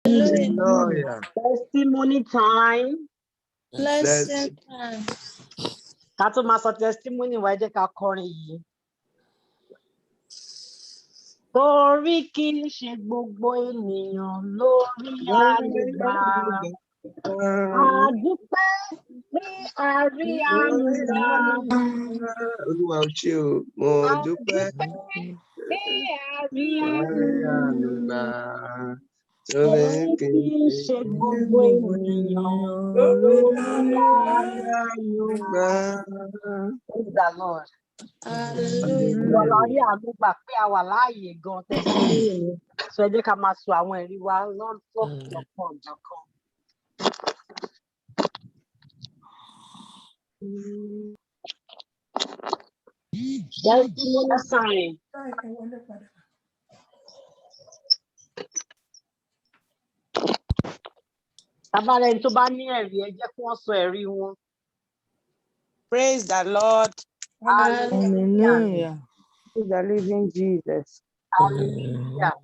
Hallelujah. Testimony time. Blessed time. Ká tó máa sọ testimony wa, ẹ jẹ́ ká kọrin yìí. Torí kì í ṣe gbogbo ènìyàn lórí àlùbá. Àdúpẹ́ pé a rí àlùbá. Olúwa ò ṣé o, mo dúpẹ́ pé a rí àlùbá. Torí kì í ṣe gbogbo ènìyàn lórí àlùbá. Praise the Lord. Ọlọ́rí àgbègbà pé a wà láàyè gan testimony ni. Sọ ẹ jẹ́ ká máa sọ àwọn ẹ̀rí wa lọ́pọ̀ ọ̀jọ̀kan. Testimony sign. Tábàlẹ̀ ẹni tó bá ní ẹ̀rí ẹ jẹ́ kí wọ́n sọ ẹ̀rí wọn. Praise the Lord. Hallelujah. To the living Jesus. Hallelujah.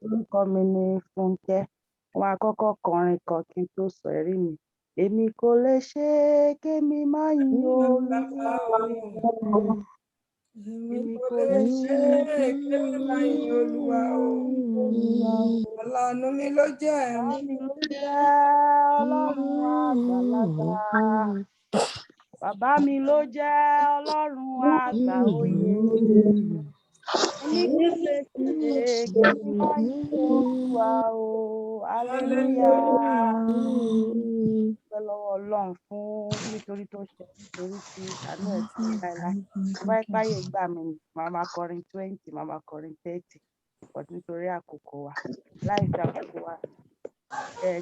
Orúkọ mi ni Fúnkẹ́. Wọ́n á kọ́kọ́ kọrin kan kí n tó sọ ẹ̀rí mi. Èmi kò lè ṣe é kémi má yin Olúwa. Èmi kò lè ṣe é kémi má yin Olúwa o. Ọlọ́run mi ló jẹ́ Ọlọ́run àgbàlagbà. Bàbá mi ló jẹ́ Ọlọ́run àgbà òye. Èmi kò lè ṣe é kémi má yin Olúwa o. Hallelujah. Dúpẹ́ lọ́wọ́ Ọlọ́run fún nítorí tó ṣe nítorí tí àánú ẹ̀ ti láéláé. Báyìí páyé gbà mí ni màá máa kọrin 20, màá máa kọrin 30, but nítorí àkókò wa láì fi àkókò wa.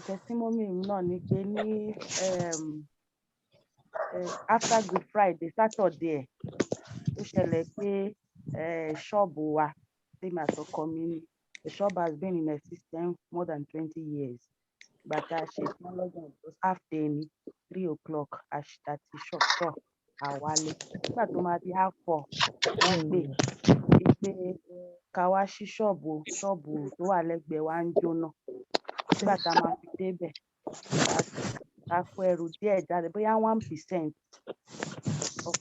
Testimony mi náà ni pé ní after Good Friday, Saturday ó ṣẹlẹ̀ pé ṣọ́ọ̀bù wa tí màá tọkọ mi ní. The shop has been in existence more than 20 years. But I ṣe tán lọ́jọ́ it was half day ní 3 o'clock àti shop àwálé. Nígbà tó máa di half 4 wọ́n pè ká wá sí ṣọ́ọ̀bù tó wà lẹ́gbẹ̀ẹ́ wa ń jóná. Nígbà tá a máa fi débẹ̀ a kó ẹrù díẹ̀ jáde bóyá 1%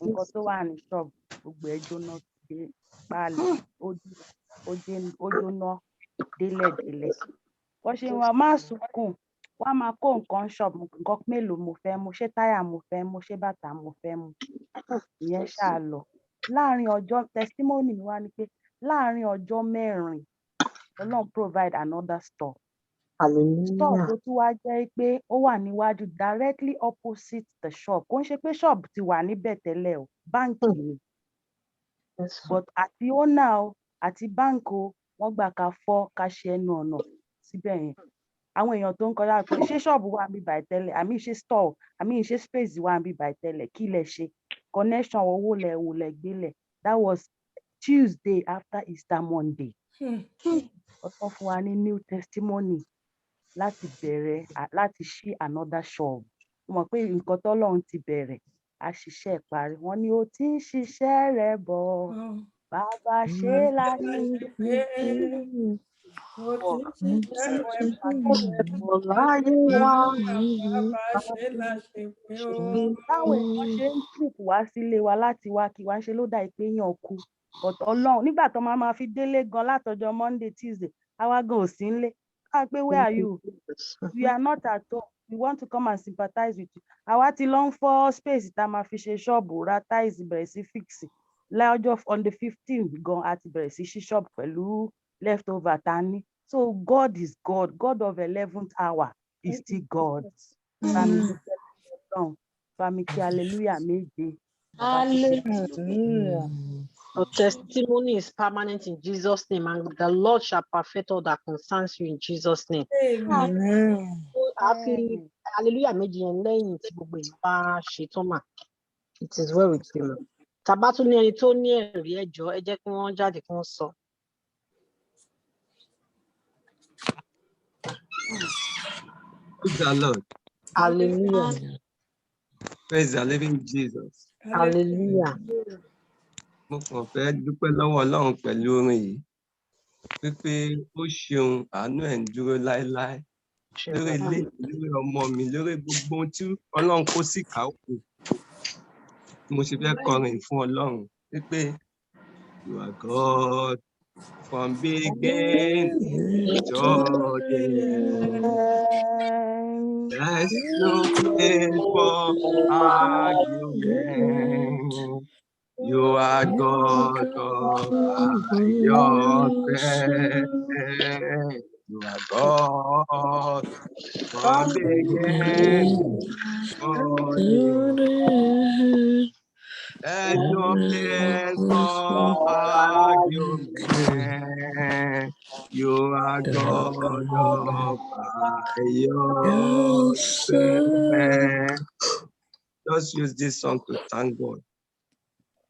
nǹkan tó wà ní ṣọ́ọ̀bù gbogbo ẹ̀ jóná dé páálí ó jóná délẹ̀délẹ̀. Wọ́n ṣe wọn má sunkún wọ́n á máa kó nǹkan ṣọ́ọ̀bù nǹkan mélòó mo fẹ́ mú ṣé táyà mo fẹ́ mú ṣé bàtà mo fẹ́ mú ìyẹn ṣáà lọ. Láàárín ọjọ́ testimony mi wá ni pé láàárín ọjọ́ 4 Ọlọ́run provide another store. Store tó tún wá jẹ́ pé ó wà níwájú directly opposite the shop. Kò ń ṣe pé shop ti wà níbẹ̀ tẹ́lẹ̀ o, báǹkì ni. But àti owner o àti báǹkì o wọ́n gbà ká fọ́ ká ṣe ẹnu ọ̀nà síbẹ̀ yẹn. Àwọn èèyàn tó ń kọjá pé ṣé ṣọ́ọ̀bù wà níbí báyìí tẹ́lẹ̀ àmì ṣe store àmì ṣe space wà níbí báyìí tẹ́lẹ̀ kí lẹ ṣe connection owó lẹ gbélẹ̀. That was Tuesday after Easter Monday. Ọ̀sán fún wa ní new testimony láti bẹ̀rẹ̀ láti ṣí another shop. Mo mọ̀ pé nǹkan tọ́lọ́run ti bẹ̀rẹ̀ a ṣiṣẹ́ ìparí. Wọ́n ní ó ti ń ṣiṣẹ́ rẹ̀ bọ̀ bàbá ṣe láti ṣe. Táwọn èèyàn ṣe ń trip wá sílé wa láti wá kí wá ṣe ló dà pé èèyàn kú. But Ọlọ́run nígbà tó máa fi délé gan látọjọ́ Monday Tuesday àwa gan ò sí nílé. Ká pé where are you? We are not at home. We want to come and sympathize with you. Àwa ti lọ ń fọ́ space tá a máa fi ṣe ṣọ́ọ̀bù ra tiles bẹ̀rẹ̀ sí fix. Lọ́jọ́ on the 15th gan a ti bẹ̀rẹ̀ sí ṣí ṣọ́ọ̀bù pẹ̀lú leftover tá a ní. So God is God. God of 11th hour is still God. Family hallelujah méje. Hallelujah. Your testimony is permanent in Jesus' name, and the Lord shall perfect all that concerns you in Jesus' name. Amen. Hallelujah méjì yẹn lẹ́yìn tí gbogbo èèyàn bá ṣe tán mà. It is well with you. Tàbá tún ní ẹni tó ní ẹ̀rí ẹjọ́ ẹ jẹ́ kí wọ́n jáde kí wọ́n sọ. Praise the Lord. Hallelujah. Praise the living Jesus. Hallelujah. Mo kàn fẹ́ dúpẹ́ lọ́wọ́ Ọlọ́run pẹ̀lú orin yìí wípé ó ṣeun àánú ẹ̀ ń dúró láéláé lórí ilé lórí ọmọ mi lórí gbogbo ohun tí Ọlọ́run kó sí káwọ́ mo ṣe fẹ́ kọrin fún Ọlọ́run wípé you are God from beginning to the end. There's no place for argument. You are God all by yourself. You are God from beginning to the end. There's no place for argument. You are God all by yourself. Just use this song to thank God.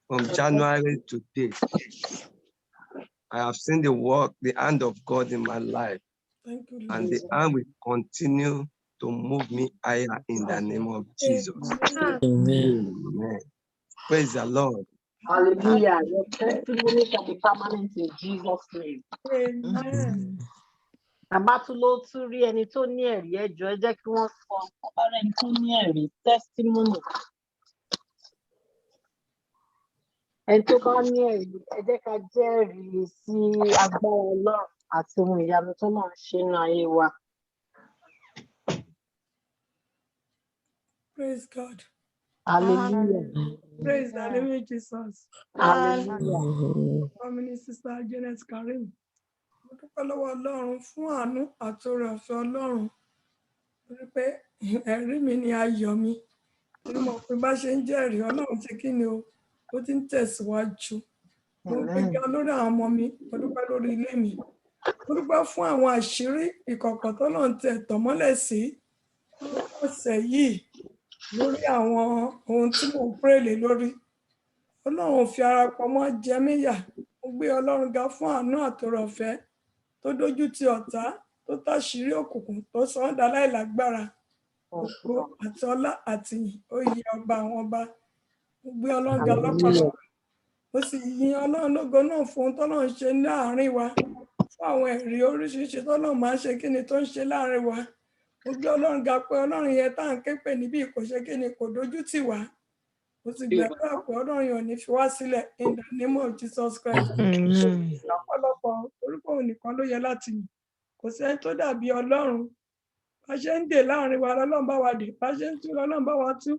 From January to date, I have seen the work, the hand of God in my life. Thank you, Lord. And the hand will continue to move me higher in the name of Jesus. Amen. Praise the Lord. Hallelujah. Your testimony shall be permanent in Jesus' name. Amen. Àbá tún ló tún rí ẹni tó ní ẹ̀rí ẹjọ́ ẹ jẹ́ kí wọ́n sọ ọ̀bára ẹni tó ní ẹ̀rí testimony. Ẹni tó bá ní ẹ̀rí ẹ jẹ́ ká jẹ́rìí sí agbára Ọlọ́run àti ohun ìyanu tó máa ń ṣe nínú ayé wa. Praise God. Hallelujah. Praise the name of Jesus. Hallelujah. Family Sister Janet Karim. Mo dúpẹ́ lọ́wọ́ Ọlọ́run fún àánú àti oore ọ̀fẹ́ Ọlọ́run. Torí pé ẹ̀rí mi ni ayọ̀ mi. Torí mo pé bá ṣe ń jẹ́rìí Ọlọ́run ti kí ni o, ó ti ń tẹ̀síwájú. Mo ń gbéga lórí àwọn ọmọ mi, mo dúpẹ́ lórí ilé mi. Mo dúpẹ́ fún àwọn àṣírí ìkọ̀kọ̀ tọ́lọ́run tẹ̀ tàn mọ́lẹ̀ sí ọ̀sẹ̀ yìí lórí àwọn ohun tí mo ń pèrèlè lórí. Ọlọ́run fi ara pamọ́ jẹ mí yà. Mo gbé Ọlọ́run ga fún àánú àti oore ọ̀fẹ́ tó dójú ti ọ̀tá, tó táṣìírí òkùnkùn, tó sọ ọ́ dáláìlágbára. Ògo àti ọlá àti ìyìn ó yẹ ọba àwọn ọba. Mo gbé Ọlọ́run ga lọ́pọ̀lọpọ̀. Mo sì yin Ọlọ́run lógo náà fún ohun tọ́lọ́run ṣe láàárín wa. Fún àwọn ẹ̀rí oríṣiríṣi tọ́lọ́run máa ń ṣe kí ni tó ń ṣe láàárín wa. Mo gbé Ọlọ́run ga pé Ọlọ́run yẹn tá à ń ké pè níbí kò ṣe kí ni kò dójú tì wá. Mo sì gbàdúrà pé Ọlọ́run yóò ní fi wá sílẹ̀ in the name of Jesus Christ. Lọ́pọ̀lọpọ̀ orúkọ òun nìkan ló yẹ láti yìn. Kò sẹ́ni tó dàbí Ọlọ́run. Bá ṣe ń dè láàárín wa lọ́lọ́run bá wa dè. Bá ṣe ń tú lọ́lọ́run bá wa tú.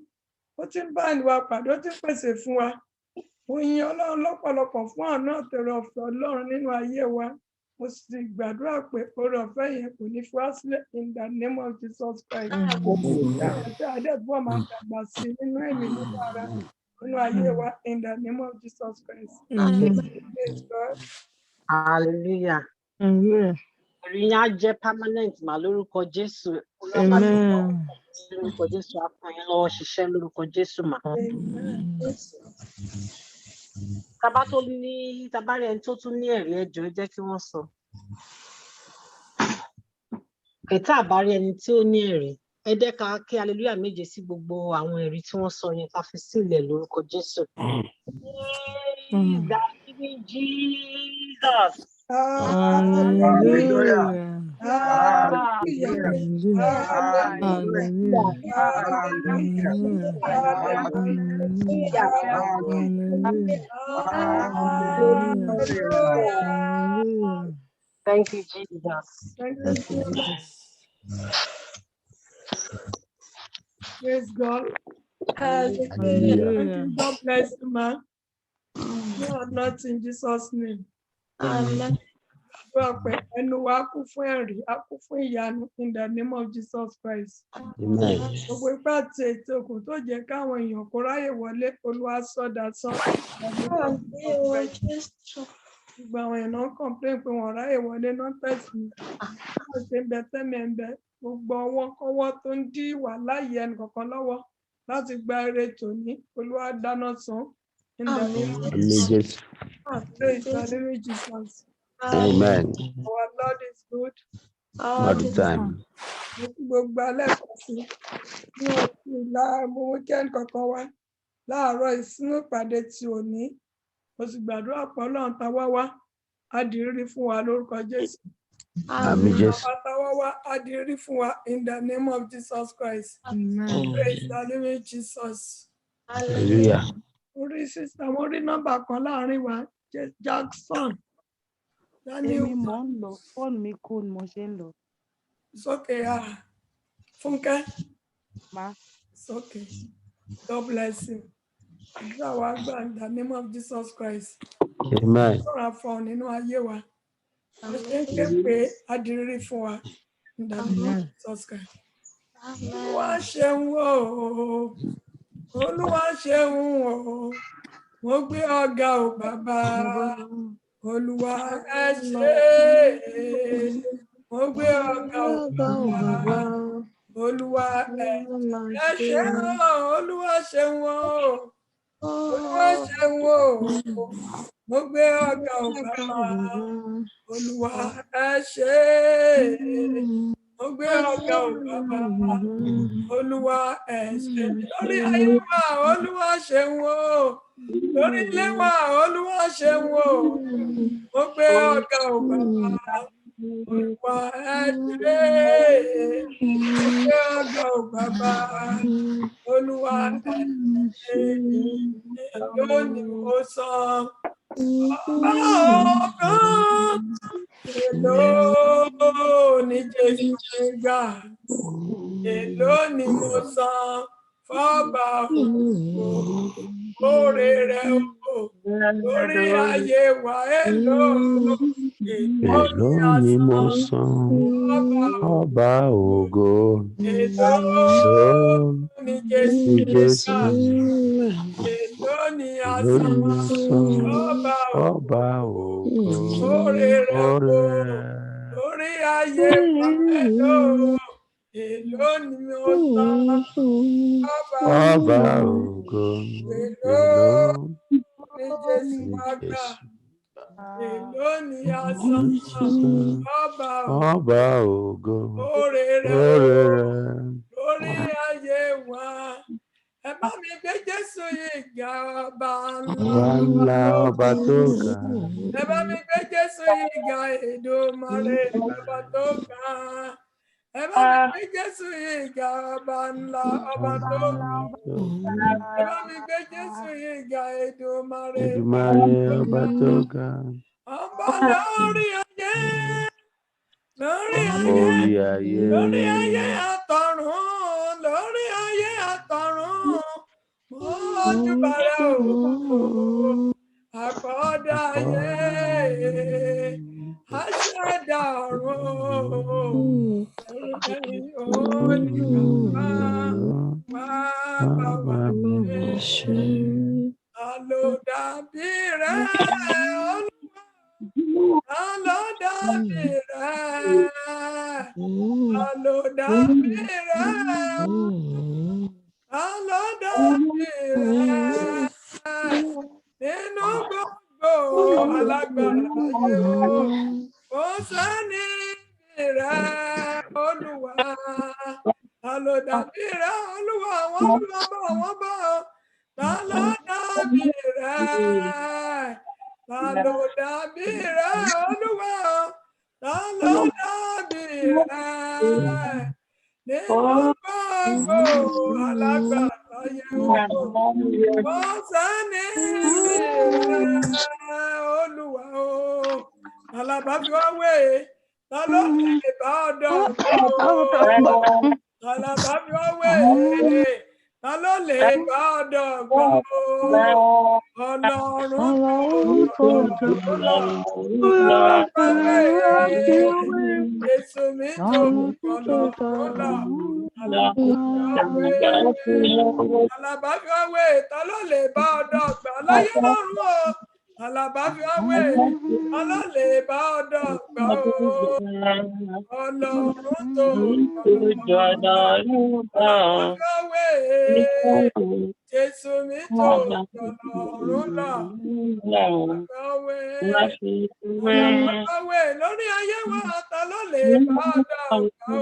Ó ti ń bá ìwà pàdé, ó ti ń pèsè fún wa. Mo yin Ọlọ́run lọ́pọ̀lọpọ̀ fún àánú àti oore ọ̀fẹ́ Ọlọ́run nínú ayé wa. Mo sì gbàdúrà pé oore ọ̀fẹ́ yẹn kò ní fi wá sílẹ̀ in the name of Jesus Christ. Àti àdẹ́gbọ́n máa dàgbà sí nínú ẹ̀mí nínú ara nínú ayé wa in the name of Jesus Christ. Praise God. Hallelujah. Ẹ̀rí yẹn á jẹ́ permanent mà lórúkọ Jésù. Lórúkọ Jésù á fún yín lọ́wọ́ ṣiṣẹ́ lórúkọ Jésù mà. Tábà tó ní tábà rẹ̀ ẹni tó tún ní ẹ̀rí ẹjọ́ ẹ jẹ́ kí wọ́n sọ. Ètà àbárí ẹni tí ó ní ẹ̀rí ẹ jẹ́ ká kí hallelujah méje sí gbogbo àwọn ẹ̀rí tí wọ́n sọ yẹn ká fi sílẹ̀ lórúkọ Jésù. Jesus. Hallelujah. Thank you, Jesus. Thank you, Jesus. Praise God. Hallelujah. Thank you. God bless you, man. You are not in Jesus' name. Amen. Ẹnu wa kún fún ẹ̀rí, a kún fún ìyanu in the name of Jesus Christ. Gbogbo ipá àti ètò òkun tó jẹ́ káwọn èèyàn kó ráyè wọlé Olúwa sọ́dà sán. Gbogbo àwọn èèyàn náà complain pé wọ́n ráyè wọlé náà tẹ̀sí. Wọ́n ṣe ń bẹ tẹ́lẹ̀ ń bẹ. Gbogbo ọwọ́ kọ́wọ́ tó ń dí wà láàyè ẹnì kankan lọ́wọ́ láti gba eré tòní Olúwa dáná san. In the name of Jesus. Praise the name of Jesus. Amen. Our Lord is good. All the time. Gbogbo alẹ́ kan sí ní oṣù mo weekend kankan wá láàárọ̀ ìsínú ìpàdé tí ò ní. Mo sì gbàdúrà pé Ọlọ́run ta wá á di rírí fún wa lórúkọ Jésù. Àmín Jésù. Àtàwáwá adìrí fún wa in the name of Jesus Christ. Praise the living Jesus. Hallelujah. Orí sísá mo rí nọ́mbà kan láàrin wa Jackson. Èmi mò ń lò fóònù mi kú ni mo ṣe ń lò. It's okay. Funke. Ma. It's okay. God bless you. Àdúrà wa gbà in the name of Jesus Christ. Amen. Sọ̀rọ̀ àfọ̀ nínú ayé wa. Ó ṣe ń ké pé adìrí fún wa in the name of Jesus Christ. Olúwa ṣeun o. Olúwa ṣeun o. Mo gbé ọ̀gá o bàbá. Olúwa ẹ ṣé. Mo gbé ọ̀gá o bàbá. Olúwa ẹ ṣé o. Olúwa ṣeun o. Olúwa ṣeun o. Mo gbé ọ̀gá o bàbá. Olúwa ẹ ṣé. Mo gbé ọ̀gá o bàbá. Olúwa ẹ ṣé. Lórí ayé wa Olúwa ṣeun o. Lórí ilé wa Olúwa ṣeun o. Mo gbé ọ̀gá o bàbá. Olúwa ẹ ṣé. Mo gbé ọ̀gá o bàbá. Olúwa ẹ ṣé. Lónìí mo san ọ̀gán. Èló ni Jésù gbà. Èló ni mo san fọ́ba ògo. Oore rẹ̀ o lórí ayé wa èló. Èló ni mo san ọba ògo. Èló ni Jésù gbà. Èló ni a san ọba ògo. Oore rẹ̀ o lórí ayé wa èló. Èló ni mo san ọba ògo. Èló ni Jésù gbà. Èló ni a san ọba ògo. Oore rẹ̀ lórí ayé wa. Ẹ bá mi gbé Jésù yìí ga ọba ńlá ọba tó ga. Ẹ bá mi gbé Jésù yìí ga Èdùmàrè ọba tó ga. Ẹ bá mi gbé Jésù yìí ga ọba ńlá ọba tó ga. Ẹ bá mi gbé Jésù yìí ga Èdùmàrè ọba tó ga. Ọba lórí ayé. Lórí ayé àtọ̀run. Lórí ayé àtọ̀run. Mojúbà rẹ o. Àkọ́dá ayé. Aṣẹ̀dá ọ̀run. Ẹ̀yin onígbà wá bá wa gbé. Ta ló dàbí rẹ Olúwa? Ta ló dàbí rẹ? Ta ló dàbí rẹ? Ta ló dàbí rẹ? Nínú gbogbo alágbára ayé o, kò sẹ́ni bí rẹ Olúwa. Ta ló dàbí rẹ Olúwa? Àwọn bá ta ló dàbí rẹ? Ta ló dàbí rẹ Olúwa? Ta ló dàbí rẹ? Nínú gbogbo alágbára ayé o, kò sẹ́ni bí rẹ Olúwa o. Àlàbá fi wá wé ta ló lè bá ọ̀dọ̀ gbọ́. Àlàbá fi wá wé ta ló lè bá ọ̀dọ̀ gbọ́. Ọlọ́run tó Jésù mi tó Àlàbá fi wá wé ta ló lè bá ọ̀dọ̀ gbà láyé lọ́run o. Àlàbá fi wá wé ta ló lè bá ọ̀dọ̀ gbà o. Ọlọ́run tó Àlàbá fi wá wé Jésù mi tó Ọlọ́run wé lórí ayé wa ta ló lè bá ọ̀dọ̀ gbà o.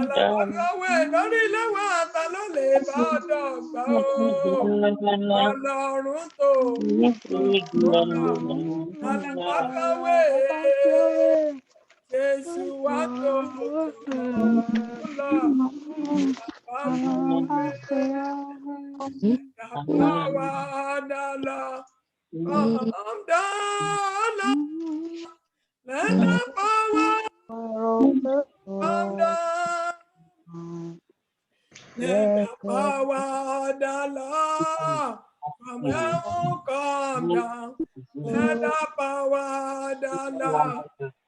Àlàbá fi wá wé lórí ilé wa ta ló lè bá ọ̀dọ̀ gbà ọba o Ọlọ́run tó ọba alábàáwé Jésù wá tó lọ àbáwé dàbáwá dàlọ ọ̀dàlọ lẹ́nà báwá ọ̀dà lẹ́nà báwá dàlọ from heaven come down lẹ́nà báwá dàlọ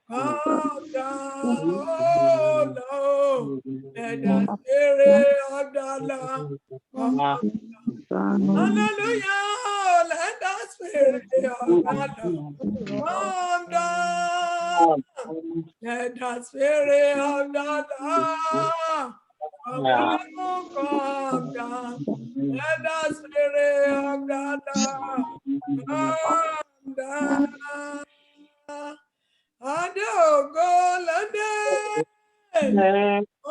come down oh Lord let the spirit of the Lord come down. Hallelujah, let the spirit of the Lord come down. Let the spirit of the Lord from heaven come down. Let the spirit of the Lord come down. Adé ògo lóde,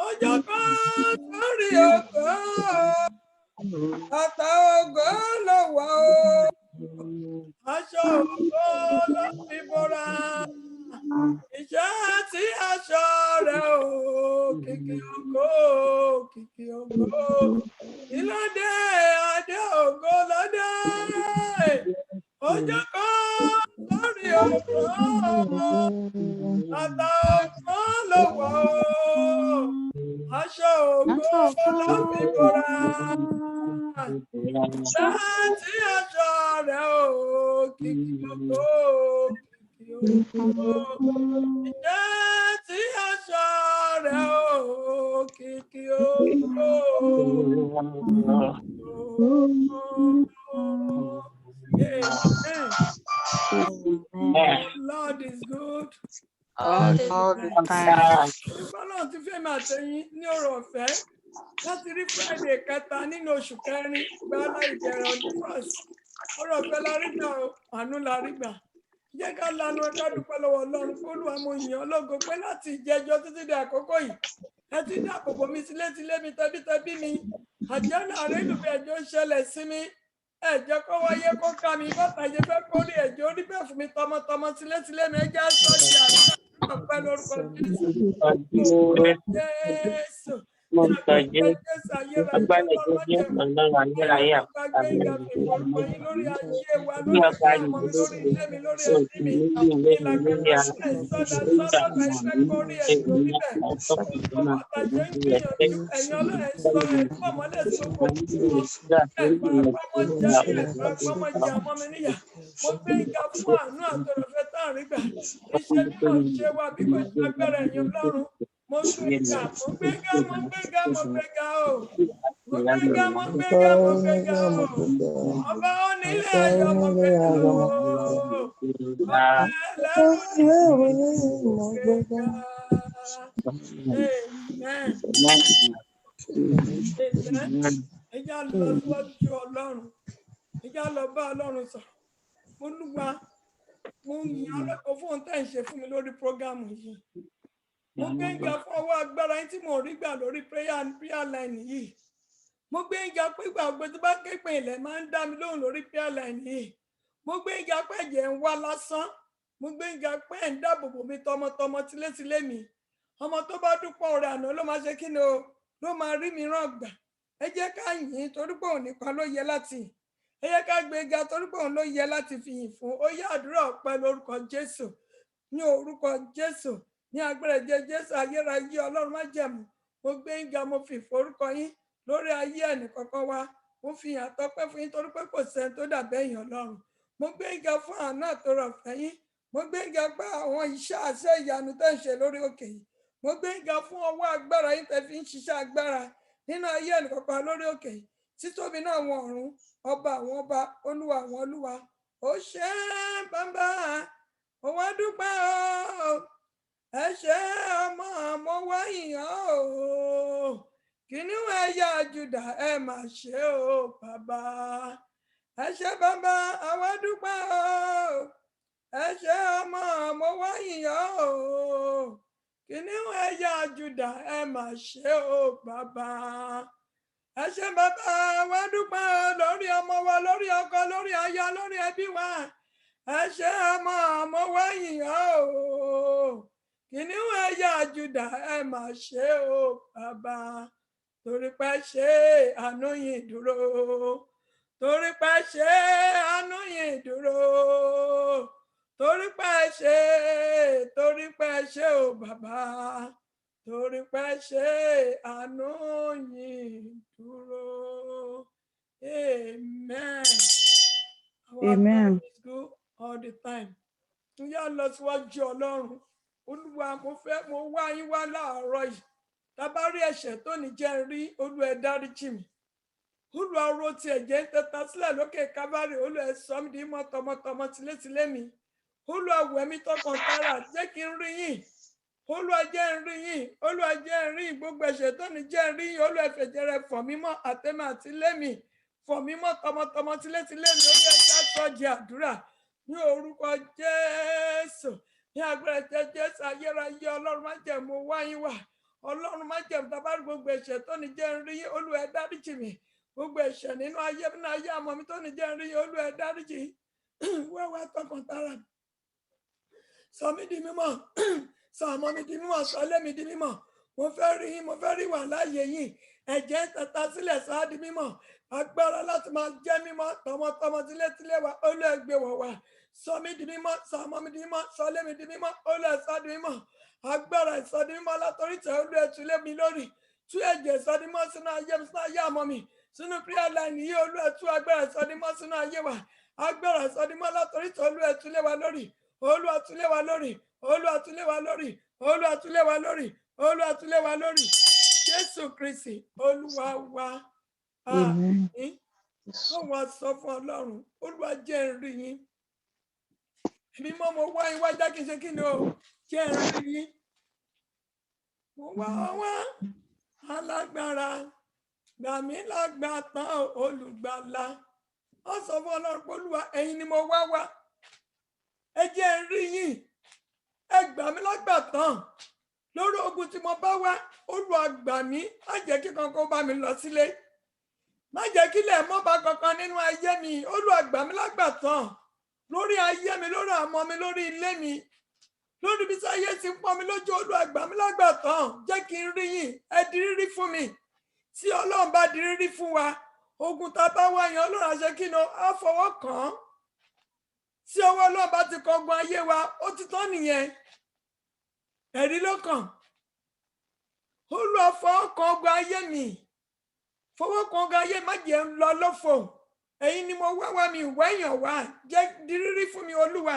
ọjọ́ kan sórí ògo, bàtà ògo ló wọ̀ o, aṣọ ògo ló fi bora, iṣẹ́ tí aṣọ rẹ̀ o, kìkì ògo, kìkì ògo, ìlódé adé ògo lóde, ọjọ́ kan sórí ògo. Bàtà ògo ló wọ̀ o, aṣọ ògo ló fi bora, láti aṣọ rẹ̀ o, kìkì ògo, kìkì ògo, ìjẹ́ tí aṣọ rẹ̀ o, kìkì ògo. Lord is good. All the time. Ọlọ́run ti fẹ́ máa tẹ̀yìn ní ọ̀rọ̀ ọ̀fẹ́ láti rí Friday kẹta nínú oṣù kẹrin gbáàlá ìbẹ̀rẹ̀ ọdún first. Ọ̀rọ̀ ọ̀fẹ́ la rí gbà o, àánú la rí gbà. Jẹ́ ká lanu ẹ̀ka dúpẹ́ lọ́wọ́ Ọlọ́run kó Olúwa mo yìn ọ́ lógo pé láti ìjẹjọ́ títí di àkókò yìí. Ẹ ti dáàbò bò mí sílé mi tẹbítẹbí mi. Àjẹ́nà àrélùbí ẹjọ́ ń ṣẹlẹ̀ sí mi. Ẹjọ́ kó wáyé kó ká mi bàtà yẹ fẹ́ kórè ẹjọ́ orí bẹ́ẹ̀ fún mi tọmọtọmọ sílé mi ẹjẹ́ sọ́ọ̀tì àdúrà ọpẹ́ lórúkọ Jésù. Jésù. Jésù ayérayé lórí ayé wa lórí ọmọ mi lórí ilé mi lórí ẹbí mi ìlànà ìsọdà sọ́dọ̀ ìfẹ́ kórè ẹjọ́ orí bẹ́ẹ̀ ọmọ àtàjẹ́ ń gbìyànjú ẹ̀yin ọlọ́run sọ ẹ̀fọ́ ọmọlẹ́ sọ́kọ̀ ẹ̀fọ́ ọmọ mi níyà mo gbé ìga fún àánú àtọ̀rọ̀fẹ́ tá à ń rí gbà iṣẹ́ mímọ̀ ṣe wá bí kò ṣe agbára ẹ̀yin ọlọ́run mo gbéga o mo gbéga o ọba onílé ayọ̀ mo gbéga o ọba ẹlẹ́rù mo gbéga. Amen. Ẹja lọ lọ́jọ́ Ọlọ́run, ẹja lọ bá Ọlọ́run sọ. Mo lúwa, mo yìn ọlọ́kọ̀ fún ohun tẹ́ ń ṣe fún mi lórí prógámù yìí. Mo gbé ń ga fún ọwọ́ agbára yín tí mo rí gbà lórí prayer line yìí. Mo gbé ń ga pé ìgbà gbogbo tó bá ké pé ilẹ̀ máa ń dá mi lóhùn lórí prayer line yìí. Mo gbé ń ga pé ẹ̀jẹ̀ ń wá lásán. Mo gbé ń ga pé ẹ̀ ń dáàbò bò mi tọmọtọmọ tilétilé mi. Ọmọ tó bá dúpọ̀ ọ̀rẹ́ àná ló máa ṣe kí ni o, ló máa rí mi ràn gbà. Ẹ jẹ́ ká yìn torí pé òun nìkan ló yẹ láti yìn. Ẹ jẹ́ ká gbé ga torí pé òun ló yẹ láti fi yìn fún. Ó yá àdúrà ọpẹ́ lórúkọ Jésù. Ní orúkọ Jésù. Ní agbára ẹ̀jẹ̀ Jésù ayérayé Ọlọ́run májẹ̀mú. Mo gbé ń ga mo fi ìforúkọ yín lórí ayé ẹnìkọ̀ọ̀kan wa. Mo fi hàn tọpẹ́ fún yín torí pé kò sẹ́ni tó dàbí ẹ̀yin Ọlọ́run. Mo gbé ń ga fún àánú àtọrọ ọ̀fẹ́ yín. Mo gbé ń ga pé àwọn iṣẹ́ àṣẹ ìyanu tẹ́ ń ṣe lórí òkè yìí. Mo gbé ń ga fún ọwọ́ agbára yín tẹ́ fi ń ṣiṣẹ́ agbára nínú ayé ẹnìkọ̀ọ̀kan lórí òkè yìí. Títóbi náà àwọn ọ̀run, ọba àwọn ọba, olúwa àwọn olúwa. Ó ṣé bàbá, ó wá dúpẹ́ o. Ẹ ṣé ọmọ mo wá yìn ọ́ o. Kìnìún ẹ̀yà Júdà ẹ mà ṣe o bàbá. Ẹ ṣé bàbá, àwa dúpẹ́ o. Ẹ ṣé ọmọ mo wá yìn ọ́ o. Kìnìún ẹ̀yà Júdà ẹ mà ṣe o bàbá. ẹ ṣé bàbá wa dúpẹ́ lórí ọmọ wa, lórí ọkọ, lórí aya, lórí ẹbí wa. Ẹ ṣé ọmọ wa yìn o. Kìnìún ẹ̀yà Júdà ẹ mà ṣe o bàbá. Torí pé ṣe àánú yín dúró. Torí pé ṣe àánú yín dúró. Torí pé ṣe o bàbá. Torí pé ṣe àánú yín dúró. Amen. Amen. Our God is good all the time. Ǹjẹ́ lọ síwájú Ọlọ́run? Olúwa mo wá yín wá láàárọ̀ yìí. Tá bá rí ẹ̀ṣẹ̀ tó ní jẹ́ rí, Olúwa ẹ dáríjì mí. Olúwa ro ti ẹ̀jẹ̀ ń tẹta sílẹ̀ lókè Kávárì. Olúwa ẹ sọ mí di mọ́ tọmọtọmọ tilétilé mi. Olúwa wẹ̀ mí tọkàn tara, jẹ́ kí n rí yín. Olúwa jẹ́ n rí yín. Olúwa jẹ́ n rí gbogbo ẹ̀ṣẹ̀ tó ní jẹ́ rí yín. Olúwa fẹ̀jẹ̀ rẹ̀ fọ̀ mí mọ́ àtẹ̀mí àti ilé mi. Fọ̀ mí mọ́ tọmọtọmọ tilétilé mi. Olúwa já sọ di àdúrà ní orúkọ Jésù. Ní agbára Jésù ayérayé Ọlọ́run má jẹ́ mo wá yín wá. Ọlọ́run má jẹ́ tá bá rí gbogbo ẹ̀ṣẹ̀ tó ní jẹ́ n rí yín. Olúwa ẹ dáríjì mí. Gbogbo ẹ̀ṣẹ̀ nínú ayé ọmọ mi tó ní jẹ́ n rí yín. Olúwa ẹ dáríjì. Wẹ́wẹ́ tọkàn tara. Sọ mí di mímọ́. Sọ ọmọ mi di mímọ́, sọ ilé mi di mímọ́. Mo fẹ́ rí yín, mo fẹ́ rí wà láàyè yín. Ẹ̀jẹ̀ ń tata sílẹ̀ sọ á di mímọ́. Agbára láti máa jẹ́ mímọ́ tọmọtọmọ tilétilé wa. Olúwa gbé wọ̀ wá. Sọ mí di mímọ́, sọ ọmọ mi di mímọ́, sọ ilé mi di mímọ́. Olúwa sọ di mímọ́. Agbára ìsọ di mímọ́ látọrí tẹ̀. Olúwa tú lé mi lórí. Tú ẹ̀jẹ̀ ìsọ di mímọ́ sínú ayé mi, sínú ayé ọmọ mi. Sínú prayer line yìí Olúwa tú agbára ìsọ di mímọ́ sínú ayé wa. Agbára ìsọ di mímọ́ látọrí tẹ̀. Olúwa tú lé wa lórí. Olúwa tú lé wa lórí. Olúwa tú lé wa lórí. Olúwa tú lé wa lórí. Olúwa tú lé wa lórí. Jésù Kristi Olúwa wa. Àmín. Wọ́n wá sọ fún Ọlọ́run. Olúwa jẹ́ n rí yín. Èmi mọ́ mo wá yín wá jẹ́ kí n ṣe kí ni o. Jẹ́ n rí yín. Mo wá alágbára. Gbà mí lágbà tán olùgbàlà. Wọ́n sọ fún Ọlọ́run pé Olúwa ẹ̀yin ni mo wá wá. Ẹ jẹ́ n rí yín. Ẹ gbà mí lágbà tán. Lórí ogun tí mo bá wá, Olúwa gbà mí. Má jẹ́ kí kankan bá mi lọ sílé. Má jẹ́ kí ilẹ̀ mọ́ bá kankan nínú ayé mi. Olúwa gbà mí lágbà tán. Lórí ayé mi, lórí ọmọ mi, lórí ilé mi. Lórí ibi tí ayé ti ń pọ́n mi lójú, Olúwa gbà mí lágbà tán. Jẹ́ kí n rí yín. Ẹ di rírí fún mi. Tí Ọlọ́run bá di rírí fún wa, ogun tá a bá wá yẹn Ọlọ́run á ṣe kí ni o, á fọwọ́ kàn án. Tí ọwọ́ Ọlọ́run bá ti kọ ogun ayé wa, ó ti tán nìyẹn. Ẹ̀rí ló kàn. Olúwa fọwọ́ kan ogun ayé mi. Fọwọ́ kan ogun ayé má jẹ́ ń lọ lófo. Ẹ̀yin ni mo wá wá mi ìwé èèyàn wá. Jẹ́ di rírí fún mi Olúwa.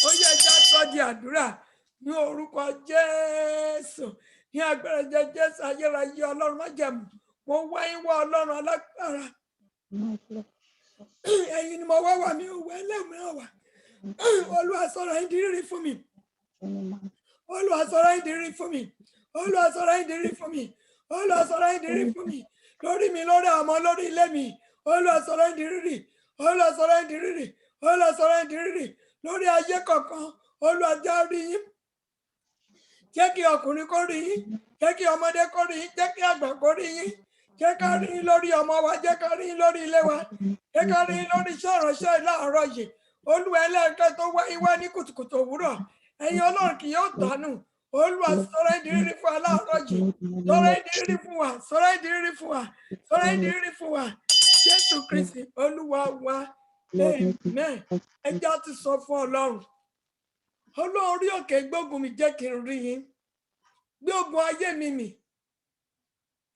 Ó yẹ ẹja sọ di àdúrà ní orúkọ Jésù. Ní agbára Jésù ayérayé Ọlọ́run má jẹ́ mu. Mo wá yín wá Ọlọ́run alágbára. Ẹ̀yin ni mo wá wá mi ìwé ẹlẹ́mìíràn wá. Olúwa sọ̀rọ̀ yín di rírí fún mi. Olúwa sọ̀rọ̀ yín di rírí fún mi. Olúwa sọ̀rọ̀ yín di rírí fún mi. Olúwa sọ̀rọ̀ yín di rírí fún mi. Lórí mi, lórí ọmọ, lórí ilé mi. Olúwa sọ̀rọ̀ yín di rírí. Olúwa sọ̀rọ̀ yín di rírí. Olúwa sọ̀rọ̀ yín di rírí. Lórí ayé kọ̀ọ̀kan. Olúwa jẹ́ rí yín. Jẹ́ kí ọkùnrin kó rí yín. Jẹ́ kí ọmọdé kó rí yín. Jẹ́ kí àgbà kó rí yín. Jẹ́ ká rí yín lórí ọmọ wa. Jẹ́ ká rí yín lórí ilé wa. Jẹ́ ká rí yín lórí iṣẹ́ ìránṣẹ́ láàárọ̀ yìí. Olúwa ẹlẹ́ẹ̀kẹ́ tó wá yín wá ní kùtùkùtù òwúrọ̀. Ẹ̀yin Ọlọ́run kì yóò tánú. Olúwa sọ̀rọ̀ yín di rírí fún wa láàárọ̀ yìí. Sọ̀rọ̀ yín di rírí fún wa. Sọ̀rọ̀ yín di rírí fún wa. Sọ̀rọ̀ yín di rírí fún wa. Jésù Kristi Olúwa wa. Amen. Ẹ jẹ́ á ti sọ fún Ọlọ́run. Ọlọ́run orí òkè gbógun mi jẹ́ kí n rí yín. Gbé ogun ayé mi mì.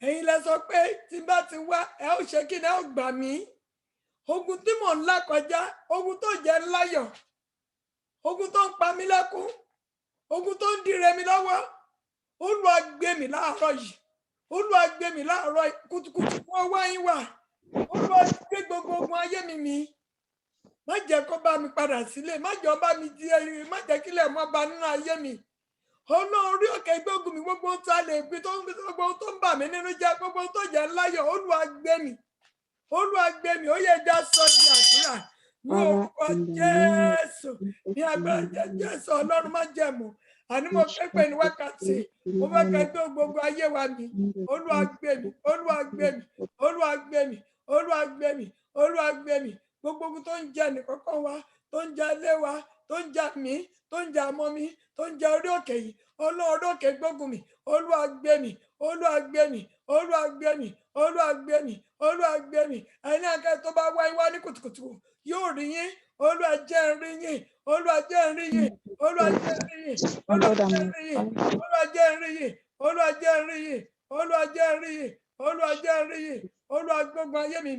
Ẹ̀yin lẹ sọ pé tí bá ti wá ẹ ó ṣe kí ni ẹ ó gbà mí. Ogun tí mò ń là kọjá, ogun tó jẹ́ láyọ̀, ogun tó ń pa mí lẹ́kún, ogun tó ń dire mi lọ́wọ́. Olúwa gbé mi láàárọ̀ yìí. Olúwa gbé mi láàárọ̀ kùtùkùtù fún ọwọ́ yín wà. Olúwa gbé gbogbo ogun ayé mi mì. Má jẹ́ kó bá mi padà sílé. Má jẹ́ bá mi di ẹyìn. Má jẹ́ kílẹ̀ mọ́ bá nínú ayé mi. Ọlọ́run orí òkè gbógun mi gbogbo ohun tó a lè gbé gbogbo ohun tó ń bà mí nínú jẹ́ gbogbo ohun tó jẹ́ láyọ̀. Olúwa gbé mi. Olúwa gbé mi. Ó yẹ já sọ di àdúrà. Ní orúkọ Jésù. Ní agbára Jésù Ọlọ́run má jẹ̀mú. àní mo fẹ́ pè ní wákàtí mo fẹ́ kẹ́ gbé gbogbo ayé wa mi Olúwa gbé mi Olúwa gbé mi Olúwa gbé mi Olúwa gbé mi Olúwa gbé mi gbogbo ogun tó ń jẹ nìkọ̀ọ̀kan wa tó ń jẹ ilé wa tó ń jẹ mí tó ń jẹ ọmọ mi tó ń jẹ orí òkè yìí Ọlọ́run orí òkè gbógun mi Olúwa gbé mi Olúwa gbé mi Olúwa gbé mi Olúwa gbé mi Olúwa gbé mi ẹni akẹ́kọ̀ọ́ tó bá wáyé wá ní kùtùkùtù yóò rí yín Olúwa jẹ́ n rí yín Olúwa jẹ́ n rí yín Olúwa jẹ́ n rí yín Olúwa jẹ́ n rí yín Olúwa jẹ́ n rí yín Olúwa jẹ́ n rí yín Olúwa jẹ́ n rí yín Olúwa jẹ́ n rí yín Olúwa gbógun ayé mi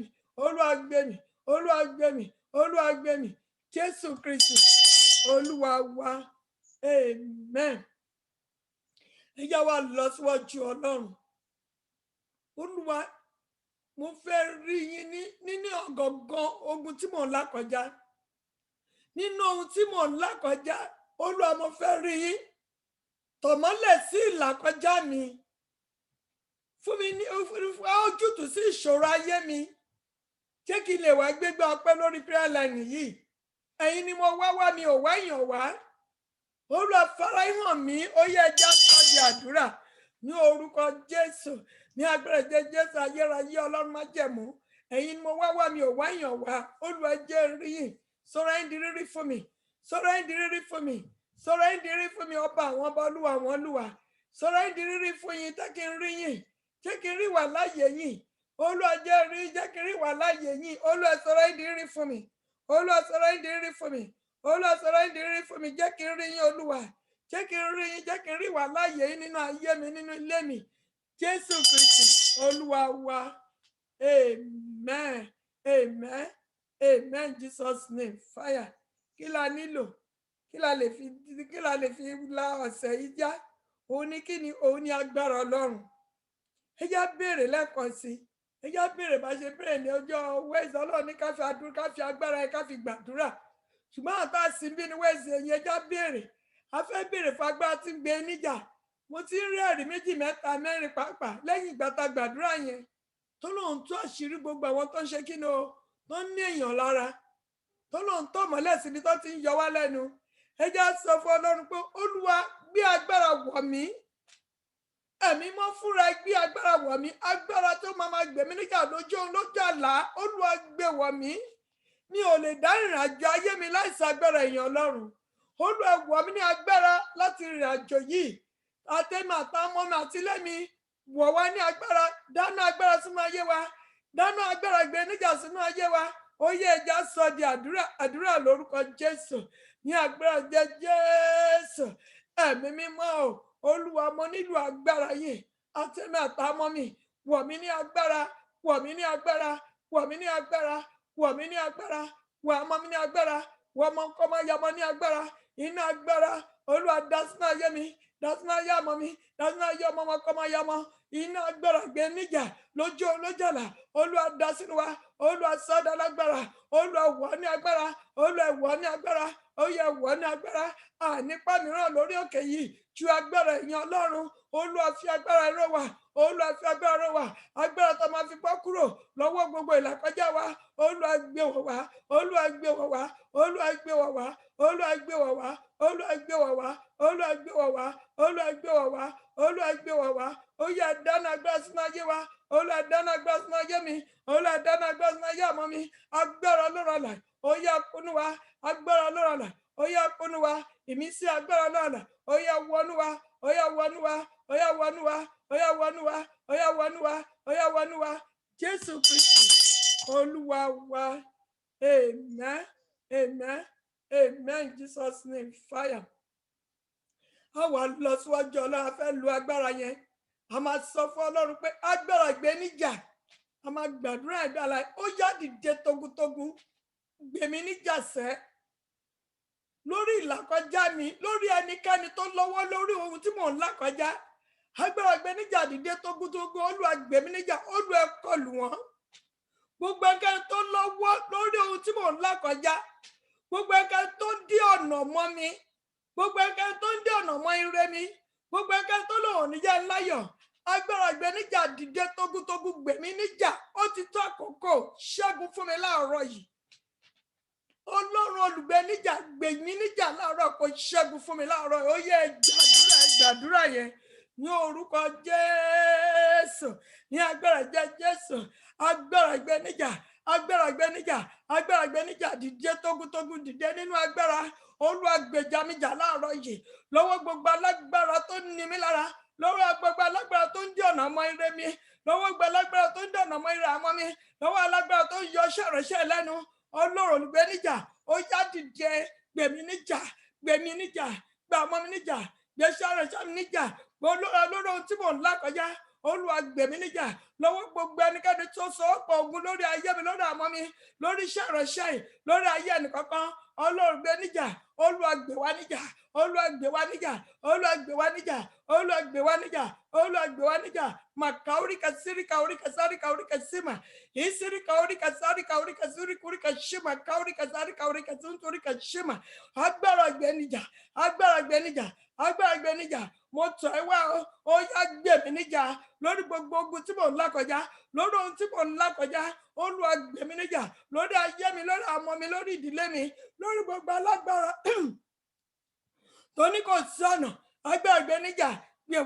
Olúwa gbé mi Olúwa gbé mi Olúwa gbé mi Jésù Kristi Olúwa wa amen. Ẹ jẹ́ wá lọ síwájú Ọlọ́run Olúwa mo fẹ́ rí yín nínú ọ̀gọ̀ngàn ogun tí mò ń là kọjá nínú ohun tí mò ń là kọjá Olúwa mo fẹ́ rí yín tọ̀mọ́lẹ̀ sí ìlàkọjá mi fún mi ní ojútùú sí ìṣòro ayé mi jẹ́ kí n lè wá gbégbá ọpẹ́ lórí prayer line yìí ẹ̀yin ni mo wá mi ò wá èèyàn wá Olúwa farahàn mi ó yẹ ẹja sọ́ọ̀dì àdúrà ní orúkọ Jésù ní agbára Jésù ayérayé Ọlọ́run májẹ̀mú ẹ̀yin ni mo wá mi ò wá èèyàn wá Olúwa jẹ́ rí yìí sọ̀rọ̀ ẹ̀ ń di rírí fún mi sọ̀rọ̀ ẹ̀ ń di rírí fún mi sọ̀rọ̀ ẹ̀ ń di rírí fún mi ọba àwọn ọba Olúwa àwọn Olúwa sọ̀rọ̀ ẹ̀ ń di rírí fún yín jẹ́ kí n rí yín jẹ́ kí n rí wà láàyè yín Olúwa jẹ́ rí jẹ́ kí n rí wà láàyè yín Olúwa sọ̀rọ̀ ẹ̀ ń di rírí fún mi Olúwa sọ̀rọ̀ ẹ̀ ń di rírí fún mi Olúwa sọ̀rọ̀ ẹ̀ ń di rírí fún mi jẹ́ kí n rí yín Olúwa jẹ́ kí n rí yín jẹ́ kí n rí wà láàyè yín nínú ayé mi nínú ilé mi Jésù Kristi Olúwa wa amen amen amen Jesus name fire kí la nílò kí la lè fi la ọ̀sẹ̀ yìí já òun ni kí ni òun ni agbára Ọlọ́run ẹ já béèrè lẹ́ẹ̀kan sí ẹ já béèrè bá ṣe béèrè ní ọjọ́ wẹ́ẹ̀sì Ọlọ́run ní ká fi àdúrà ká fi agbára ẹ ká fi gbàdúrà ṣùgbọ́n àtà sí bí ní wẹ́ẹ̀sì ẹ̀yìn ẹ já béèrè a fẹ́ béèrè fún agbára tí ń gbé níjà mo ti ń rí ẹ̀rí 2 3 4 pàápàá lẹ́yìn ìgbà tá a gbàdúrà yẹn tó lóun tú àṣírí gbogbo àwọn tó ń ṣe kí ni o tó ń ní èèyàn lára tó lóun tó mọ́lẹ̀ síbi tó ti ń yọ wá lẹ́nu ẹ jẹ́ sọ fún Ọlọ́run pé Olúwa gbé agbára wọ̀ mí ẹ̀mí mọ́ fúnra gbé agbára wọ̀ mí agbára tó máa gbẹ̀mí níjà lójú àlá Olúwa gbé wọ̀ mí mi ò lè dá ìrìn àjò ayé mi láìsí agbára èèyàn Ọlọ́run Olúwa wọ̀ mí ní agbára láti rìn àjò yìí àtẹ̀mí àtàwọn ọmọ àti ilé mi wọ̀ wá ní agbára dáná agbára sínú ayé wa dáná agbára gbé níjà sínú ayé wa ó yẹ ẹja sọ di àdúrà lórúkọ Jésù ní agbára Jésù ẹ̀mí mímọ́ o Olúwa mo nílò agbára yìí àtẹ̀mí àtàwọn mi wọ̀ mí ní agbára wọ̀ mí ní agbára wọ̀ mí ní agbára wọ̀ mí ní agbára wọ̀ ọmọ mi ní agbára wọ̀ ọmọ kọ́ máa yamọ ní agbára iná agbára Olúwa dá sínú ayé mi dá sínú ayé ọmọ mi dá sínú ayé ọmọ wọn kọ́ máa yamọ iná agbára gbé níjà lójú olójàlá Olúwa dá sínú wa Olúwa sọ́dọ̀ lágbára Olúwa wọ̀ ní agbára Olúwa wọ̀ ní agbára ó yẹ wọ̀ ní agbára ànípa mìíràn lórí òkè yìí ju agbára èèyàn Ọlọ́run Olúwa fi agbára rẹ̀ wá Olúwa fi agbára rẹ̀ wá agbára tó máa fi bọ́ kúrò lọ́wọ́ gbogbo ìlàkọjá wa Olúwa gbé wọ̀ wá Olúwa gbé wọ̀ wá Olúwa gbé wọ̀ wá Olúwa gbé wọ̀ wá Olúwa gbé wọ̀ wá Olúwa gbé wọ̀ wá Olúwa gbé wọ̀ wá Olúwa gbé wọ̀ wá ó yẹ dáná agbára sínú ayé wa Olúwa dáná agbára sínú ayé mi Olúwa dáná agbára sínú ayé ọmọ mi agbára Ọlọ́run àlà ó yẹ kúnú wa agbára Ọlọ́run àlà ó yẹ kúnú wa ìmísí agbára Ọlọ́run àlà ó yẹ wọnú wa ó yẹ wọnú wa ó yẹ wọnú wa ó yẹ wọnú wa ó yẹ wọnú wa ó yẹ wọnú wa Jésù Kristi Olúwa wa amen amen amen Jesus name fire. A wà lọ síwájú Ọlọ́run a fẹ́ lu agbára yẹn a máa sọ fún Ọlọ́run pé agbára gbé níjà a máa gbàdúrà ìgbàlá ó yá dìde togutogun gbèmí níjà sẹ́ lórí ìlàkọjá mi lórí ẹnikẹ́ni tó lọ́wọ́ lórí ohun tí mò ń là kọjá agbára gbé níjà dìde togutogun Olúwa gbèmí níjà Olúwa kọlù wọ́n gbogbo ẹnikẹ́ni tó lọ́wọ́ lórí ohun tí mò ń là kọjá gbogbo ẹnikẹ́ni tó dí ọ̀nà mọ́ mi gbogbo ẹnikẹ́ni tó ń dí ọ̀nà mọ́ ire mi gbogbo ẹnikẹ́ni tó lòun níjà láyọ̀ agbára gbé níjà dìde togutogun gbèmí níjà ó ti tó àkókò ṣẹ́gun fún mi láàárọ̀ yìí Ọlọ́run olùgbéníjà gbè mí níjà láàárọ̀ kó ṣẹ́gun fún mi láàárọ̀ ó yẹ gbàdúrà yẹn ní orúkọ Jésù ní agbára Jésù agbára ìgbéníjà agbára ìgbéníjà dìde tógúntógún dìde nínú agbára Olúwa gbèjà mi jà láàárọ̀ yìí lọ́wọ́ gbogbo alágbára tó ní mi lára lọ́wọ́ gbogbo alágbára tó ń dí ọ̀nà ọmọ ire mi lọ́wọ́ gbogbo alágbára tó ń dí ọ̀nà ọmọ ire àmọ́ mi lọ́wọ́ alágbára tó ń yọ ṣẹ̀rẹ̀ṣẹ̀ lẹ́nu Ọlọ́run olùgbéníjà ó yá dìde gbèmí níjà gbà ọmọ mi níjà gbé ṣẹ̀rẹ̀ṣẹ̀ mi níjà lórí ohun tí mò ń là kọjá Olúwa gbèmí níjà lọ́wọ́ gbogbo ẹnikẹ́ni tó sọ ọ̀pọ̀ ogun lórí ayé mi lórí àmọ́ mi lórí ṣẹ̀rẹ̀ṣẹ̀ lórí ayé ẹnìkankan Ọlọ́run gbé níjà Olúwa gbè wá níjà Olúwa gbè wá níjà Olúwa gbè wá níjà Olúwa gbè wá níjà Olúwa gbè wá níjà makaurika sirika urika sarika urika sima isirika urika sarika urika surika urika shima kaurika sarika urika sunturika shima agbára gbè níjà mo tọ̀ ẹ́ wá ó yá gbè mí níjà lórí gbogbo ogun tí mò ń là kọjá lórí ohun tí mò ń là kọjá Olúwa gbè mí níjà lórí ayé mi lórí ọmọ mi lórí ìdílé mi lórí gbogbo alágbára tó ní kò sí ọ̀nà agbára gbè níjà gbè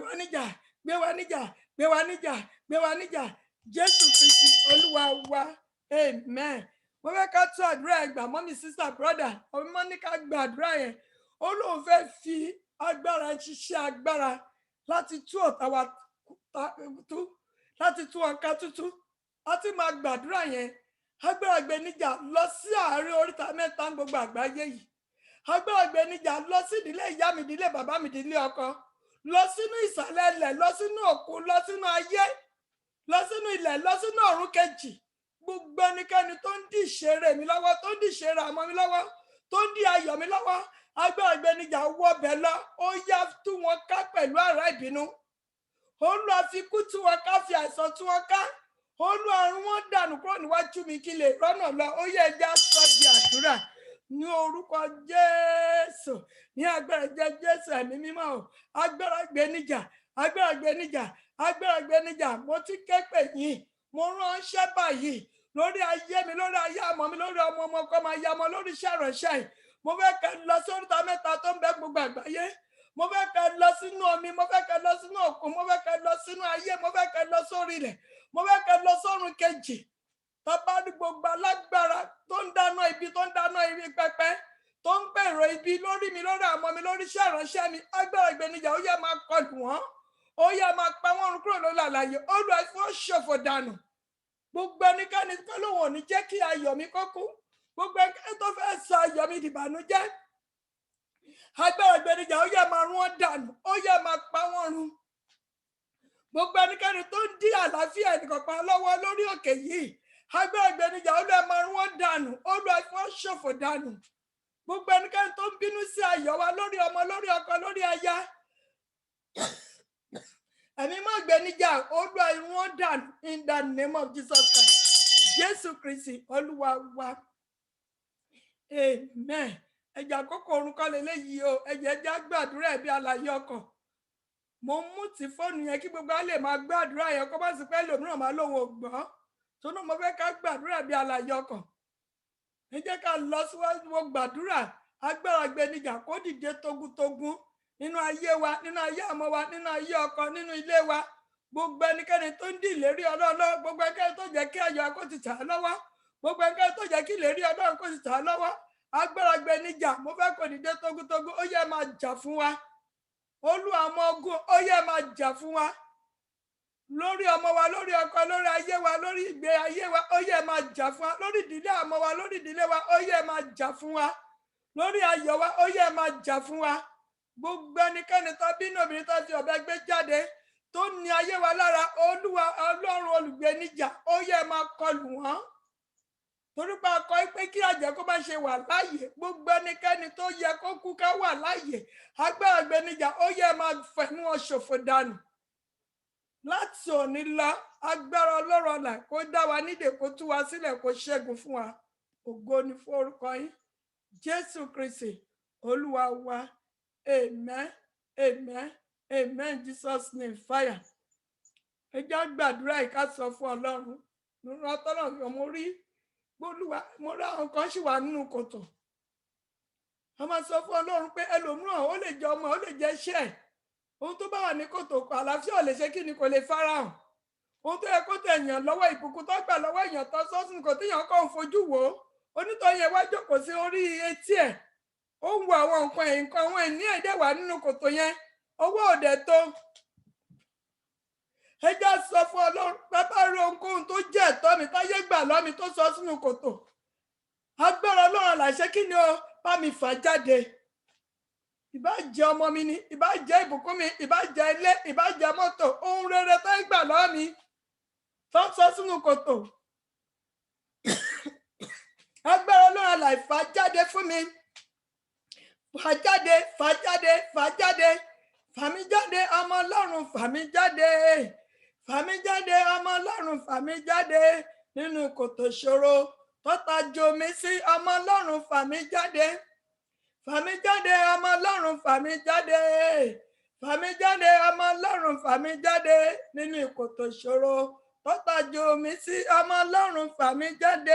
wá níjà Jésù Kristi Olúwa wa amen. Mo fẹ́ ká tún àdúrà ẹ̀ gbà mọ́mí sísà brọ́dà ọmọ ní ká gba àdúrà yẹn Olóhùn fẹ́ fi agbára ṣiṣẹ́ agbára láti tú ọ̀tá wa tú láti tú ọ̀ká tútú láti máa gbàdúrà yẹn agbára ìgbéníjà lọ sí àárín oríta mẹ́ta gbogbo àgbáyé yìí agbára ìgbéníjà lọ sí ìdílé ìyá mi ìdílé bàbá mi ìdílé ọkọ lọ sínú ìsàlẹ̀ ilẹ̀ lọ sínú òkun lọ sínú ayé lọ sínú ilẹ̀ lọ sínú ọ̀run kejì gbogbo ẹnikẹ́ni tó ń dí ìṣeré mi lọ́wọ́ tó ń dí ìṣeré àmọ́ mi lọ́wọ́ tó ń dí ayọ̀ mi lọ́wọ́ agbára ìgbéníjà wọbẹ̀ lọ ó yá tú wọn ká pẹ̀lú àrá ìbínú Olúwa fi ikú tú wọn ká fi àìsàn tú wọn ká Olúwa run wọn dànù kúrò níwájú mi kí lè rọ́nà lọ ó yẹ ẹja sọ di àdúrà ní orúkọ Jésù ní agbára Jésù ẹ̀mí mímọ́ o agbára ìgbéníjà mo ti ké pè yín mo ránṣẹ́ báyìí lórí ayé mi lórí ayé àmọ́ mi lórí ọmọ ọkọ máa ya ọmọ lórí iṣẹ́ ìránṣẹ́ yìí mo fẹ́ kẹ́ lọ sí oríta mẹ́ta tó ń bẹ gbogbo àgbáyé mo fẹ́ kẹ́ lọ sínú omi mo fẹ́ kẹ́ lọ sínú òkun mo fẹ́ kẹ́ lọ sínú ayé mo fẹ́ kẹ́ lọ sórí ilẹ̀ mo fẹ́ kẹ́ lọ sọ́run kejì tọ́ba ní gbogbo alágbára tó ń dáná ibi pẹpẹ tó ń gbèrò ibi lórí mi lórí àmọ́ mi lórí iṣẹ́ ìránṣẹ́ mi agbára ìgbéníjà ó yẹ máa kọlù wọ́n ó yẹ máa pa wọ́n run kúrò lórí àlàyé Olúwa fún ṣòfò dànù gbogbo ẹnikẹ́ni tó lóun ò ní jẹ́ kí ayọ̀ mi kó kú gbogbo ẹnikẹ́ni tó fẹ́ sọ ayọ̀ mi dìbànújẹ́ agbára ìgbéníjà ó yẹ máa run wọ́n dànù ó yẹ máa pa wọ́n run gbogbo ẹnikẹ́ni tó ń dí àlàáfíà ẹnìkọ̀ọ̀kan lọ́wọ́ lórí òkè yìí agbára ìgbéníjà ó lè máa run wọ́n dànù Olúwa fún ṣòfò dànù gbogbo ẹnikẹ́ni tó ń bínú sí ayọ̀ wa lórí ọmọ lórí ọkọ lórí aya ẹ̀mí má ìgbéníjà Olúwa run wọ́n dànù in the name of Jesus Christ Jésù Kristi Olúwa wa amen. Ẹ̀jẹ̀ àkókò orúkọ lélẹ́yìí o ẹ̀jẹ̀ ẹja gbàdúrà ẹ̀bí àlàyé ọkàn mo mú ti fóònù yẹn kí gbogbo á lè máa gbàdúrà yẹn kó bá sì pẹ́ lòmíràn máa lóun ò gbọ́ tó náà mo fẹ́ ká gbàdúrà ẹ̀bí àlàyé ọkàn ẹ jẹ́ ká lọ síwájú mo gbàdúrà agbára ìgbéníjà kó dìde tógúntógún nínú ayé wa nínú ayé àmọ́ wa nínú ayé ọkọ nínú ilé wa gbogbo ẹnikẹ́ni tó ń dì ìlérí Ọlọ́run gbogbo ẹnikẹ́ni tó jẹ́ kí ayọ̀ kó ti tà á lọ́wọ́ gbogbo ẹnikẹ́ni tó jẹ́ kí ìlérí Ọlọ́run kó ti tà á lọ́wọ́ agbára ìgbéníjà mo fẹ́ kó dìde tógúntógún ó yẹ máa jà fún wa Olúwa ọmọ ogun ó yẹ máa jà fún wa lórí ọmọ wa lórí ọkọ lórí ayé wa lórí ìgbé ayé wa ó yẹ máa jà fún wa lórí ìdílé àmọ́ wa lórí ìdílé wa ó yẹ máa jà fún wa lórí ayọ̀ wa ó yẹ máa jà fún wa gbogbo ẹnikẹ́ni tó bínú obìnrin tó fi ọ̀bẹ gbé jáde tó ní ayé wa lára Olúwa Ọlọ́run olùgbéníjà ó yẹ máa kọlù wọ́n torí pé akọ pé kí àjẹ́ kó má ṣe wà láàyè gbogbo ẹnikẹ́ni tó yẹ kó kú ká wà láàyè agbára ìgbéníjà ó yẹ máa fẹ̀mí wọn ṣòfò dànù láti òní lọ agbára Ọlọ́run ọ̀la kó dá wa nídè kó tú wa sílẹ̀ kó ṣẹ́gun fún wa ògo ni fún orúkọ yín Jésù Kristi Olúwa wa amen Jesus name fire ẹ jẹ́ gbàdúrà ìka sọ fún Ọlọ́run nínú ọtọ́lọ́run ọmọ rí gbólúwa mo rí àwọn kan ṣì wà nínú kòtò a máa sọ fún Ọlọ́run pé ẹlòmíràn ó lè jẹ ọmọ ó lè jẹ iṣẹ́ ohun tó bá wà ní kòtò àlàáfíà ò lè ṣe kí ni kò lè farahàn ohun tó yẹ kó tẹ èèyàn lọ́wọ́ ìbùkún tó gbà lọ́wọ́ èèyàn tó sọ́sùn kò téèyàn kàn fojú wò ó onítọ̀ yẹn wá jókòó sí orí etí ẹ̀ ó ń wo àwọn nǹkan àwọn ìní ẹ̀dẹ̀ wà nínú kòtò yẹn owó òde tó ẹ já sọ fún Ọlọ́run bàbá rí ohunkóhun tó jẹ́ ẹ̀tọ́ mi táyé gbà lọ́mi tó sọ sínú kòtò agbára Ọlọ́run làṣẹ kí ni o bá mi fà jáde ìbá jẹ́ ọmọ mi ni ìbá jẹ́ ìbùkún mi ìbá jẹ́ ilé ìbá jẹ́ mọ́tò ohun rere tó ń gbà lọ́mi tó sọ sínú kòtò agbára Ọlọ́run là fà jáde fún mi fà jáde fà jáde fà jáde fà mí jáde ọmọ Ọlọ́run fà mí jáde fà mí jáde ọmọ Ọlọ́run fà mí jáde nínú kòtò ìṣòro tọ́ta jò mí sí ọmọ Ọlọ́run fà mí jáde fà mí jáde ọmọ Ọlọ́run fà mí jáde fà mí jáde ọmọ Ọlọ́run fà mí jáde nínú kòtò ìṣòro tọ́ta jò mí sí ọmọ Ọlọ́run fà mí jáde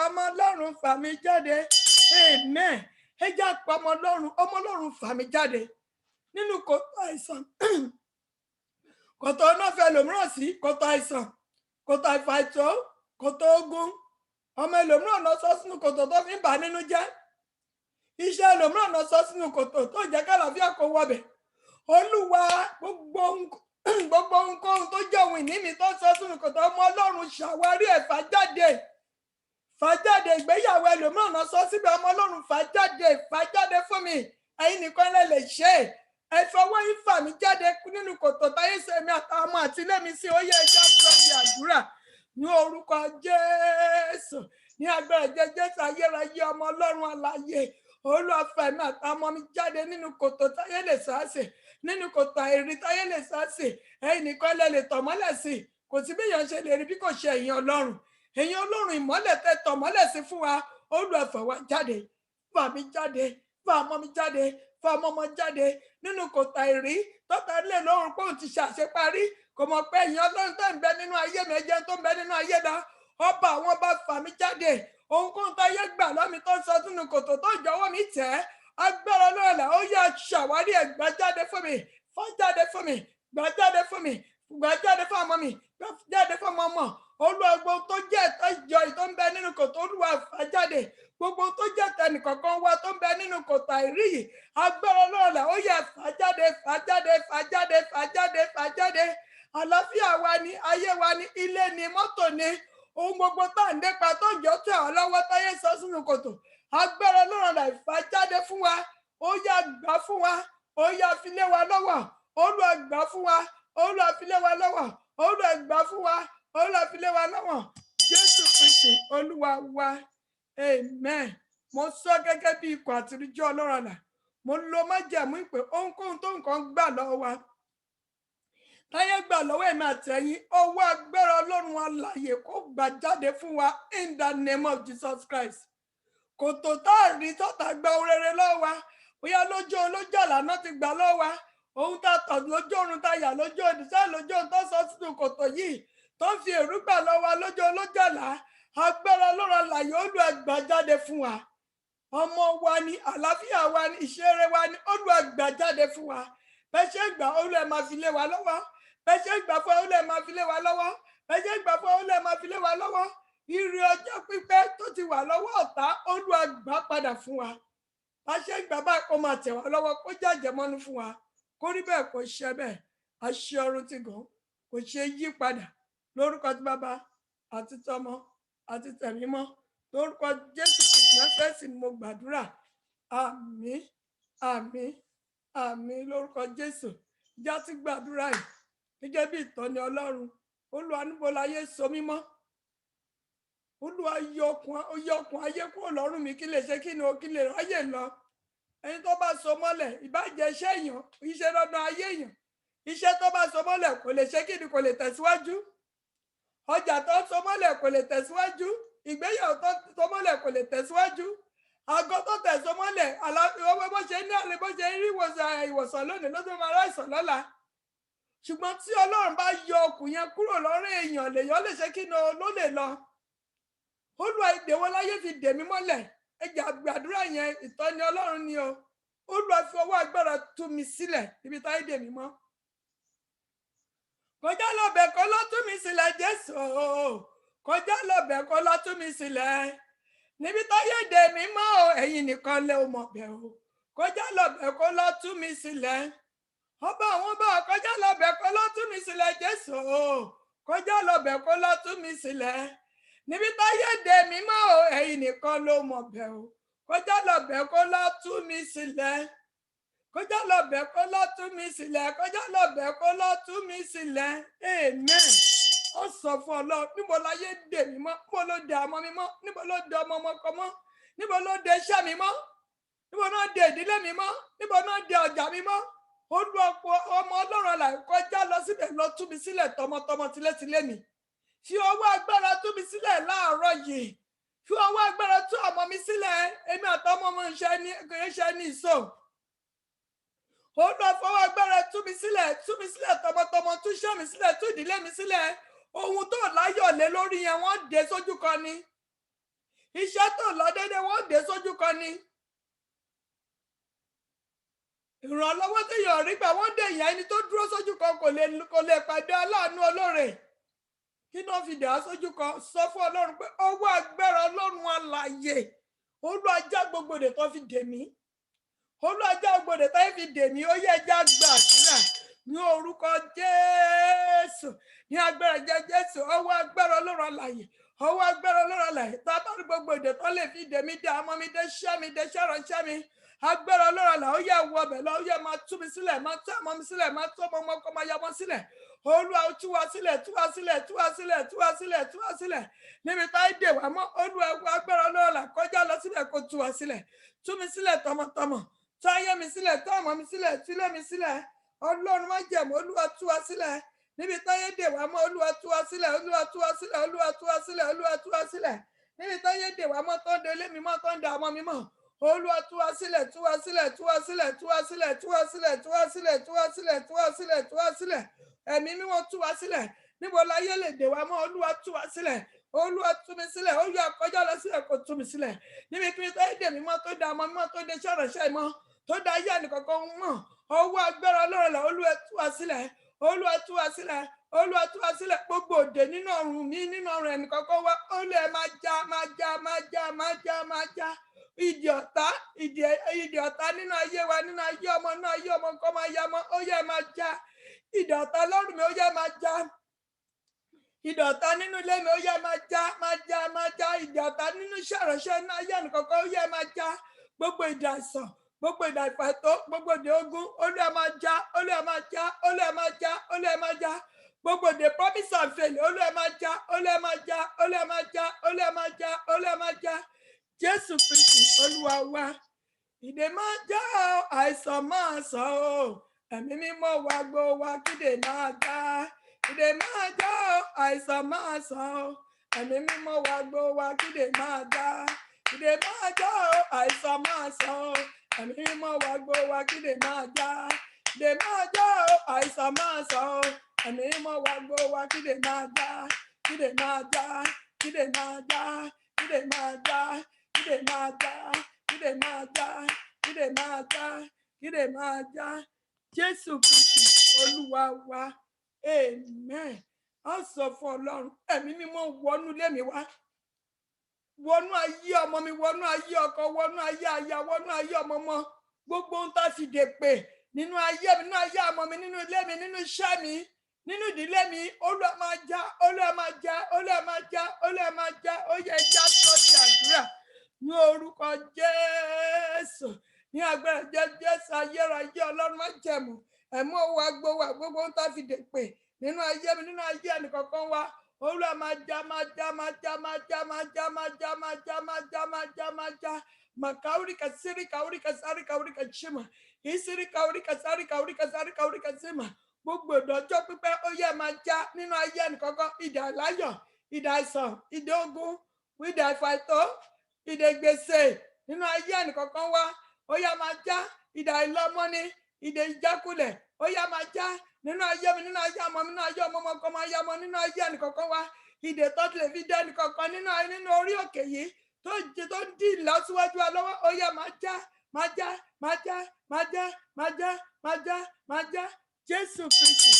ọmọ Ọlọ́run fà mí jáde amen ẹ já pa ọmọ Ọlọ́run fà mí jáde nínú kòtò àìsàn kòtò náà fẹ́ lòmíràn sí kòtò àìsàn kòtò àìfàìtó kòtò ogun ọmọ ẹlòmíràn náà sọ sínú kòtò tó fi ń bà nínú jẹ́ iṣẹ́ ẹlòmíràn náà sọ sínú kòtò tó jẹ́ kálàáfíà kó wọbẹ̀ Olúwa gbogbo ohunkóhun tó jẹ́ ohun ìní mi tó sọ sínú kòtò ọmọ Ọlọ́run ṣàwárí ẹ̀ fà jáde ìgbéyàwó ẹlòmíràn náà sọ síbẹ̀ ọmọ Ọlọ́run fà jáde fún mi ẹ̀yin nìkan lè ṣe ẹ fọwọ́ yín fà mí jáde nínú kòtò táyé sẹ́mi àtàwọn ọmọ àtìlẹ́mi sí ó yẹ ẹja sọ di àdúrà ní orúkọ Jésù ní agbára Jésù ayérayé ọmọ Ọlọ́run alààyè Olúwa fà mí àtàwọn ọmọ mi jáde nínú kòtò táyé lè sáàsì nínú kòtò àìrí táyé lè sáàsì ẹ̀yin nìkan lè tọ̀ mọ́lẹ̀ sí kò sí bí èèyàn ṣe lè rí bí kò ṣe ẹ̀yin Ọlọ́run ìmọ́lẹ̀ tẹ tọ̀ mọ́lẹ̀ sí fún wa Olúwa fà wá jáde fà mí jáde fà ọmọ mi jáde fà ọmọ ọmọ jáde nínú kòtò àìrí tọ́ta lè lọ́rùn pé òun ti ṣàṣeparí kò mọ̀ pé ẹ̀yin Ọlọ́run tó ń bẹ nínú ayé mi ẹ̀jẹ̀ tó ń bẹ nínú ayé dá ọba àwọn bá fà mí jáde ohunkóhun tó yẹ gbà lọ́mi tó ń sọ sínú kòtò tó jọ̀wọ́ mi tẹ̀ agbára Ọlọ́run là ó yà ṣàwárí ẹ̀ gbà jáde fún mi fà jáde fún mi gbà jáde fún mi gbà jáde fún ọmọ mi gbà jáde fún ọmọ Olúwa gbogbo tó jẹ́ ẹ̀tọ́ ìjọ tó ń bẹ nínú kòtò Olúwa fà jáde gbogbo tó jẹ́ tẹnìkọ̀ọ̀kan wa tó ń bẹ nínú kòtò àìrí yìí agbára Ọlọ́run là ó yà fà jáde fà jáde fà jáde fà jáde fà jáde àlàáfíà wa ni ayé wa ni ilé ni mọ́tò ni ohun gbogbo tá à ń dépa tó ń jọ tẹ̀ ọ́ lọ́wọ́ táyé sọ sínú kòtò agbára Ọlọ́run là fà jáde fún wa ó yà gbà fún wa ó yà fi lé wa lọ́wọ́ Olúwa gbà fún wa Olúwa fi lé wa lọ́wọ́ Olúwa gbà fún wa Olúwa fi lé wa lọ́wọ́ Jésù Kristi Olúwa wa amen mo sọ gẹ́gẹ́ bí ikọ̀ àtìríjọ́ Ọlọ́run àlà mo lo májẹ̀mú ìpè ohunkóhun tó nǹkan gbà lọ́wọ́ wa táyé gbà lọ́wọ́ èmi àtẹ̀yìn ọwọ́ agbára Ọlọ́run alààyè kó gbà jáde fún wa in the name of Jesus Christ kòtò tá a rí tọ́ta gba ohun rere lọ́wọ́ wa bóyá lójú olójàlá náà ti gbà lọ́wọ́ wa ohun tá a tọ̀ lójú oorun tá a yà lójú òdìṣẹ́ lójú ohun tó sọ sínú kòtò yìí tó ń fi èrú gbà lọ́wọ́ wa lójú olójàlá agbára Ọlọ́run alààyè Olúwa gbà jáde fún wa ọmọ wa ni àlàáfíà wa ni ìṣeré wa ni Olúwa gbà jáde fún wa bẹ́ẹ̀ ṣe gbà Olúwa máa fi lé wa lọ́wọ́ bẹ́ẹ̀ ṣe gbà fún Olúwa máa fi lé wa lọ́wọ́ bẹ́ẹ̀ ṣe gbà fún Olúwa máa fi lé wa lọ́wọ́ ire ọjọ́ pípẹ́ tó ti wà lọ́wọ́ ọ̀tá Olúwa gbà padà fún wa bá ṣe gbà bá kó máa tẹ̀ wá lọ́wọ́ kó jàjẹ́ mọ́nú fún wa kó rí bẹ́ẹ̀ kó ṣe bẹ́ẹ̀ àṣẹ ọ̀run ti gàn kò ṣe yí padà lórúkọ tí Bàbá àti tọmọ àti tẹ̀mí mọ́ lórúkọ Jésù Kristi Násárẹ́tì ni mo gbàdúrà àmín àmín àmín lórúkọ Jésù já ti gbàdúrà yìí gẹ́gẹ́ bí ìtọ́ni Ọlọ́run Olúwa níbo láyé so mímọ́ Olúwa yọ okùn ayé kúrò lọ́rùn mi kí lè ṣe kí lè ráyè lọ ẹni tó bá so mọ́lẹ̀ ìbàjẹ́ iṣẹ́ èèyàn iṣẹ́ lọ́dọ̀ ayé èèyàn iṣẹ́ tó bá so mọ́lẹ̀ kò lè ṣe kí kò lè tẹ̀síwájú ọjà tó so mọ́lẹ̀ kò lè tẹ̀síwájú ìgbéyàwó tó so mọ́lẹ̀ kò lè tẹ̀síwájú àgọ́ tó tẹ̀ so mọ́lẹ̀ àlàáfíà bó ṣe ní àlè bó ṣe rí ìwòsàn lónìí ló tó máa ráìsàn lọ́la ṣùgbọ́n tí Ọlọ́run bá yọ okùn yẹn kúrò lọ́rùn èèyàn lèèyàn lè ṣe kí ló lè lọ Olúwa ìdè wo láyé fi dè mí mọ́lẹ̀ ẹ jẹ́ àgbàdúrà yẹn ìtọ́ni Ọlọ́run ni o Olúwa fi ọwọ́ agbára tú mi sílẹ̀ níbi táyé dè mí mọ́ kọjá lọ́bẹ̀ kó ló tú mi sílẹ̀ Jésù kọjá lọ́bẹ̀ kó ló tú mi sílẹ̀ níbi táyé dè mí mọ́ o ẹ̀yin nìkan lẹ ò mọ̀ bẹ̀ o kọjá lọ́bẹ̀ kó ló tú mi sílẹ̀ ọba àwọn ọba kọjá lọ́bẹ̀ kó ló tú mi sílẹ̀ Jésù kọjá lọ́bẹ̀ kó ló tú mi sílẹ̀ níbi táyé dè mí mọ́ o ẹ̀yin nìkan ló mọ̀ bẹ̀ o kọjá lọ́bẹ̀ kó ló tú mi sílẹ̀ kọjá lọ́bẹ̀ kó ló tú mi sílẹ̀ kọjá lọ́bẹ̀ kó ló tú mi sílẹ̀ amen ó sọ fún Ọlọ́run níbo láyé dè mí mọ́ níbo ló dè ọmọ mi mọ́ níbo ló dè ọmọ ọkọ mọ́ níbo ló dè iṣẹ́ mi mọ́ níbo náà dè ìdílé mi mọ́ níbo náà dè ọjà mi mọ́ olùwàpọ̀ ọmọ Ọlọ́run là kọjá lọ síbẹ̀ lọ tú mi sílẹ̀ tọmọtọmọ tilétilé mi fi ọwọ́ agbára tú mi sílẹ̀ láàárọ̀ yìí fi ọwọ́ agbára tú ọmọ mi sílẹ̀ èmi àtọmọ ọmọ iṣẹ́ ní ìṣó Olúwa fọwọ́ agbára tú mi sílẹ̀ tọmọtọmọ tú iṣẹ́ mi sílẹ̀ tú ìdílé mi sílẹ̀ ohun tó láyọ̀ lé lórí yẹn wọ́n dé sójú kan ni iṣẹ́ tó lọ déédéé wọ́n dé sójú kan ni ìrànlọ́wọ́ tí yóò rí gbà wọ́n dé ìyá ẹni tó dúró sójú kan kò lè pàdé aláàánú olóore kí náà fi dà á sójú kan sọ fún Ọlọ́run pé ọwọ́ agbára Ọlọ́run alààyè Olúwa já gbogbo èdè tó fi dè mí Olúwa já gbogbo èdè tó fi dè mí ó yẹ já gbàdúrà ní orúkọ Jésù ní agbára Jésù ọwọ́ agbára Ọlọ́run alààyè ọwọ́ agbára Ọlọ́run alààyè tá a bá rí gbogbo èdè tó lè fi dè mí dé ọmọ mi dé iṣẹ́ mi dé iṣẹ́ ìránṣẹ́ mi agbára Ọlọ́run là ó yẹ wọ ọbẹ̀ lọ ó yẹ máa tú mi sílẹ̀ máa tú ọmọ mi sílẹ̀ máa tú ọmọ ọkọ máa yá wọn sílẹ̀ Olúwa tú wa sílẹ̀ tú wa sílẹ̀ tú wa sílẹ̀ tú wa sílẹ̀ tú wa sílẹ̀ níbi tá ìdè wà mọ́ Olúwa agbára Ọlọ́run là kọjá lọ sílẹ̀ kó tú wa sílẹ̀ tú mi sílẹ̀ tọmọtọmọ tú ayé mi sílẹ̀ tú ọmọ mi sílẹ̀ tú ilé mi sílẹ̀ Ọlọ́run má jẹ̀mọ́ Olúwa tú wa sílẹ̀ níbi táyé dè wá mọ́ Olúwa tú wa sílẹ̀ Olúwa tú wa sílẹ̀ Olúwa tú wa sílẹ̀ Olúwa tú wa sílẹ̀ níbi táyé dè wá mọ́ tó ń de ilé mi mọ́ tó ń de ọmọ mi mọ́ Olúwa tú wa sílẹ̀ tú wa sílẹ̀ tú wa sílẹ̀ tú wa sílẹ̀ tú wa sílẹ̀ tú wa sílẹ̀ tú wa sílẹ̀ tú wa sílẹ̀ tú wa sílẹ̀ ẹ̀mí mímọ́ tú wa sílẹ̀ níbo láyé lè dè wá mọ́ Olúwa tú wa sílẹ̀ Olúwa tú mi sílẹ̀ ó yọ àkọjá lọ sílẹ̀ kó tú mi sílẹ̀ níbi kí táyé dè mí mọ́ tó da ọmọ mímọ́ tó de iṣẹ́ ìránṣẹ́ mọ́ tó da ayé ẹnìkankan mọ́ ọwọ́ agbára Ọlọ́run là Olúwa tú wa sílẹ̀ Olúwa tú wa sílẹ̀ Olúwa tú wa sílẹ̀ gbogbo òde nínú ọrùn mi nínú ọrùn ẹnìkankan wá Olúwa máa já máa já máa já máa já máa já ìdè ọ̀tá nínú ayé wa nínú ayé ọmọ nínú ayé ọmọ nǹkan máa yá mọ́ ó yẹ máa já ìdè ọ̀tá lọ́rùn mi ó yẹ máa já ìdè ọ̀tá nínú ilé mi ó yẹ máa já máa já máa já ìdè ọ̀tá nínú iṣẹ́ ìránṣẹ́ nínú ayé ẹnìkankan ó yẹ máa já gbogbo ìdè àìsàn gbogbo ìdè ìfàtó gbogbo ìdè ogun Olúwa máa já Olúwa máa já Olúwa máa já Olúwa máa já gbogbo ìdè promise and fail Olúwa máa já Olúwa máa já Olúwa máa já Olúwa máa já Olúwa máa já Jésù Kristi Olúwa wa ìdè máa já àìsàn máa sàn o ẹ̀mí mímọ́ wa gbó wa kídè máa já ìdè máa já àìsàn máa sàn o ẹ̀mí mímọ́ wa gbó wa kídè máa já ìdè máa já àìsàn máa sàn o ẹ̀mí mímọ́ wa gbó wa kídè máa já ìdè máa já àìsàn máa sàn o ẹ̀mí mímọ́ wa gbó wa kídè máa já kídè máa já kídè máa já kídè máa já kídè máa já kídè máa já kídè máa já kídè máa já Jésù Kristi Olúwa wa amen a sọ fún Ọlọ́run ẹ̀mí mímọ́ wọnú ilé mi wá wọnú ayé ọmọ mi wọnú ayé ọkọ wọnú ayé aya wọnú ayé ọmọ ọmọ gbogbo ohun tá a fi dè pè nínú ayé mi nínú ayé ọmọ mi nínú ilé mi nínú iṣẹ́ mi nínú ìdílé mi Olúwa máa já Olúwa máa já Olúwa máa já Olúwa máa já ó yẹ já sọ́dí àdúrà ní orúkọ Jésù ní agbára Jésù ayérayé Ọlọ́run má jẹ̀mú ẹ̀mú owó agbówó gbogbo ohun tá a fi dè pè nínú ayé mi nínú ayé ẹnìkankan wa Olúwa máa já máa já máa já máa já máa já máa já máa já máa já máa já máa já makauri kasiri kauri kasari kauri kachima isiri kauri kasari kauri kasari kauri kasima gbogbo ìdọ́jọ́ pípẹ́ ó yẹ máa já nínú ayé ẹnìkankan ìdè àláyọ̀ ìdè àìsàn ìdè ogun ìdè àìfàìtó ìdè gbèsè nínú ayé ẹnìkankan wá ó yẹ máa já ìdè àìlọ́mọ́ni ìdè ìjákulẹ̀ ó yẹ máa já nínú ayé mi nínú ayé ọmọ mi nínú ayé ọmọ ọmọ ọkọ máa yá ọmọ nínú ayé ẹnìkankan wá ìdè tó lè fi dẹ́ni kankan nínú orí òkè yìí tó ń dì lọ́síwájú wa lọ́wọ́ ó yá máa já máa já máa já máa já máa já máa já máa já Jésù Kristi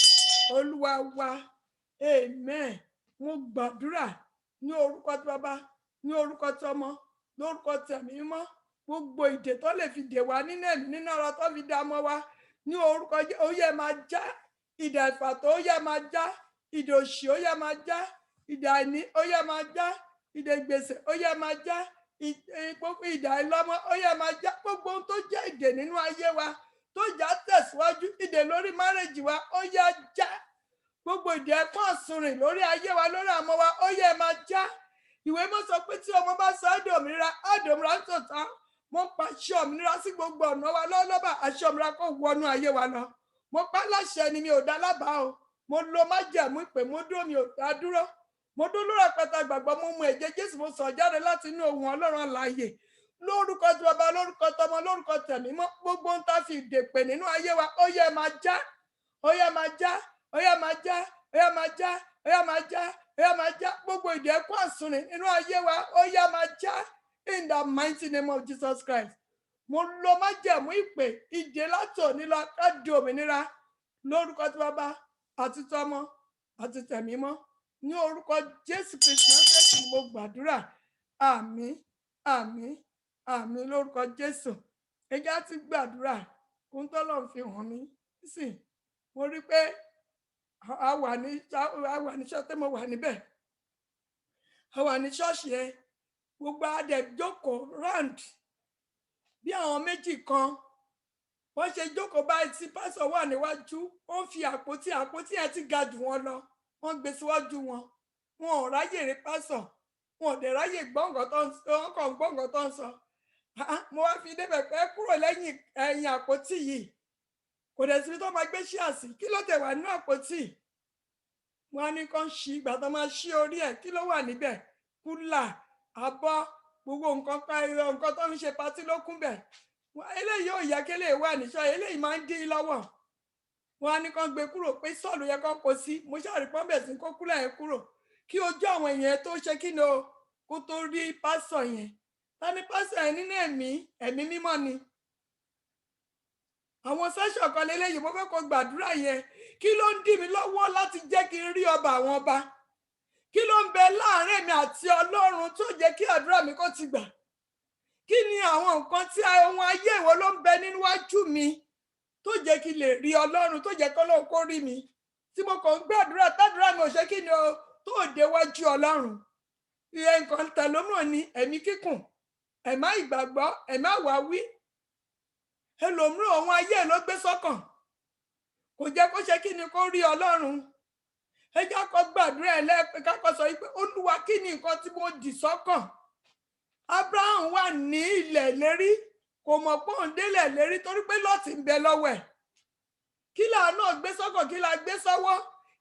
Olúwa wa amen. Mo gbàdúrà ní orúkọ tí Bàbá ní orúkọ tí Ọmọ lórúkọ tí Ẹ̀mí Mímọ́ gbogbo ìdè tó lè fi dè wá nínú ẹ̀mí nínú ọ̀rọ̀ tó fi dá mọ́ wa ní orúkọ ó yẹ máa já ìdè ìfàtọ̀ ó yẹ máa já ìdè òṣì ó yẹ máa já ìdè àìní ó yẹ máa já ìdè gbèsè ó yẹ máa já ìdè àìlọ́mọ ó yẹ máa já gbogbo ohun tó jẹ́ ìdè nínú ayé wa tó já tẹ̀síwájú ìdè lórí márèjì wa ó yẹ já gbogbo ìdè ẹ̀kọ́ ọ̀sùnrìn lórí ayé wa lórí àmọ́ wa ó yẹ máa já ìwé mọ́ sọ pé tí ọmọ bá sọ àdòmìnira tòótọ́ mo pàṣẹ òmìnira sí gbogbo ọ̀nà wa lọ́lọ́bà àṣẹ òmìnira kó wọnú ayé wa lọ mo pa láṣẹ ni mi ò dá lábàá o mo lo májẹ̀mú ìpè mo dúró mi ò dá dúró mo dún lórí àpáta gbàgbọ́ mo mu ẹ̀jẹ̀ Jésù mo sọ̀ jáde láti inú ohùn Ọlọ́run alààyè lórúkọ tí Bàbá lórúkọ tọmọ lórúkọ tẹ̀mí mọ́ gbogbo ń ta fi ìdè pè nínú ayé wa ó yẹ máa já ó yẹ máa já ó yẹ máa já ó yẹ máa já ó yẹ máa já ó yẹ máa já gbogbo ìdè ẹ̀kọ́ àsùnrin nínú ayé wa ó yẹ máa já in the mighty name of Jesus Christ mo lo májẹ̀mú ìpè ìdè látòní lọ ká di òmìnira lórúkọ tí Bàbá àti tọmọ àti tẹ̀mí mọ́ ní orúkọ Jésù Kristi Násárẹ́tì mo gbàdúrà àmín àmín àmín lórúkọ Jésù ẹjá ti gbàdúrà ohun tọ́lọ́run fi hàn mí sí mo rí pé a wà ní ṣọ́ọ̀ṣì mo wà níbẹ̀ a wà ní ṣọ́ọ̀ṣì yẹn gbogbo adẹ̀ jókòó round bí àwọn méjì kan wọ́n ṣe jókòó báyìí tí pásọ̀ wà níwájú ó ń fi àpótí ẹ̀ ti ga jù wọ́n lọ wọ́n gbé síwájú wọn ò ráyè rí pásọ̀ wọn ò dẹ̀ ráyè gbọ́ nǹkan tó ń sọ mo wá fi débẹ̀ pé kúrò lẹ́yìn ẹ̀yìn àpótí yìí kò dẹ̀ síbi tó máa gbé ṣí àsì kí ló tẹ̀ wà nínú àpótí wọn á ní kán ṣí ìgbà tó máa ṣí orí ẹ̀ kí ló wà níbẹ̀ kúlà abọ́ gbogbo nǹkan tó ń ṣe patí ló kún bẹ̀ eléyìí ò yẹ kí eléyìí wà níṣọ́ eléyìí máa ń dín lọ́wọ́ wọn á ní kán gbé kúrò pé sọ́ọ̀lù yẹ kán kó sí mo ṣàrí pọ́ńbẹ̀ sí kó kúlà yẹn kúrò kí ojú àwọn èèyàn tó ṣe kí ni o kó tó rí pásọ̀ yẹn tani pásọ̀ yẹn nínú ẹ̀mí mímọ́ ni àwọn sẹ́ṣọ̀ kan lélẹ́yìí mo fẹ́ kó gbàdúrà yẹn kí ló ń dí mi lọ́wọ́ láti jẹ́ kí n rí ọba àwọn ọba kí ló ń bẹ láàrin mi àti Ọlọ́run tó jẹ́ kí àdúrà mi kó ti gbà kí ni àwọn nǹkan tí ohun ayé ìwọ ló ń bẹ níwájú mi tó jẹ́ kí lè rí Ọlọ́run tó jẹ́ kọ́lọ́run kó rí mi tí mo kàn ń gbàdúrà tádúrà mi ò ṣe kí ni o tó déwájú Ọlọ́run ìyẹn nǹkan tẹ̀lómọ̀ ni ẹ̀mí kíkùn ẹ̀má ìgbàgbọ́ ẹ̀má àwáwí ẹlòmíràn ohun ayé ló gbé sọ́kàn kò jẹ́ kó ṣe kí ni kó rí Ọlọ́run ẹ jẹ́ kó gbàdúrà ẹlẹ́pẹ́ kákọ́ sọ wípé Olúwa kí ni nǹkan tí mo dì sọ́kàn Abraham wà ní ilẹ̀ lérí kò mọ̀ pé òun délẹ̀ lérí torí pé Lọ́ọ̀tì ń bẹ lọ́wọ́ ẹ̀ kí là náà gbé sọ́kàn kí là gbé sọ́wọ́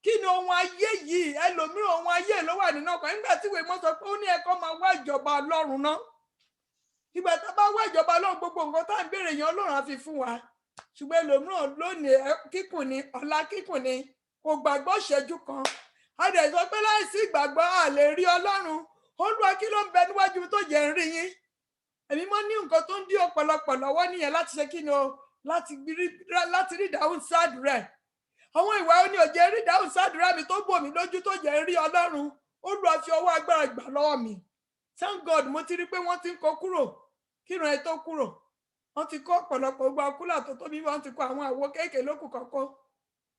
kí ni ohun ayé yìí ẹlòmíràn ohun ayé ló wà nínú ọkàn nígbà tí ìwé mọ́ sọ pé ó ní ẹ̀kọ́ máa wá ìjọba Ọlọ́run náà ìgbà tá a bá wá ìjọba Ọlọ́run gbogbo nǹkan tá à ń béèrè yẹn Ọlọ́run á fi fún wa ṣùgbọ́n ẹlòmíràn lónìí kíkùn ni ọ̀la kíkùn ni kò gbàgbọ́ ìṣẹ́jú kan a dẹ̀ sọ pé láìsí ìgbàgbọ́ a lè rí Ọlọ́run Olúwa kí ló ń bẹ níwájú tó jẹ́ ń rí yín èmi mọ́ ní nǹkan tó ń dí ọ̀pọ̀lọpọ̀ lọ́wọ́ nìyẹn láti ṣe kí ni o láti rí ìdáhùn sáàdúrà àwọn ìwà ó ní ò jẹ́ rí ìdáhùn sáàdúrà mi tó bò mí lójú tó jẹ́ ń rí Ọlọ́run Olúwa fi ọwọ́ agbára gbà lọ́wọ́ mi thank God mo ti rí pé wọ́n ti ń kó kúrò kírun ẹ tó kúrò wọ́n ti kó ọ̀pọ̀lọpọ̀ gbogbo akúlà tó tóbi wọ́n ti kó àwọn àwo kéèké lókù kọ̀ọ̀kan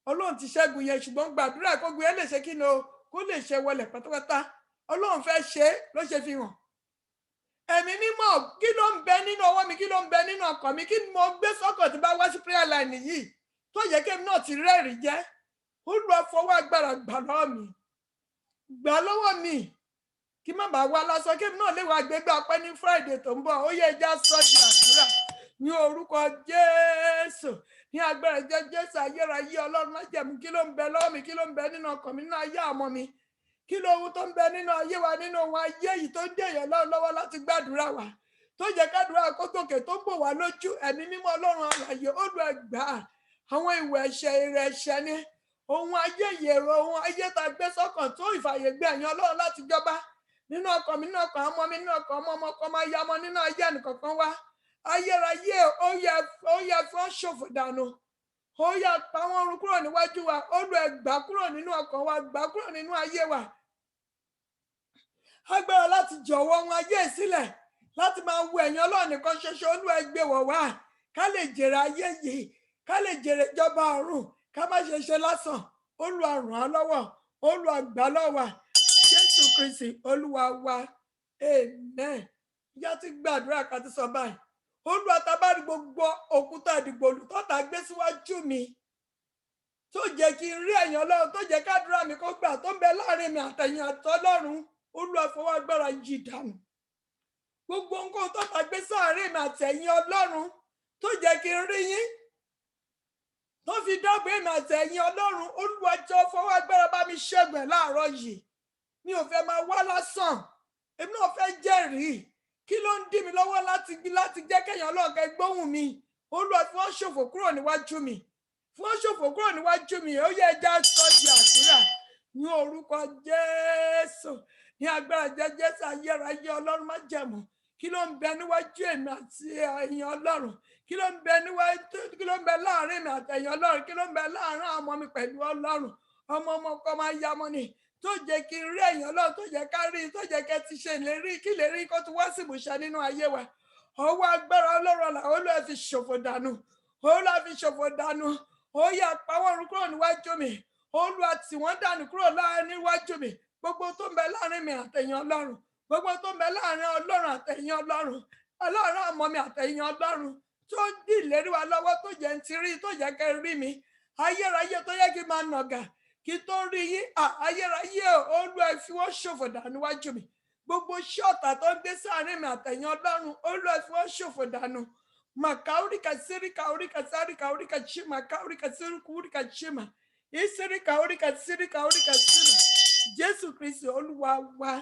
Ọlọ́run ti ṣẹ́gun yẹn ṣùgbọ́n gbàdúrà kó gbé ẹ lè ṣe kí ni o kó lè ṣe wọlé pátápátá Ọlọ́run fẹ́ ṣe é ló ṣe fi hàn ẹ̀mí mímọ́ kí ló ń bẹ nínú ọwọ́ mi kí ló ń bẹ nínú ọkàn mi kí ni mo gbé sọ́kàn tí bá wá sí prayer line yìí tó yẹ kémi náà ti rẹ́rìí jẹ́ Olúwa fọwọ́ agbára gbà lọ́wọ́ mi kí má bàa wá lásán kémi náà lè wá gbégbá ọpẹ́ ní Friday tó ń bọ̀ ó yẹ ẹja sọ́ọ̀dì àdúrà ní orúkọ Jésù ní agbára Jésù ayérayé Ọlọ́run májẹ̀mú kí ló ń bẹ lọ́wọ́ mi kí ló ń bẹ nínú ọkàn mi nínú ayé àmọ́ mi kí ló ohun tó ń bẹ nínú ayé wa nínú ohun ayé yìí tó ń dèèyàn lọ́wọ́ láti gbàdúrà wa tó jẹ́ kádùúrà kó gòkè tó ń bò wá lójú ẹ̀mí mímọ́ Ọlọ́run alààyè Olúwa gbà àwọn ìwà ẹ̀ṣẹ̀ èrè ẹ̀ṣẹ̀ ni ohun ayé yèrò ohun ayé tá gbé sọ́kàn tó ìfàyè gbé ẹ̀yin Ọlọ́run láti jọba nínú ọkàn mi nínú ọkàn ọmọ mi nínú ọkàn ọmọ ọkọ máa ya ọmọ nínú ayé ẹnìkọ̀ọ̀kan wá ayérayé ó yẹ fún ṣòfò dànù ó yẹ pa wọ́n run kúrò níwájú wa Olúwa ẹ gbà kúrò nínú ọkàn wa gbà kúrò nínú ayé wa agbára láti jọ̀wọ́ ohun ayé sílẹ̀ láti máa wo ẹ̀yin Ọlọ́run nìkan ṣoṣo Olúwa ẹ gbé wọ̀ wá ká lè jèrè ayé yìí ká lè jèrè ìjọba ọ̀run ká má ṣe ṣe lásán Olúwa ràn án lọ́wọ́ Olúwa gbà lọ́wọ́ Jésù Kristi Olúwa wa amen ìyá ti gbàdúrà ká ti sọ báyìí Olúwa tá bá rí gbogbo òkúta ìdìgbòlù tọ́ta gbé síwájú mi tó jẹ́ kí n rí ẹ̀yin Ọlọ́run tó jẹ́ kádùrá mi kó gbà tó ń bẹ láàrin mi àtẹ̀yin àtọlọ́run Olúwa fọwọ́ agbára yí dànù gbogbo nǹkan tọ́ta gbé sáàrin mi àtẹ̀yin Ọlọ́run tó jẹ́ kí n rí yín tó fi dọ́gba mi àtẹ̀yin Ọlọ́run Olúwa jọ̀ọ́ fọwọ́ agbára bá mi ṣẹ́gun ẹ̀ láàárọ̀ yìí mi ò fẹ́ máa wá lásán èmi náà fẹ́ jẹ́rìí kí ló ń dí mi lọ́wọ́ láti jẹ́ kéèyàn Ọlọ́run kẹ́ gbóhùn mi Olúwa fi wọ́n ṣòfò kúrò níwájú mi fún wọ́n ṣòfò kúrò níwájú mi ó yẹ ẹja sọ di àdúrà ní orúkọ Jésù ní agbára Jésù ayérayé Ọlọ́run má jẹ̀mú kí ló ń bẹ níwájú èmi àti ẹ̀yin Ọlọ́run kí ló ń bẹ láàrin mi àti ẹ̀yin Ọlọ́run kí ló ń bẹ láàrin àwọn ọmọ mi pẹ̀lú Ọlọ́run ọmọ ọkọ máa ya mọ́ ni tó jẹ́ kí n rí ẹ̀yin Ọlọ́run tó jẹ́ ká rí tó jẹ́ kẹ́ ti ṣe ìlérí kí lè rí kó ti wá sí ìmúṣẹ nínú ayé wa ọwọ́ agbára Ọlọ́run ọ̀la Olúwa fi ṣòfò dànù Olúwa fi ṣòfò dànù ó yá pa wọ́n run kúrò níwájú mi Olúwa tì wọ́n dànù kúrò níwájú mi gbogbo tó ń bẹ láàrin mi àtẹ̀yin Ọlọ́run gbogbo tó ń bẹ láàrin Ọlọ́run àtẹ̀yin Ọlọ́run Ọlọ́run àmọ́ mi àtẹ̀yin Ọlọ́run tó dì lérí wa lọ́wọ́ tó jẹ́ ń ti rí tó jẹ́ kẹ́ rí mi ayérayé tó yẹ kí n máa nàgà kí tó rí yín ayérayé Olúwa fi wọ́n ṣòfò dànù níwájú mi gbogbo ṣọ́ọ̀tà tó ń gbé sáàrin mi àtẹ̀yin Ọlọ́run Olúwa fi wọ́n ṣòfò dànù makaurika sirika urika sarika urika chima kaurika siriku urika chima isirika urika sirika urika chima Jésù Kristi Olúwa wa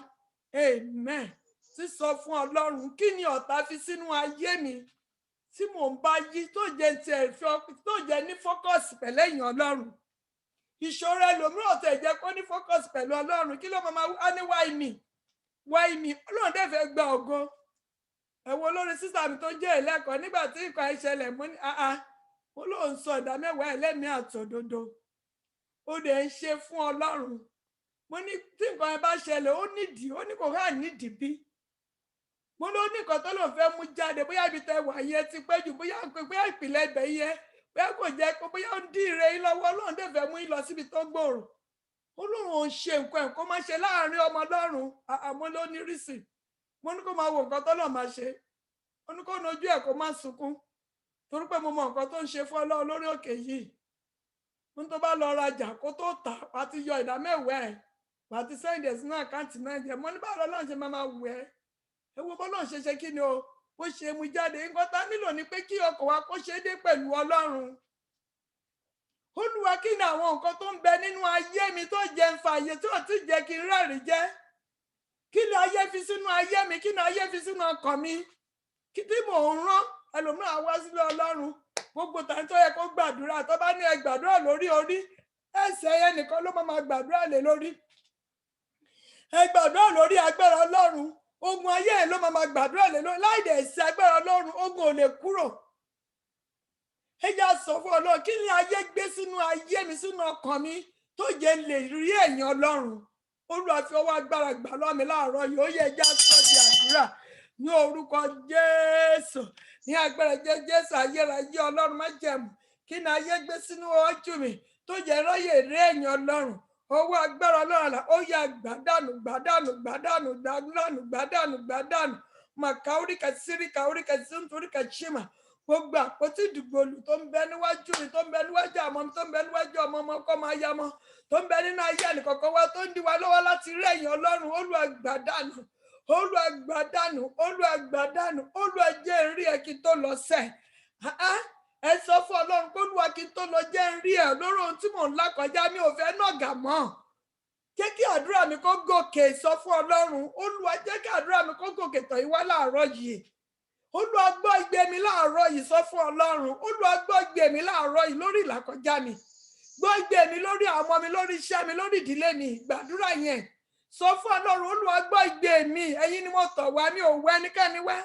amen sísọ fún Ọlọ́run kí ni ọ̀tá fi sínú ayé mi tí mò ń bá yí tó jẹ́ ní fọ́kọ̀sì pẹ̀lú ẹ̀yin Ọlọ́run ìṣòro ẹlòmíràn tẹ̀ jẹ́ kó ní fọ́kọ̀sì pẹ̀lú Ọlọ́run kí ló máa wá ní why me Ọlọ́run dẹ̀ fẹ́ gba ògo ẹ̀wọ̀ olórin sísà mi tó jẹ́ ẹlẹ́kọ̀ọ́ nígbà tí nǹkan ìṣẹ̀lẹ̀ mú ní mo lóun sọ ìdámẹ́wàá ẹlẹ́mìí àtòdodo ó dẹ̀ ń ṣe fún Ọlọ́run mo ní tí nǹkan ẹ bá ṣẹlẹ̀ ó nídìí ó ní kò há nídìí bí mo ló ní nǹkan tó lòun fẹ́ mú jáde bóyá ibi tẹ wà yẹn ti pẹ́ jù bóyá ìpìlẹ̀ ibẹ̀ yẹn bóyá kò jẹ́ kó bóyá ó ń dí ire yín lọ́wọ́ Ọlọ́run dẹ̀ fẹ́ mú yín lọ síbi tó gbòòrò Ọlọ́run ò ń ṣe nǹkan ẹ̀ kó má ṣe láàrin ọmọ Ọlọ́run àmọ́ ló ní rísì mo ní kó máa wo nǹkan tó lọ́ọ́ máa ṣe mo ní kó nojú ẹ̀ kó má sunkún torí pé mo mọ nǹkan tó ń ṣe fún Ọlọ́run lórí òkè yìí mo ní tó bá lọ rajà kó tó tà wá ti yọ ìdámẹ́wàá ẹ̀ wá ti sẹ́yìn dẹ̀ sínú àkáǹtì náà jẹ́ mo ní báwo lọ́lọ́run ṣe máa wù ẹ́ ewu bọ́lọ́run ṣe kí ni o bó ṣe mú jáde nǹkan tá nílò ni pé kí ọkọ̀ wa kó ṣe dé pẹ̀lú Ọlọ́run Olúwa kí ni àwọn nǹkan tó ń bẹ nínú ayé mi tó jẹ́ ń fa àyè tó ti jẹ́ kí n rẹ́rìn jẹ́ kí ni ayé fi sínú ayé mi kí ni ayé fi sínú ọkàn mi kí tí mò ń rán ẹlòmíràn wá sílé Ọlọ́run gbogbo tàbí tó yẹ kó gbàdúrà tó bá ní ẹ gbàdúrà lórí orí ẹsẹ̀ yẹn nìkan ló máa gbàdúrà lé lórí ẹ gbàdúrà lórí agbára Ọlọ́run ogun ayé ẹ ló máa gbàdúrà lé lórí láì dẹ̀ sí agbára Ọlọ́run ogun ò lè kúrò ẹ já sọ fún Ọlọ́run kí ni ayé gbé sínú ayé mi sínú ọkàn mi tó jẹ́ lè rí ẹ̀yìn Ọlọ́run Olúwa fi ọwọ́ agbára gbà lọ́wọ́ mi láàárọ̀ yìí ó yẹ já sọ di àdúrà ní orúkọ Jésù ní agbára Jésù ayérayé Ọlọ́run má jẹ̀mú kí ni ayé gbé sínú ojú mi tó jẹ́ ráyè rí ẹ̀yìn Ọlọ́run owó agbára Ọlọ́run ó yá gbàdánù màkàóríkà síríkà oríkà síntúríkà ṣímà gbogbo àpótí ìdìgbòlù tó ń bẹ níwájú mi tó ń bẹ níwájú àmọ́ mi tó ń bẹ níwájú ọmọ ọkọ máa yá mọ́ tó ń bẹ nínú ayé ẹnìkọ̀ọ̀kan wa tó ń dí wa lọ́wọ́ láti rí ẹ̀yìn Ọlọ́run Olúwa gbàdánù Olúwa gbàdánù Olúwa gbàdánù Olúwa jẹ́ n rí ẹ kí n tó lọ sẹ́ ẹ sọ fún Ọlọ́run pé Olúwa kí n tó lọ jẹ́ n rí ẹ lórí ohun tí mò ń là kọjá mi ò fẹ́ nàgà mọ́ jẹ́ kí àdúrà mi kó gòkè sọ fún Ọlọ́run Olúwa jẹ́ kí àdúrà mi kó gòkè tọ̀ yín wá láàárọ̀ yìí Olúwa gbọ́ igbe mi láàárọ̀ yìí sọ fún Ọlọ́run Olúwa gbọ́ igbe mi láàárọ̀ yìí lórí ìlàkọjá mi gbọ́ igbe mi lórí àwọn ọmọ mi, lórí iṣẹ́ mi, lórí ìdílé mi. Gbàdúrà yẹn. Sọ fún Ọlọ́run, Olúwa gbọ́ igbe mi. Ẹ̀yin ni mo tọ̀ wá, mi ò wá ẹnikẹ́ni wá.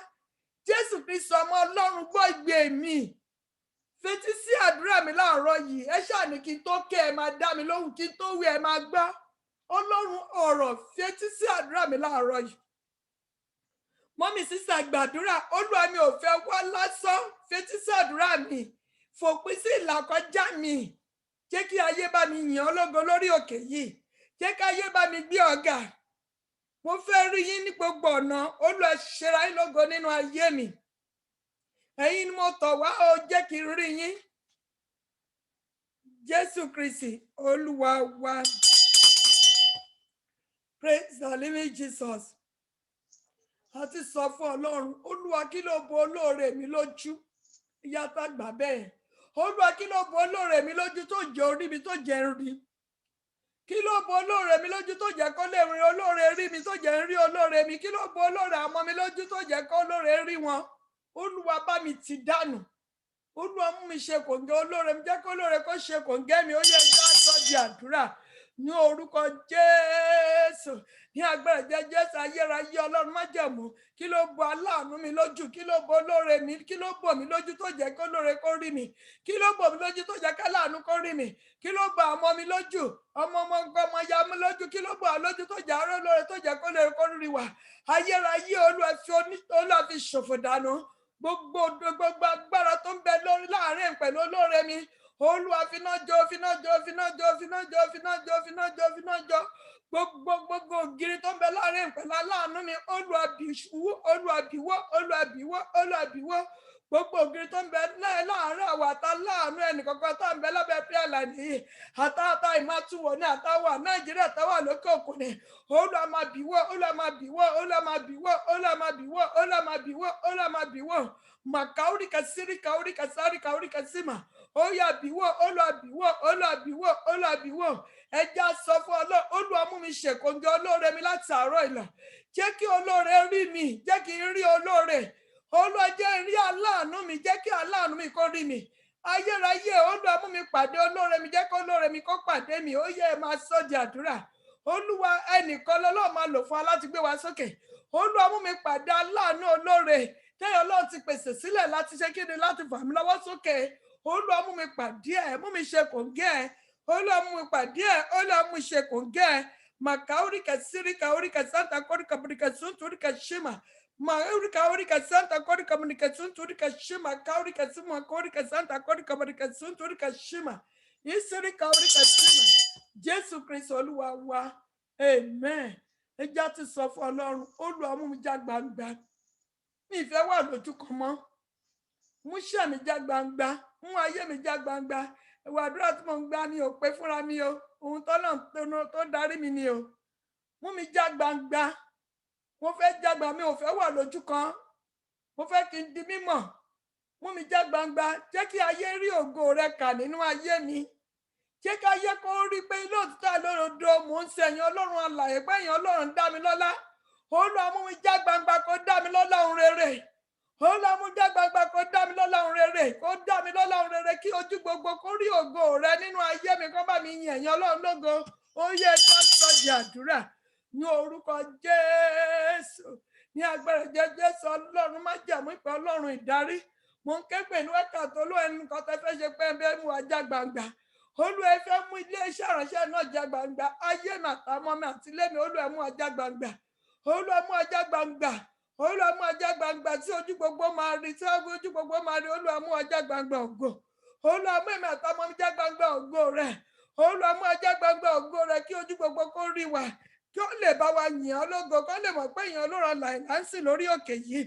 Jésù Kristi ọmọ Ọlọ́run, gbọ́ igbe mi. Fetí sí àdúrà mi láàárọ̀ yìí. Ẹ ṣáà ní kí n tó ké ẹ máa dá mi lóhùn, kí n tó wí ẹ máa gbọ́. Ọlọ́run ọ̀rọ̀, fetí sí àdúrà mi láàárọ̀ yìí. Mọ́mì sísà gbàdúrà, Olúwa mi ò fẹ́ wá lásán. Fetí sí àdúrà mi. Fòpin sí ìlàkọjá mi. Jẹ́ kí ayé bá mi yìn ọ́ lógo lórí òkè yìí. Jẹ́ kí ayé bá mi gbé ọ̀gá. Mo fẹ́ rí yín ní gbogbo ọ̀nà. Olúwa ṣera yín lógo nínú ayé mi. Ẹ̀yin ni mo tọ̀ wá, ó jẹ́ kí n rí yín. Jésù Kristi Olúwa wa. Praise the living Jesus. A ti sọ fún Ọlọ́run, Olúwa kí ló bo olóore mi lójú? Ìyá tá gbà bẹ́ẹ̀. Olúwa kí ló bo olóore mi lójú tó jẹ́ orí mi tó jẹ́ ń rí? Kí ló bo olóore mi lójú tó jẹ́ kó lè rí olóore rí mi tó jẹ́ ń rí olóore mi? Kí ló bo olóore àmọ́ mi lójú tó jẹ́ kó olóore rí wọn? Olúwa bá mi ti dànù. Olúwa mú mi ṣe kòǹgẹ́ olóore mi, jẹ́ kó olóore kó ṣe kòǹgẹ́ mi. Ó yẹ ká sọ di àdúrà ní orúkọ Jésù. Ní agbára jẹ́ Jésù ayérayé Ọlọ́run májẹ̀mú. Kí ló bo aláàánú mi lójú? Kí ló bo olóore mi? Kí ló bò mí lójú tó jẹ́ kó olóore kó rí mi? Kí ló bò mí lójú tó jẹ́ ká aláàánú kó rí mi? Kí ló bo ọmọ mi lójú? Ọmọ ya mi lójú. Kí ló bo lójú tó jẹ́ aró olóore tó jẹ́ kó olóore kó rí wa? Ayérayé Olúwa fi ṣòfò dànù. Gbogbo agbára tó ń bẹ lórí láàrin pẹ̀lú olóore mi. Olúwa finá jó, finá jó, finá jó, finá jó, finá jó, finá jó, finá jó. Gbogbo ògiri tó ń bẹ láàrin pẹ̀lú aláàánú mi. Olúwa bíwó. Gbogbo ògiri tó ń bẹ láàrin àwọn àtàláàánú ẹnìkankan tó ń bẹ lábẹ́ prayer line yìí. Àtàtà ìmátúwò ní àtàwà Nàìjíríà táwà lókè òkun ni. Olúwa máa bíwó, Olúwa máa bíwó, Olúwa máa bíwó, Olúwa máa bíwó, Olúwa máa bíwó, Olúwa máa bíwó. Màkàórí kàsírí kàórí kàsárì kàórí kàsímà. Olúwa bíwó, Olúwa bíwó, Olúwa bíwó, Olúwa bíwó. Ẹ jẹ́ á sọ fún Ọlọ́run, Olúwa mú mi ṣe kòǹgẹ́ olóore mi láti àárọ̀ ìlà. Jẹ́ kí olóore rí mi, jẹ́ kí n rí olóore. Olúwa jẹ́ n rí aláàánú mi, jẹ́ kí aláàánú mi kó rí mi. Ayérayé Olúwa mú mi pàdé olóore mi, jẹ́ kí olóore mi kó pàdé mi. Ó yẹ ẹ máa sọ di àdúrà. Olúwa ẹnìkan lọ́lọ́run máa lò fún wa láti gbé wa sókè. Olúwa mú mi pàdé aláàánú olóore. Tẹ́yọ̀ Ọlọ́run ti pèsè sílẹ̀ láti ṣe kíni láti fà mí lọ́wọ́ sókè. Olúwa mú mi pàdé ẹ̀, mú mi ṣe kòǹgẹ́ ẹ̀. Olúwa mú mi pàdé ẹ̀, Olúwa mú mi ṣe kòǹgẹ́ ẹ̀. Màkàóríkà síríkà oríkà sáńtà kóríkà bùríkà súntúríkà ṣímà. Màkàóríkà sáńtà kóríkà bùríkà súntúríkà ṣímà. Kàóríkà símà kóríkà sáńtà kóríkà bùríkà súntúríkà ṣímà. Ìsíríkà oríkà ṣímà. Jésù Kristi Olúwa wa. Amen. Ẹ jẹ́ á ti sọ fún Ọlọ́run, Olúwa mú mi já gbangba. Mi ìfẹ́ wà lójú kan mọ́. Mú iṣẹ́ mi já gbangba. Mú ayé mi já gbangba. Ìwà àdúrà tí mo ń gbà mi ò pé fúnra mi o. Ohun tó darí mi ni o. Mú mi já gbangba. Mo fẹ́ já gbangba, mi ò fẹ́ wà lójú kan. Mo fẹ́ kí n di mímọ̀. Mú mi já gbangba. Jẹ́ kí ayé rí ògo rẹ kà nínú ayé mi. Jẹ́ kí ayé kó rí pé lóòótọ́ lódodo mò ń sẹ̀yìn Ọlọ́run alààyè pé ẹ̀yin Ọlọ́run dá mi lọ́lá. Olúwa mú mi já gbangba kó dá mi lọ́lá ohun rere. Olúwa mú já gbangba kó dá mi lọ́lá ohun rere. Kó dá mi lọ́lá ohun rere kí ojú gbogbo kó rí ògo rẹ nínú ayé mi kó bá mi yìn ẹ̀yin Ọlọ́run lógo. Ó yẹ ká sọ di àdúrà ní orúkọ Jésù. Ní agbára Jésù Ọlọ́run májẹ̀mú ìpè Ọlọ́run ìdarí. Mo ń ké pè ní wákàtí Olúwa ẹni kan tẹ́ fẹ́ ṣe pé ẹ mú wa já gbangba. Olúwa ẹ fẹ́ mú ilé iṣẹ́ ìránṣẹ́ náà já gbangba. Ayé mi àtàwọn mi àti ilé mi, Olúwa mú wa já gbangba. Olúwa mú wa já gbangba. Olúwa mú wa já gbangba tí ojú gbogbo máa rí, tí ojú gbogbo máa rí. Olúwa mú wa já gbangba ògo. Olúwa mú èmi àtàwọn mi já gbangba ògo rẹ. Olúwa mú wa já gbangba ògo rẹ kí ojú gbogbo kó rí wa. Kí ó lè bá wa yìn ọ́ lógo, kó lè mọ̀ pé èèyàn Ọlọ́run alààyè là ń sìn lórí òkè yìí.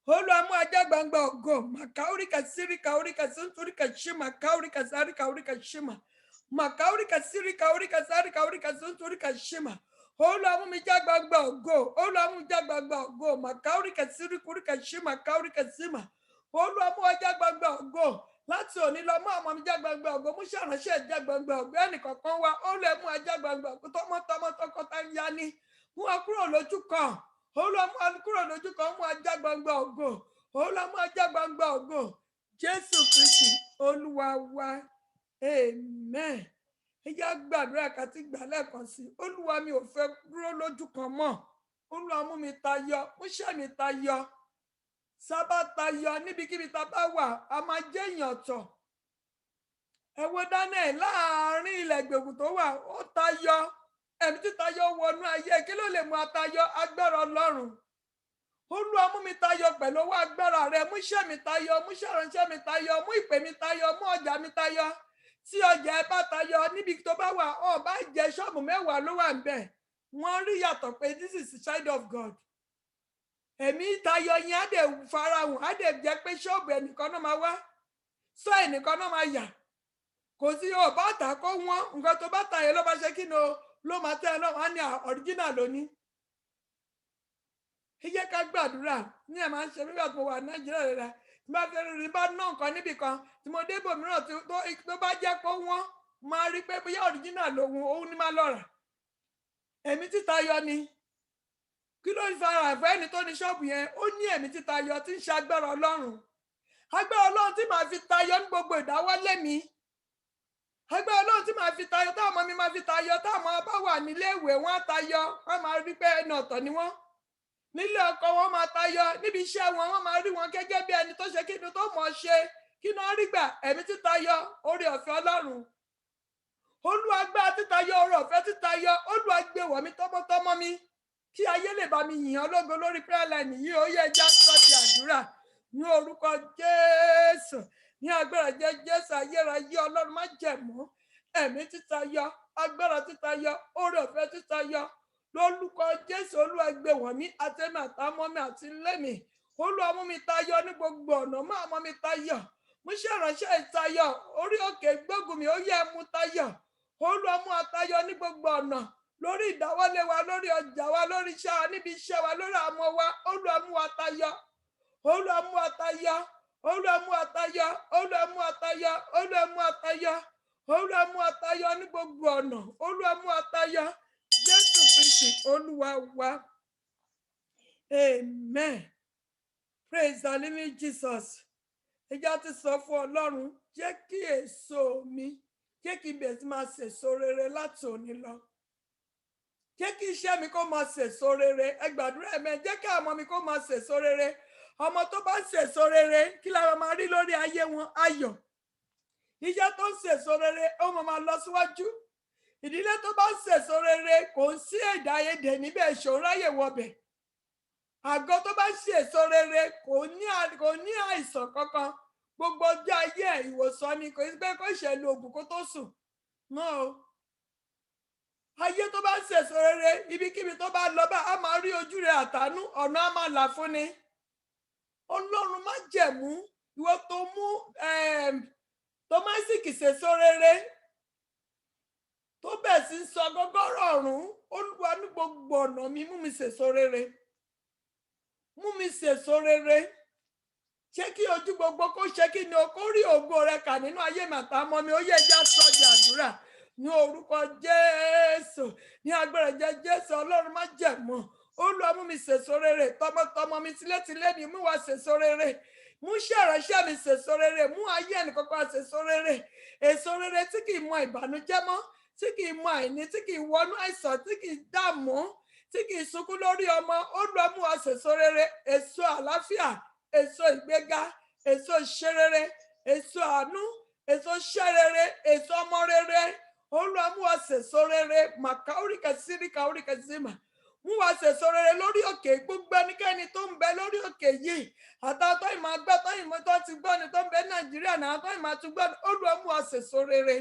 Olúwa mú wa já gbangba ògo. Màkàóríkà síríkà oríkà súntúríkà ṣímà. Kàóríkà sáríkà oríkà ṣímà. Màkàóríkà síríkà oríkà sáríkà oríkà súntúríkà ṣímà. Olúwa mú mi já gbangba ògo. Olúwa mú mi já gbangba ògo. Màkàóríkà síríkà oríkà ṣímà. Kàóríkà símà. Olúwa mú wa já gbangba ògo. Láti òní lọ mú àwọn mi já gbangba ògo. Mú ṣàránṣẹ́ já gbangba ògo. Ẹnìkọ̀ọ̀kan wa Olúwa mú wa já gbangba ògo. Tọmọtọmọ tọkọtaya ni. Mú wa kúrò lójú kan. Olúwa mú wa kúrò lójú kan. Mú wa já gbangba ògo. Olúwa mú wa já gbangba ògo. Jésù Kristi Olúwa wa. amen. Ẹ jẹ́ gbàdúrà ká ti gbà lẹ́ẹ̀kan sí. Olúwa mi ò fẹ́ dúró lójú kan mọ́. Olúwa mú mi tayọ, mú iṣẹ́ mi tayọ. Sábà tayọ níbikíbi tá a bá wà, a máa jẹ́ èèyàn ọ̀tọ̀. Ẹ wo Daniel láàárín ilẹ̀ ìgbèkùn tó wà, ó tayọ. Ẹ̀mí tí tayọ wọnú ayé, kí ló lè mú atayọ? Agbára Ọlọ́run. Olúwa mú mi tayọ pẹ̀lú owó agbára rẹ, mú iṣẹ́ mi tayọ, mú iṣẹ́ ìránṣẹ́ mi tayọ, mú ìpè mi tayọ, mú ọjà mi tayọ. Tí ọjà ẹ bá tayọ níbi tó bá wà, ó bá jẹ ṣọ́ọ̀bù 10 ló wà ńbẹ̀. Wọ́n rí yàtọ̀ pé this is the child of God. Ẹ̀mí tayọ yẹn á dẹ̀ farahàn, á dẹ̀ jẹ́ pé ṣọ́ọ̀bù ẹnìkan náà máa wá. Sọ ẹnìkan náà máa yà. Kò sí ó bá tà kó wọ́n, nǹkan tó bá tà yẹn ló bá ṣe kí ni o, ló máa tẹ́ ẹ lọ́wọ́, á ní original lónìí. Ẹ jẹ́ ká gbàdúrà ní ẹ̀ máa ń ṣe nígbà tí mo wà Nàìjíríà rẹ̀ rẹ̀ tí bá fẹ́ rí bá ná nǹkan níbì kan tí mo dé ibòmíràn tó bá jẹ́ kó wọ́n máa rí pé bóyá original lòun òun ni máa lọ rà. Ẹ̀mí títayọ ni. Kí ló ń fara ẹ̀fọ́ ẹni tó ní ṣọ́ọ̀bù yẹn? Ó ní ẹ̀mí títayọ tí ń ṣe agbára Ọlọ́run. Agbára Ọlọ́run tí màá fi tayọ ní gbogbo ìdáwọ́lé mi. Agbára Ọlọ́run tí màá fi tayọ táwọn ọmọ mi máa fi tayọ táwọn ọmọ bá wà nílé ìwé wọn á tayọ wọn máa rí pé ẹni ọ̀tọ̀ ni wọ́n. Nílé ọkọ wọn máa tayọ, níbi iṣẹ́ wọn máa rí wọn gẹ́gẹ́ bí ẹni tó ṣe kí ni tó mọ̀ ṣe kí ni wọ́n rí gbà ẹ̀mí títayọ oore ọ̀fẹ́ Ọlọ́run. Olúwa gbà títayọ oore ọ̀fẹ́ títayọ, Olúwa gbé wọ̀ mí tọmọtọmọ mi kí ayé lè bá mi yìn ọ́ lógo lórí prayer line yìí. Ó yẹ já sọ́ọ̀tì àdúrà ní orúkọ Jésù, ní agbára jẹ́ Jésù ayérayé Ọlọ́run má jẹ̀mú ẹ̀mí títayọ, agbára títayọ, oore ọ̀fẹ́ títayọ. Lórúkọ Jésù Olúwa gbé wọ̀n mí àtẹ̀mí àtàmọ́ mi àti ilé mi. Olúwa mú mi tayọ ní gbogbo ọ̀nà, máa mọ́ mi tayọ. Mú iṣẹ́ ìránṣẹ́ ìtayọ, orí òkè gbógun mi ó yẹ mú tayọ. Olúwa mú atayọ ní gbogbo ọ̀nà, lórí ìdáwọ́lé wa, lórí ọjà wa, lórí iṣẹ́ wa, níbi iṣẹ́ wa, lórí àmọ́ wa. Olúwa mú atayọ. Olúwa mú atayọ. Olúwa mú atayọ. Olúwa mú atayọ. Olúwa mú atayọ. Olúwa mú atayọ ní gbogbo ọ̀nà. Olúwa mú atayọ. Jésù Kristi Olúwa wa. Amen. Praise the living Jesus. Ẹ jẹ́ ti sọ fún Ọlọ́run, jẹ́ kí èso mi, jẹ́ kí ibẹ̀ tí máa sèso rere láti òní lọ. Jẹ́ kí iṣẹ́ mi kó máa sèso rere. Ẹ gbàdúrà ẹ̀mẹ́, jẹ́ kí ọmọ mi kó máa sèso rere. Ọmọ tó bá ń sèso rere, kí la máa rí lórí ayé wọn? Ayọ̀. Iṣẹ́ tó ń sèso rere, ó máa lọ síwájú. Ìdílé tó bá ń sèso rere, kò ń sí èdè-àìyedè níbẹ̀, ìṣòro ráyè wọbẹ̀. Àgọ́ tó bá ń sèso rere, kò ní àìsàn kankan. Gbogbo ọjọ́ ayé ìwòsàn ni, kò sí pé kó ṣẹlẹ̀ òògùn kó tó sùn. No. Ayé tó bá ń sèso rere, ibikíbi tó bá lọ bá a máa rí ojú rẹ̀ àtàánú, ọ̀nà á máa là fún ni. Ọlọ́run má jẹ̀mú, ìwọ tó mú Tómásì sèso rere, tó bẹ̀ sí sọ gọ́gọ́rọ̀ ọ̀run. Olúwa ní gbogbo ọ̀nà mi mú mi sèso rere. Mú mi sèso rere. Ṣé kí ojú gbogbo kó ṣe kí ni o kó rí ògo rẹ kà nínú ayé màtá mọ́ mi. Ó yẹ já sọ́jà àdúrà ní orúkọ Jésù, ní agbára jẹ́ Jésù. Ọlọ́run má jẹ̀mú. Olúwa mú mi sèso rere. Tọmọtọmọ mi tilétilé mi mú wa sèso rere. Mú iṣẹ́ ìránṣẹ́ mi sèso rere. Mú ayé ẹnìkankan sèso rere. Èso rere tí kì í mọ ìbànújẹ́ mọ́, tí kì í mọ àìní, tí kì í wọnú àìsàn, tí kì í dààmú, tí kì í sunkún lórí ọmọ. Olúwa mú wa sèso rere. Èso àlàáfíà, èso ìgbéga, èso ìṣerere, èso àánú, èso iṣẹ́ rere, èso ọmọ rere. Olúwa mú wa sèso rere. Màkàóríkà síríkà oríkà símà. Mú wa sèso rere lórí òkè. Gbogbo ẹnikẹ́ni tó ń bẹ lórí òkè yìí, àtàtọ́ ìmọ̀ agbẹ́ tó ìmọ̀ tó ti gbọ́ ni tó ń bẹ Nàìjíríà náà tó ìmọ̀ àtúgbọ́ ni. Olúwa mú wa sèso rere.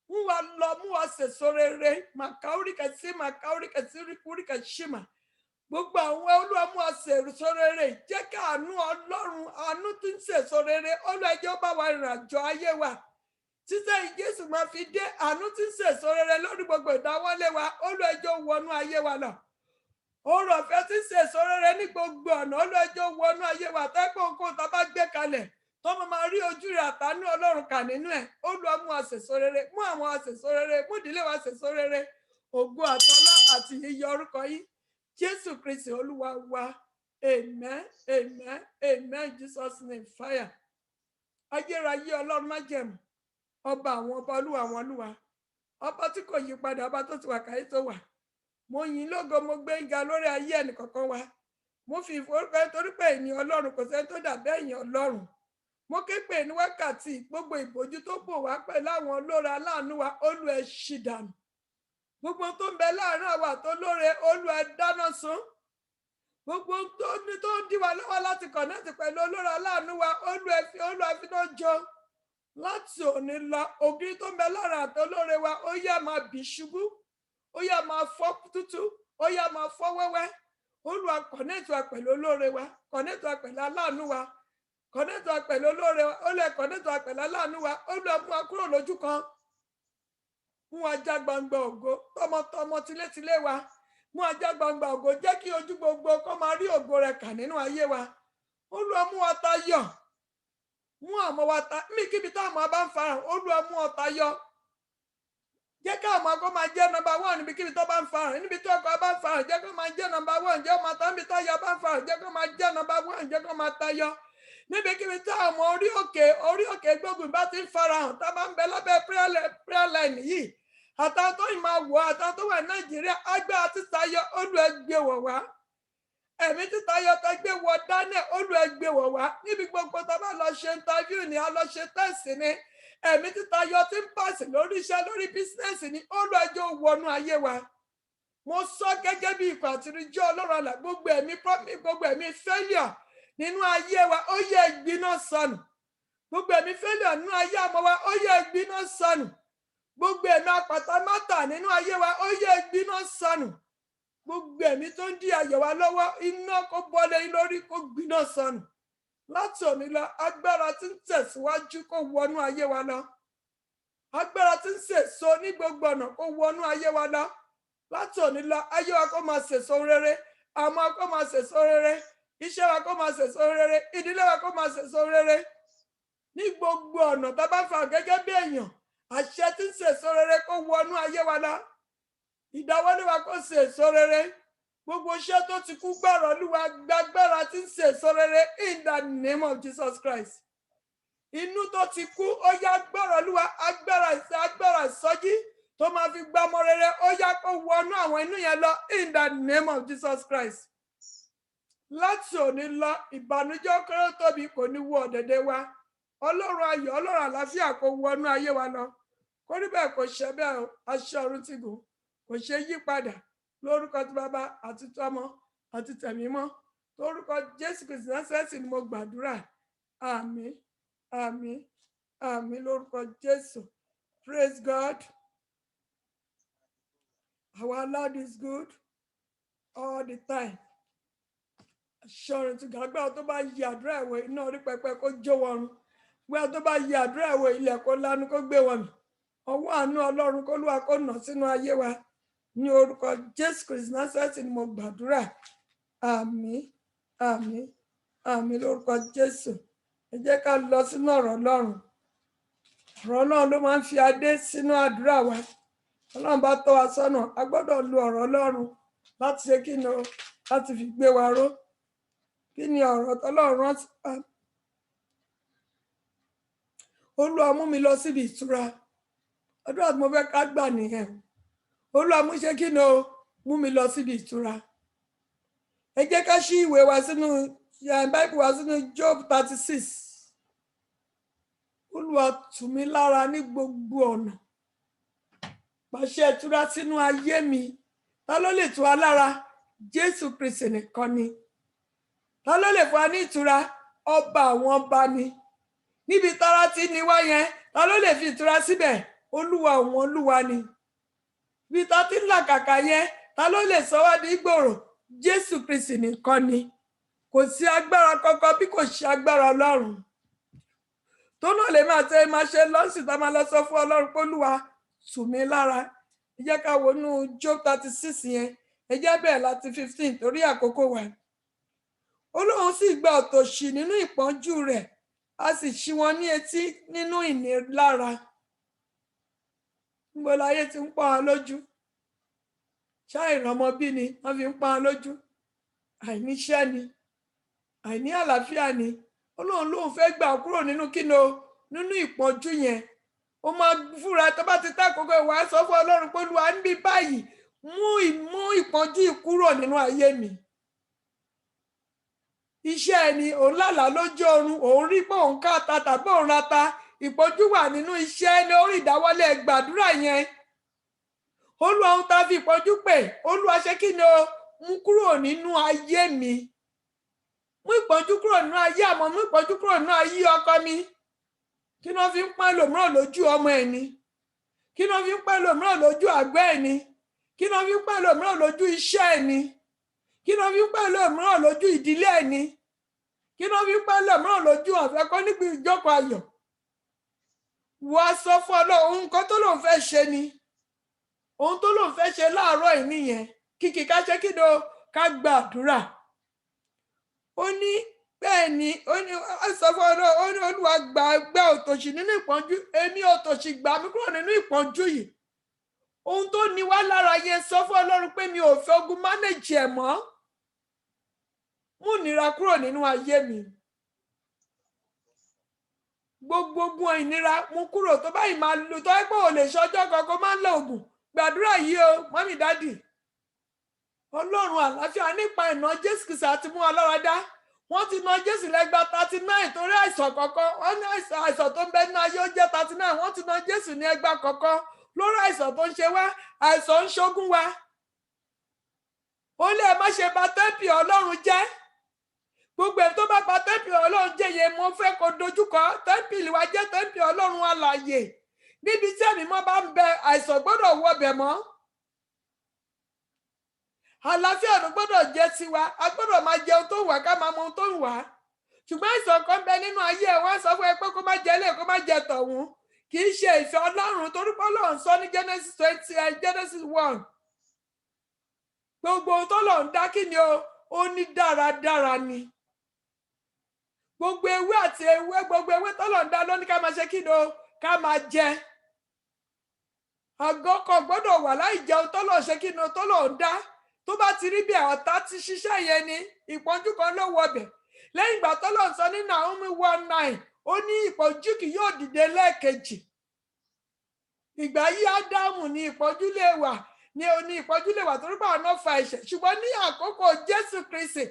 Mú wa lọ, mú wa sèso rere. Màkàóríkà sí màkàóríkà síríkà ṣímà. Gbogbo àwọn Olúwa mú wa sèso rere. Jẹ́ kí àánú Ọlọ́run, àánú tí ń sèso rere, Olúwa jẹ́ ó bá wa rìn àjò ayé wa. Títẹ̀ Jésù máa fi dé, àánú tí ń sèso rere lórí gbogbo ìdáwọ́lé wa. Olúwa jẹ́ ó wọnú ayé wa lọ. Oore ọ̀fẹ́ tí ń sèso rere ní gbogbo ọ̀nà. Olúwa jẹ́ ó wọnú ayé wa. Tẹ́gbọ̀n kó tá bá gbé kalẹ̀, tó máa rí ojú rẹ̀ àtàánú Ọlọ́run kà nínú ẹ̀. Olúwa mú wa sèso rere. Mú àwọn wa sèso rere. Mú ìdílé wa sèso rere. Ògo àtọlá àti yíyọ orúkọ yìí. Jésù Kristi Olúwa wa. Amen. Amen. Amen. Jesus name fire. Ayérayé Ọlọ́run má jẹ̀mú. ọba àwọn ọba olúwa àwọn olúwa ọba tí kò yí padà ọba tó ti wà káyé tó wà mo yìn lógo mo gbé ga lórí ayé ẹnìkọ̀ọ̀kan wa mo fi ìforúkọ torí pé ẹ̀yin ọlọ́run kò sẹ́ni tó dàbí ẹ̀yin ọlọ́run mo ké pè ní wákàtí gbogbo ìbòjú tó bò wá pẹ̀lú àwọn olóore aláàánú wa olú ẹ ṣì dànù gbogbo tó ń bẹ láàárín àwa tó lóore olú ẹ dáná sun gbogbo tó ń dí wa lọ́wọ́ láti kọ̀nẹ́tì pẹ̀lú olóore aláàánú wa olú ẹ fi náà jọ láti òní lọ ògiri tó ń bẹ láàárín àti olóore wa ó yá máa bì ṣubú ó yá máa fọ́ tútú ó yá máa fọ́ wẹ́wẹ́ olúwa kọ̀nẹ́tì wa pẹ̀lú olóore wa kọ̀nẹ́tì wa pẹ̀lú aláàánú wa kọ̀nẹ́tì wa pẹ̀lú olóore wa ó lè kọ̀nẹ́tì wa pẹ̀lú aláàánú wa ó lè mú wa kúrò lójú kan mú wa já gbangba ògo tọmọtọmọ tilétilé wa mú wa já gbangba ògo jẹ́ kí ojú gbogbo kó máa rí ògo rẹ̀ kà nínú ayé wa olúwa mú wa tayọ mú àmọ́ wa ta níbikíbi táwọn bá ń farahàn olúwa mú ọ tayọ jẹ́ ká àmọ́ kó máa jẹ́ nọ́mbà 1 níbikíbi tó bá ń farahàn níbi tí ọkọ̀ bá ń farahàn jẹ́ kó máa jẹ́ nọ́mbà 1 jẹ́ ọmọ tó ń bi táyọ bá ń farahàn jẹ́ kó máa jẹ́ nọ́mbà 1 jẹ́ kó máa tayọ níbikíbi tí àwọn orí òkè gbógun bá ti ń farahàn tá a bá ń bẹ lábẹ́ prayer line yìí àtàwọn tó yìí máa wọ̀ àtàwọn tó wà nàìjíríà agbára títayọ olú ẹgbẹ́ wọ̀ wá ẹ̀mí títayọ tó gbé wọ Daniel olú ẹgbẹ́ wọ̀ wá níbi gbogbo tó bá lọ ṣe interview ni a lọ ṣe test ni ẹ̀mí títayọ tí ń pàṣẹ lórí iṣẹ́ lórí business ni olú ẹjọ́ wọnú ayé wa mo sọ gẹ́gẹ́ bí ikọ̀ àtìríjọ́ ọlọ́run àlà gbogbo ẹ̀mí failure nínú ayé wa ó yẹ ìgbiná sọnù gbogbo ẹ̀mí failure nínú ayé àmọ́ wa ó yẹ ìgbiná sọnù gbogbo ẹ̀mí apàtàmátà nínú ayé wa ó yẹ ìgbiná sọnù gbogbo ẹ̀mí tó ń dí ayọ̀ wa lọ́wọ́ iná kó bọ́lé lórí kó gbiná sọnù láti òní lọ agbára tí ń tẹ̀síwájú kó wọnú ayé wa lọ agbára tí ń sèso ní gbogbo ọ̀nà kó wọnú ayé wa lọ láti òní lọ ayé wa kó máa sèso rere àmọ́ kó máa sèso rere iṣẹ́ wa kó máa sèso rere ìdílé wa kó máa sèso rere ní gbogbo ọ̀nà tá a bá fà gẹ́gẹ́ bí èèyàn àṣẹ tí ń sèso rere kó wọnú ayé wa lọ ìdáwọ́lé wa kó sèso rere gbogbo iṣẹ́ tó ti kú gbọ́rọ̀ Olúwa gbàgbára tí ń sèso rere in the name of Jesus Christ inú tó ti kú ó yá gbọ́rọ̀ Olúwa agbára ìsọjí tó máa fi gbámọ rere ó yá kó wọnú àwọn inú yẹn lọ in the name of Jesus Christ láti òní lọ ìbànújẹ́ kéré tóbi kò ní wọ ọ̀dẹ̀dẹ̀ wa ọlọ́run ayọ̀ ọlọ́run àlàáfíà kó wọnú ayé wa lọ kó rí bẹ́ẹ̀ kó ṣe bẹ́ẹ̀ aṣọ ọ̀run ti gùn kò ṣe yí padà lórúkọ tí bàbá àti tọmọ àti tẹ̀mí mọ́ lórúkọ Jésù Kristi Násárẹ́tì ni mo gbàdúrà àmín àmín àmín lórúkọ Jésù. Praise God. Our Lord is good all the time. Assurance to God. Gbọ́dọ̀ tó bá yí àdúrà ẹ̀wọ̀ iná orí pẹpẹ kó jó wọrun. Gbọ́dọ̀ tó bá yí àdúrà ẹ̀wọ̀ ilẹ̀ kó lanu kó gbé wọn. Ọwọ́ àánú Ọlọ́run kó lúwa kó nà sínú ayé wa. Ní orúkọ Jésù Kristi Násárẹ́tì ni mo gbàdúrà. Àmín, àmín, àmín lórúkọ Jésù. Ẹ jẹ́ ká lọ sínú ọ̀rọ̀ Ọlọ́run. Ọ̀rọ̀ Ọlọ́run ló máa ń fi adé sínú àdúrà wa. Ọlọ́run bá tọ́ wa sọ́nà. A gbọ́dọ̀ lo ọ̀rọ̀ Ọlọ́run láti ṣe kí ni o, láti fi gbé wa ró. Kí ni ọ̀rọ̀ tọ́lọ́run rántí pa? Olúwa mú mi lọ síbi ìtura. Àdúrà tí mo fẹ́ ká gbà nìyẹn. Olúwa mú ṣe kí ni o, mú mi lọ síbi ìtura. Ẹ jẹ́ ká ṣí ìwé wa sínú Báíbù wa sínú Job 36. Olúwa tù mí lára ní gbogbo ọ̀nà. Pàṣẹ ìtura sínú ayé mi. Ta ló lè tù wá lára? Jésù Kristi nìkan ni. Ta ló lè fún wa ní ìtura? Ọba àwọn ọba ni. Níbi tára tí ní wá yẹn, ta ló lè fi ìtura síbẹ̀? Olúwa àwọn olúwa ni. Bí ta ti ń làkàkà yẹn, ta ló lè sọ wá di ìgbòrò? Jésù Kristi nìkan ni. Kò sí agbára kankan bí kò ṣe agbára Ọlọ́run. Tó náà lè máa ṣe lọ́sìn tá máa lọ sọ fún Ọlọ́run pé Olúwa tù mí lára. Ẹ jẹ́ ká wo inú Job 36 yẹn. Ẹ jẹ́ bẹ̀rẹ̀ láti 15 torí àkókò wa. Olóhun sì gba òtòṣì nínú ìpọ́njú rẹ̀, a sì ṣí wọn ní etí nínú ìnilára. Níbo láyé ti ń pọ́n wọn lójú? Ṣáà ìrànmọ́bí ni wọ́n fi ń pọ́n wọn lójú? Àìníṣẹ́ ni, àìní àlàáfíà ni. Olóhun lóhun fẹ́ gbà kúrò nínú kíni o, nínú ìpọ́njú yẹn. ó máa fúnra tó bá ti tákòókò ìwà sọ fún Ọlọ́run pé Olúwa ń bí báyìí mú ìpọ́njú kúrò nínú ayé mi. Iṣẹ́ ẹni òun lálàá lójú oorun, òun rí pé òun káta tàbí òun rata, ìpọ́njú wà nínú iṣẹ́ lórí ìdáwọ́lé gbàdúrà yẹn. Olúwa ohun tá a fi ìpọ́njú pè, Olúwa ṣe kí ni o mú kúrò nínú ayé mi. Mú ìpọ́njú kúrò nínú ayé àmọ́ mú ìpọ́njú kúrò nínú ayé ọkọ mi. Kí ni wọ́n fi ń pọ́n ẹlòmíràn lójú ọmọ ẹni? Kí ni wọ́n fi ń pọ́n ẹlòmíràn lójú àgbẹ̀ ẹni? Kí ni wọ́n fi ń pọ́n ẹlòmíràn lójú iṣẹ́ ẹni? Kí ni wọ́n fi ń pọ́n ẹlòmíràn lójú ìdílé ẹni? Kí ni wọ́n fi ń pọ́n ẹlòmíràn lójú ọ̀fẹ́ kọ́ níbi ìjókòó ayọ̀? Wọ́n á sọ fún Ọlọ́run ohun kan tó lòun fẹ́ ṣe ni. Ohun tó lòun fẹ́ ṣe láàárọ̀ yìí nìyẹn. Kìkì ká ṣe kí ni o ká gbàdúrà. Ó ní bẹ́ẹ̀ ni ó sọ fún Ọlọ́run ó ní Olúwa gbà òtòṣì nínú ìpọ́njú, èmi òtòṣì gbà mí kúrò nínú ìpọ́njú yìí. Ohun tó ní wá lára yẹn sọ fún Ọlọ́run pé mi ò fẹ́ ogun mánéjì ẹ̀ mọ́. Mú ìnira kúrò nínú ayé mi. Gbogbo ogun ìnira mú kúrò tó báyìí máa lu tó ẹ́ pé ò lè ṣọjọ́ kankan máa ń lo oògùn. Gbàdúrà yìí o mọ́mí dádì. Ọlọ́run àlàáfíà nípa ìná Jésù Kristi àti mú wa lára dá. Wọ́n ti ná Jésù lẹ́gba 39 torí àìsàn kọ̀ọ̀kan. Wọ́n ní àìsàn tó ń bẹ nínú ayé ó jẹ́ 39. Wọ́n ti ná Jésù ní ẹgbà kọ̀ọ̀kan lórí àìsàn tó ń ṣe wá. Àìsàn ń ṣógun wa. Ó lè má ṣe bà tẹ́ḿpìlì Ọlọ́run jẹ́. Gbogbo ẹ̀ tó bá bà tẹ́ḿpìlì Ọlọ́run jẹ́ yẹn mo fẹ́ kó dojúkọ. Tẹ́ḿpìlì wa jẹ́ tẹ́ḿpìlì Ọlọ́run alààyè. Níbi tí ẹ̀mí mọ́ bá ń bẹ àìsàn gbọ́dọ̀ wọ bẹ̀ mọ́. Àlàáfíà ló gbọ́dọ̀ jẹ́ tiwa, a gbọ́dọ̀ máa jẹ ohun tó wà ká máa mọ ohun tó wà. Ṣùgbọ́n àìsàn kan bẹ nínú ayé ẹ̀ wọ́n sọ fún ẹ pé kó má jẹ lé kó má jẹ tọ̀hún. Kì í ṣe ìfẹ́ Ọlọ́run torí pé Ọlọ́run sọ ní Genesis 20 Genesis 1. Gbogbo ohun tó lọ́run dá kí ni ó ní dáradára ni. Gbogbo ewé àti gbogbo ewé tó lọ́run dá ló ní ká máa ṣe kí ni ká máa jẹ. Àgọ́ kan gbọ́dọ̀ wà láì jẹun tó lọ́run ṣe kí ni tó lọ́run dá. Tó bá ti rí bí ọ̀tá ti ṣiṣẹ́ yẹn ni ìpọ́njú kan ló wọ bẹ̀. Lẹ́yìn ìgbà tó lọ́run sọ ní Naomi 1:9 ó ní ìpọ́njú kì yóò dìde lẹ́ẹ̀kejì. Ìgbà yí Ádámù ni ìpọ́njú lè wà ní ìpọ́njú lè wà torí pé àwọn náà fa ẹ̀ṣẹ̀. Ṣùgbọ́n ní àkókò Jésù Kristi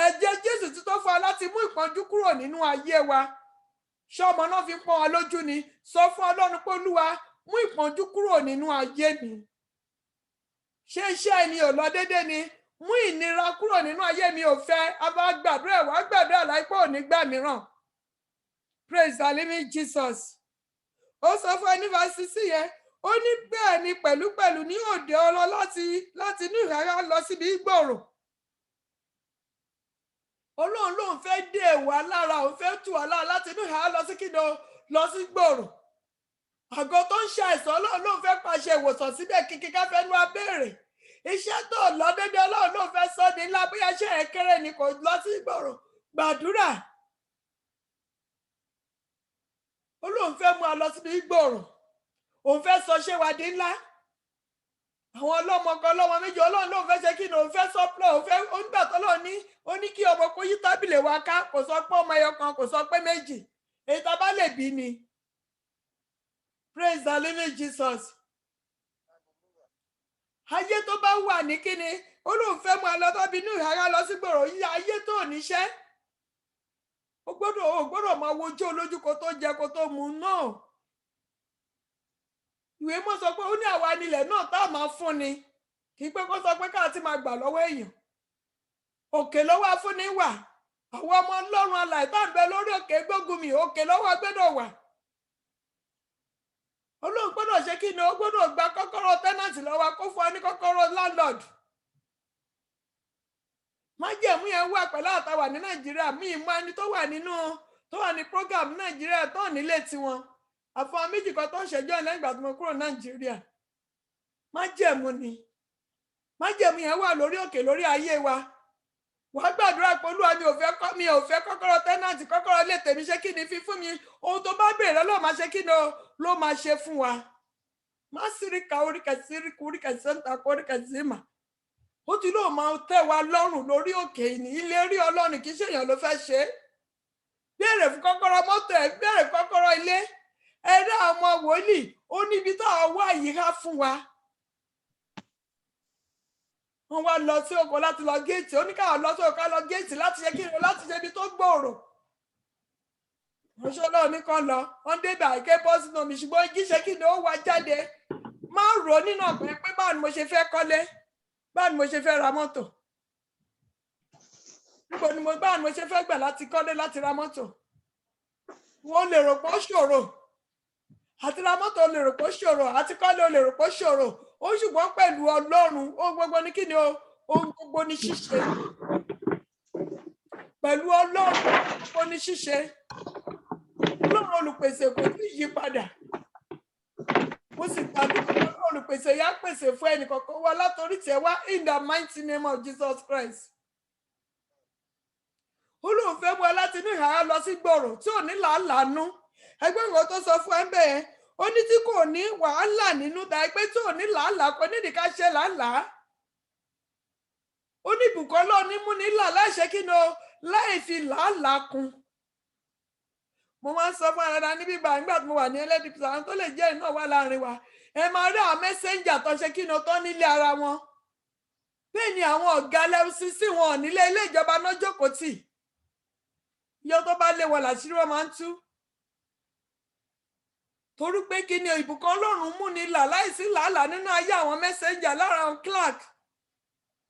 ẹ̀jẹ̀ Jésù ti tó fún wa láti mú ìpọ́njú kúrò nínú ayé wa. Ṣé ọmọ náà fi ń pọ́n wa lójú ni? Sọ fún Ọlọ́run pé Olúwa mú ìpọ́njú kúrò nínú ayé mi. Ṣé iṣẹ́ ẹni ò lọ déédé ni? Mú ìnira kúrò nínú ayé mi ò fẹ́. A bá gbàdúrà wá gbàdúrà láìpẹ́ òní gbà mìíràn. Praise the living Jesus. Ó sọ fún ẹni verse 6 yẹn. Ó ní bẹ́ẹ̀ ni pẹ̀lúpẹ̀lú ní òde ọlọ láti inú ìhárá lọ síbi ìgbòrò. Ọlọ́run lòun fẹ́ dé wa lára, òun fẹ́ tù wá lára láti inú ìhárá lọ sí kído lọ sí gbòrò. Àgọ́ tó ń ṣe àìsàn Ọlọ́run lòun fẹ́ pàṣẹ ìwòsàn síbẹ̀ kíkí ká fẹ́ nu abéèrè. Iṣẹ́ tó lọ dédé Ọlọ́run lòun fẹ́ sọ ní ńlá bóyá iṣẹ́ ẹ̀ kéré ni kò lọ sí gbòrò. Gbàdúrà. Ọlọ́run fẹ́ mú a lọ síbi gbòrò. Òun fẹ́ sọ ṣé wa di ńlá. Àwọn ọlọ́mọ kan ọlọ́mọ méjì Ọlọ́run lòun fẹ́ ṣe kí ni òun fẹ́ sọ́pọ̀ òun fẹ́ onígbà tó lọ ní ó ní kí ọmọ kó yí tábìlì wa ká kò sọ pé ọmọ ẹyọ kan kò sọ pé méjì. Èyí tá bá lè bí ni. Praise the living Jesus. Ayé tó bá wà ní kíni Ọlọ́run fẹ́ mú a lọ tó bí inú ìhárá lọ sí gbòrò yí ayé tó níṣẹ́. Ó gbọ́dọ̀ máa wojú olójú kó tó jẹ kó tó mu náà. Ìwé mọ́ sọ pé ó ní àwa nílẹ̀ náà tá a máa fún ni. Kì í pé kó sọ pé ká ti máa gbà lọ́wọ́ èèyàn. Òkè lọ́wọ́ afúnni wà. Àwọn ọmọ Ọlọ́run alààyè tá à ń bẹ lórí òkè gbógun mi òkè lọ́wọ́ gbọ́dọ̀ wà. Ọlọ́run gbọ́dọ̀ ṣe kí ni ó gbọ́dọ̀ gba kọ́kọ́rọ́ tẹ́nàtì lọ́wọ́ kó fún wa ní kọ́kọ́rọ́ landlord. Májẹ̀mú yẹn wà pẹ̀lú àtàwà ní Nàìjíríà míì mọ ẹni tó wà ní program Nàìjíríà tó nílé tiwọn. Àfọwọ́ méjì kan tó ń ṣẹjọ́ lẹ́yìn ìgbà tó mo kúrò Nàìjíríà. Májẹ̀mú ni. Májẹ̀mú yẹn wà lórí òkè lórí ayé wa. Wàá gbàdúrà pé Olúwa mi ò fẹ́ kọ́kọ́rọ́ tẹ́nàtì kọ́kọ́rọ́ lè tèmi ṣé kí ni fi fún mi. Ohun tó bá béèrè ló máa ṣe kí ni ló máa ṣe fún wa. Má síríkà oríkà síríkà oríkà sẹ́ńtà oríkà símà. Ó ti lóò máa tẹ́ wa lọ́rùn lórí òkè ní ilé rí Ọlọ́run kì í ṣèyàn ló fẹ́ ṣe. Béèrè fún kọ́kọ́rọ́ mọ́tò ẹ̀ béèrè fún kọ́kọ́rọ́ ilé. ẹ̀dá ọmọ wòlíì ó níbi táwọn wá yìí há fún wa. Wọ́n wá lọ sí oko láti lọ géètì, ó ní káwọn lọ sí oko ká lọ géètì láti ṣe kí ni láti ṣe ibi tó gbòòrò. Ránṣẹ́ Ọlọ́run ní kan lọ, wọ́n débẹ̀ àìké bọ́ sínú omi ṣùgbọ́n igi ṣe kí ni ó wá jáde. Máa rò nínú ọ̀pẹ pé báwo ni mo ṣe fẹ́ kọ́lé, báwo ni mo ṣe fẹ́ ra mọ́tò. Báwo ni mo ṣe fẹ́ gbà láti kọ́lé láti ra mọ́tò. Wọ́n lè rò pé ó ṣòro. Àti ra mọ́tò lè rò pé ó ṣòro, àti kọ́lé lè rò pé ó ṣòro. Ó ṣùgbọ́n pẹ̀lú Ọlọ́run, ohun gbogbo ní kí ni o, ohun gbogbo ní ṣíṣe. Pẹ̀lú Ọlọ́run, ohun gbogbo ní ṣíṣe. Ọlọ́run olùpèsè kò tí yí padà. Mo sì gbàdúrà olùpèsè yá pèsè fún ẹnì kọ̀ọ̀kan wa látòrí tẹ̀ wá in the mighty name of Jesus Christ. Olóhùn fẹ́ mú ẹ láti inú ìhà lọ sí gbòòrò tí ò ní làálàá nú. Ẹgbẹ́ ìwọ tó sọ fún ẹ bẹ́ẹ̀, ó ní tí kò ní wàhálà nínú tàbí pé tí ò ní làálàá kò nídìí ká ṣe làálàá. Ó ní ìbùkún Ọlọ́run ní mú ní là láìṣe kí ni o láì fi làálàá kún. Mo máa ń sọ fún ara níbí bá nígbà tí mo wà ní LDP àwọn tó lè jẹ́ iná wà láàrin wa. Ẹ máa rí àwọn mẹ́sẹ́ńjà tó ṣe kí ni o tó nílé ara wọn. Bẹ́ẹ̀ ni àwọn ọ̀gá LCC wọn ò nílé ilé ìjọba náà jókòó tì. Iyọ́ tó bá lé wọn làṣírí wọn máa ń tú. Torí pé kí ni ìbùkún Ọlọ́run mú ní là láìsí làálàá nínú ayé àwọn mẹ́sẹ́ńjà lára àwọn clerk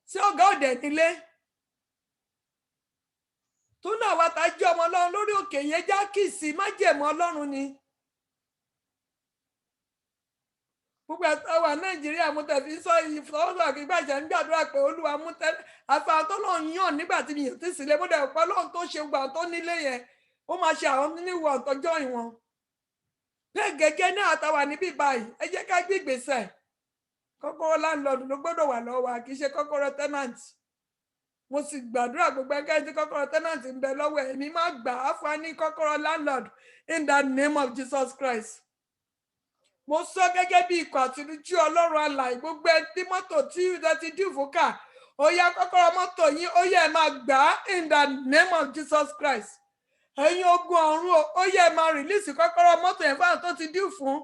tí ọ̀gá òdẹ nílé. Tó náà wá ta jẹ́ ọmọ Ọlọ́run lórí òkè yẹn já kì sí májẹ̀mú Ọlọ́run ni. Gbogbo ẹ̀tọ́ wà Nàìjíríà mo tẹ̀ fi sọ ìfọwọ́sọ̀ kí gbàjẹ́ ń gbàdúrà pé Olúwa mú tẹ́lẹ̀ àfihàn tó lọ́n yàn nígbà tí mi yàn tí sílé mo dẹ̀ pọ̀ Ọlọ́run tó ṣe gbà tó nílé yẹn ó máa ṣe àwọn níwọ̀ ọ̀tọ́jọ́ ìwọ̀n. Bẹ́ẹ̀ gẹ́gẹ́ náà àtàwà níbí báyìí ẹ jẹ́ ká gbé ìgbésẹ̀. Kọ́kọ́rọ́ láńlọ́ọ̀dù ló gbọ́dọ̀ wà lọ́wọ́ wa kì í ṣe kọ́kọ́rọ́ tẹ́nàntì. Mo sì gbàdúrà gbogbo ẹgbẹ́ tí kọ́kọ́rọ́ tẹ́nàntì ń bẹ lọ́wọ́ ẹ̀ èmi máa gbà á fún wa ní kọ́kọ́rọ́ landlord in the name of Jesus Christ. Mo sọ gẹ́gẹ́ bí ikọ̀ àtìlújú Ọlọ́run alààyè gbogbo ẹ tí mọ́tò tí ìdá ti dín fúkà ó yá kọ́kọ́rọ́ mọ́tò yín ó yẹ máa gbà á in the name of Jesus Christ. Ẹ̀yin ogun ọ̀run ó yẹ máa rìlíìsì kọ́kọ́rọ́ mọ́tò yẹn fáwọn tó ti dín fún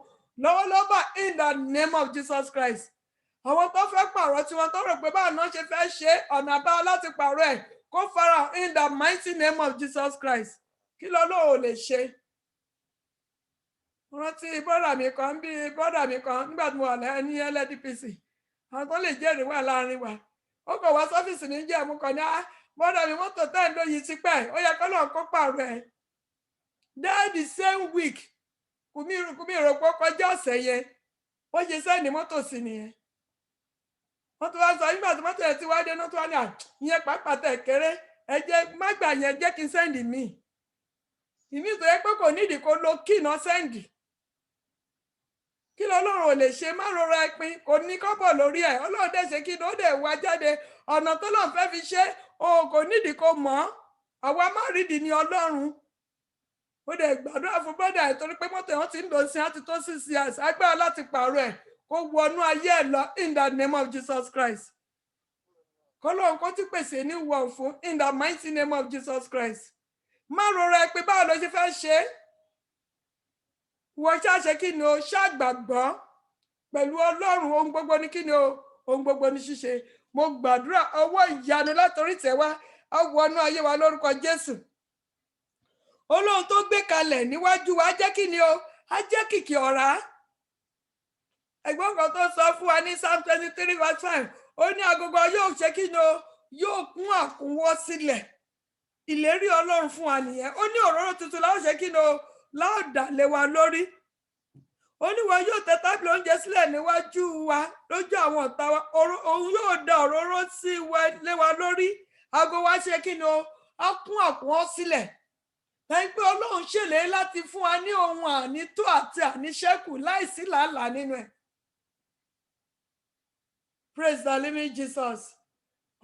lọ́wọ́lọ́wọ́ in the name of Jesus Christ. Àwọn tó fẹ́ pààrọ̀ tí wọ́n tó rò pé báwọn náà ṣe fẹ́ ṣe ọ̀nà àbáwọ̀ láti pààrọ̀ ẹ̀ kó fara in the mighty name of Jesus Christ. Kí lọ́lọ́run ò lè ṣe. Rántí bọ́dà mi kan nígbà tí mo wà ní LDPC àwọn tó lè jẹ́rìí wà láàrin wa. Ó kàn wá sọ́fíìsì ní jẹ́ mú kan ní bọ́dà mi mọ́tò tẹ́ǹdó yìí ti pẹ́ ó yẹ kọ́ náà kó pààrọ̀ ẹ̀. That the same week kùmí rò pé kọjá ọ̀sẹ̀ yẹn ó ṣe sẹ́ni mọ́tò sí nìyẹn. Wọ́n tó wá sọ nígbà tí mọ́tò yẹn ti wá dé náà tó wá ní ìyẹn pàápàá tẹ̀ kéré ẹ jẹ́ má gbà yẹn jẹ́ kí n sẹ́ndì mí. Ìmí tó yẹ pé kò nídìí kó lo kí iná sẹ́ndì. Kí lọ́lọ́run ò lè ṣe má rọra ẹpin kò ní kọ́bọ̀ lórí ẹ̀ Ọlọ́run dẹ̀ ṣe kí ni ó dẹ̀ wá jáde ọ̀nà tó lọ́n fẹ́ fi ṣe kò nídìí kó mọ̀ àwa má rídìí ní Ọlọ́run. Ó dẹ̀ gbàdúrà fún bọ́dà ẹ̀ torí pé mọ́tò wọn ti ń lò sí àti tó 6 years agbára láti pààrọ̀ ẹ̀ kó wọnú ayé ẹ̀ lọ in the name of Jesus Christ. Kọ́lọ́run kó ti pèsè ní wọ̀ fún in the mighty name of Jesus Christ. Má rọra ẹpin báwo ló ṣe fẹ́ ṣe é. Wọ́n ṣáṣe kí ni o ṣàgbàgbọ́ pẹ̀lú Ọlọ́run ohun gbogbo ní kí ni o ohun gbogbo ní ṣíṣe. Mo gbàdúrà ọwọ́ ìyanu látòrí tẹ̀ wá wọnú ayé wa lórúkọ Jésù. Olóhun tó gbé kalẹ̀ níwájú wa jẹ́ kí ni o á jẹ́ kìkì ọ̀rá. Ẹ̀gbọ́n kan tó sọ fún wa ní Psalm 23:5 ó ní agogo yóò ṣe kí ni o yóò kún àkúnwọ́ sílẹ̀. Ìlérí Ọlọ́run fún wa nìyẹn. Ó ní òróró tuntun láwọn ṣe kí ni o láòdà lé wa lórí. Ó ní wọn yóò tẹ tábìlì oúnjẹ sílẹ̀ níwájú wa lójú àwọn ọ̀tá wa òun yóò da òróró sí lé wa lórí aago wa ṣe kí ni o á kún àkúnwọ́ sílẹ̀. Lẹ́yìn pé Ọlọ́run ṣèlérí láti fún wa ní ohun ànító àti àníṣẹ́kù láìsí làálàá nínú ẹ̀. Praise the living Jesus.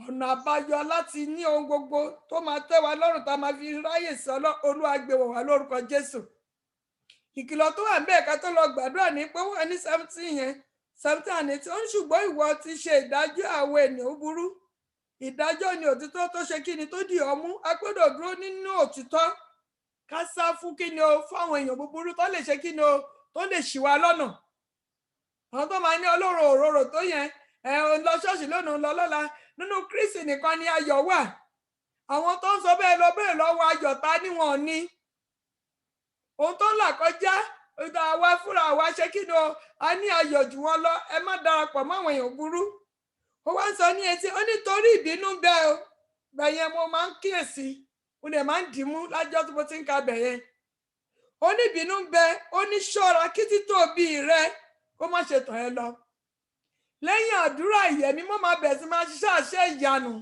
Ọ̀nà àbáyọ láti ní ohun gbogbo tó máa tẹ́ wa lọ́rùn tá a máa fi ráyè sí Olúwa gbé wọ̀ wá lórúkọ Jésù. Ìkìlọ̀ tó wà ń bẹ́ẹ̀ ká tó lọ gbàdúrà ní pé wọ́n ní 17 yẹn 17 and 18 ó ń ṣùgbọ́n ìwọ ti ṣe ìdájọ́ àwọn ènìyàn burú. Ìdájọ́ ni òtítọ́ tó ṣe kí ni tó dì ọ́ mú a gbọ́dọ̀ dúró nínú òtítọ́ ká sá fún kí ni o fáwọn èèyàn búburú tó lè ṣe kí ni o tó lè ṣì wá lọ́nà. Àwọn tó máa ní ọlọ́run òróró tó yẹn lọ ṣọ́ọ̀ṣì lónìí ń lọ lọ́la, nínú Kristi nìkan ni ayọ̀ wà. Àwọn tó ń sọ bẹ́ẹ̀ lọ bẹ́ẹ̀ lọ́wọ́ ayọ̀ ta ni wọ́n ní. Ohun tó ń là kọjá àwa fúnra wa ṣe kí ni o, a ní ayọ̀ jù wọ́n lọ. Ẹ má darapọ̀ mọ́ àwọn èèyàn burú. Ó wá ń sọ ní etí, ó nítorí ìbínú bẹ́ẹ̀ o, bẹ̀yẹn mo máa ń kíyèsí, mo dẹ̀ máa ń dìímú lájọ́ tí mo ti ń ka bẹ̀yẹn. Ó ní ìbínú bẹ́ẹ̀, ó ní ṣọ́ra kí títóbi rẹ kó má ṣe tàn ẹ́ lọ. Lẹ́yìn àdúrà ìyẹ̀mí mo máa bẹ̀rẹ̀ sí máa ṣiṣẹ́ àṣẹ ìyanu.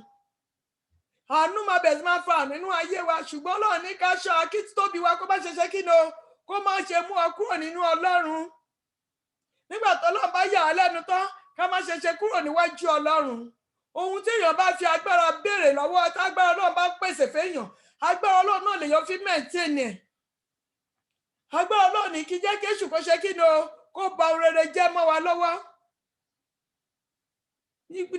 Àánú máa bẹ̀rẹ̀ sí máa fa nínú ayé wa, ṣùgbọ́n Ọlọ́run ní ká ṣọ́ra kí títóbi wa kó má ṣe ṣe kí ni o, kó má ṣe mú ọ kúrò nínú Ọlọ́run. Nígbà tó Ọlọ́run bá yà á lẹ́nu tán, ká má ṣe kúrò níwájú Ọlọ́run. Ohun tí èèyàn bá fi agbára béèrè lọ́wọ́, tágbára Ọlọ́run bá pèsè fẹ́yàn, agbára Ọlọ́run náà lèèyàn fi maintain ẹ̀. Agbára Ọlọ́run ní kí jẹ́ kéṣù kó ṣe kí ni o, kó ba ohun rere jẹ́ mọ́ wa lọ́wọ́.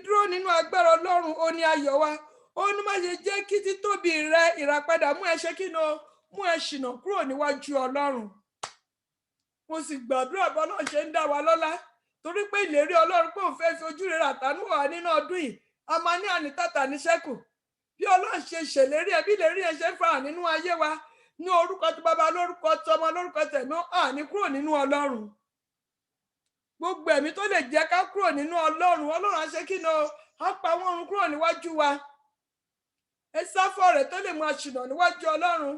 Dúró nínú agbára Ọlọ́run, ó ní ayọ̀ wa. Ó ní má ṣe jẹ́ kí títóbi rẹ ìràpadà mú ẹ ṣe kí ni o, mú ẹ ṣìnà kúrò níwájú Ọlọ́run. Mo sì gbàdúrà bọ́ náà ṣe ń dá wa lọ́lá, torí pé ìlérí Ọlọ́run pé òun fẹ́ fi ojú rere àtàánú wà nínú ọdún yìí, a máa ní ànítàtà ní ṣẹ́kù. Bí Ọlọ́run ṣe ṣèlérí ẹ, bí ìlérí ẹ ṣe ń fara nínú ayé wa, ní orúkọ tí Baba, lórúkọ tí Ọmọ, lórúkọ tẹ̀mí, àní kúrò nínú Ọlọ́run. Gbogbo ẹ̀mí tó lè jẹ́ ká kúrò nínú Ọlọ́run, Ọlọ́run á ṣe kí ni o, á pa wọ́n run kúrò níwájú wa. Ẹ sá fún ọ̀rẹ́ tó lè mú aṣìnà níwájú Ọlọ́run.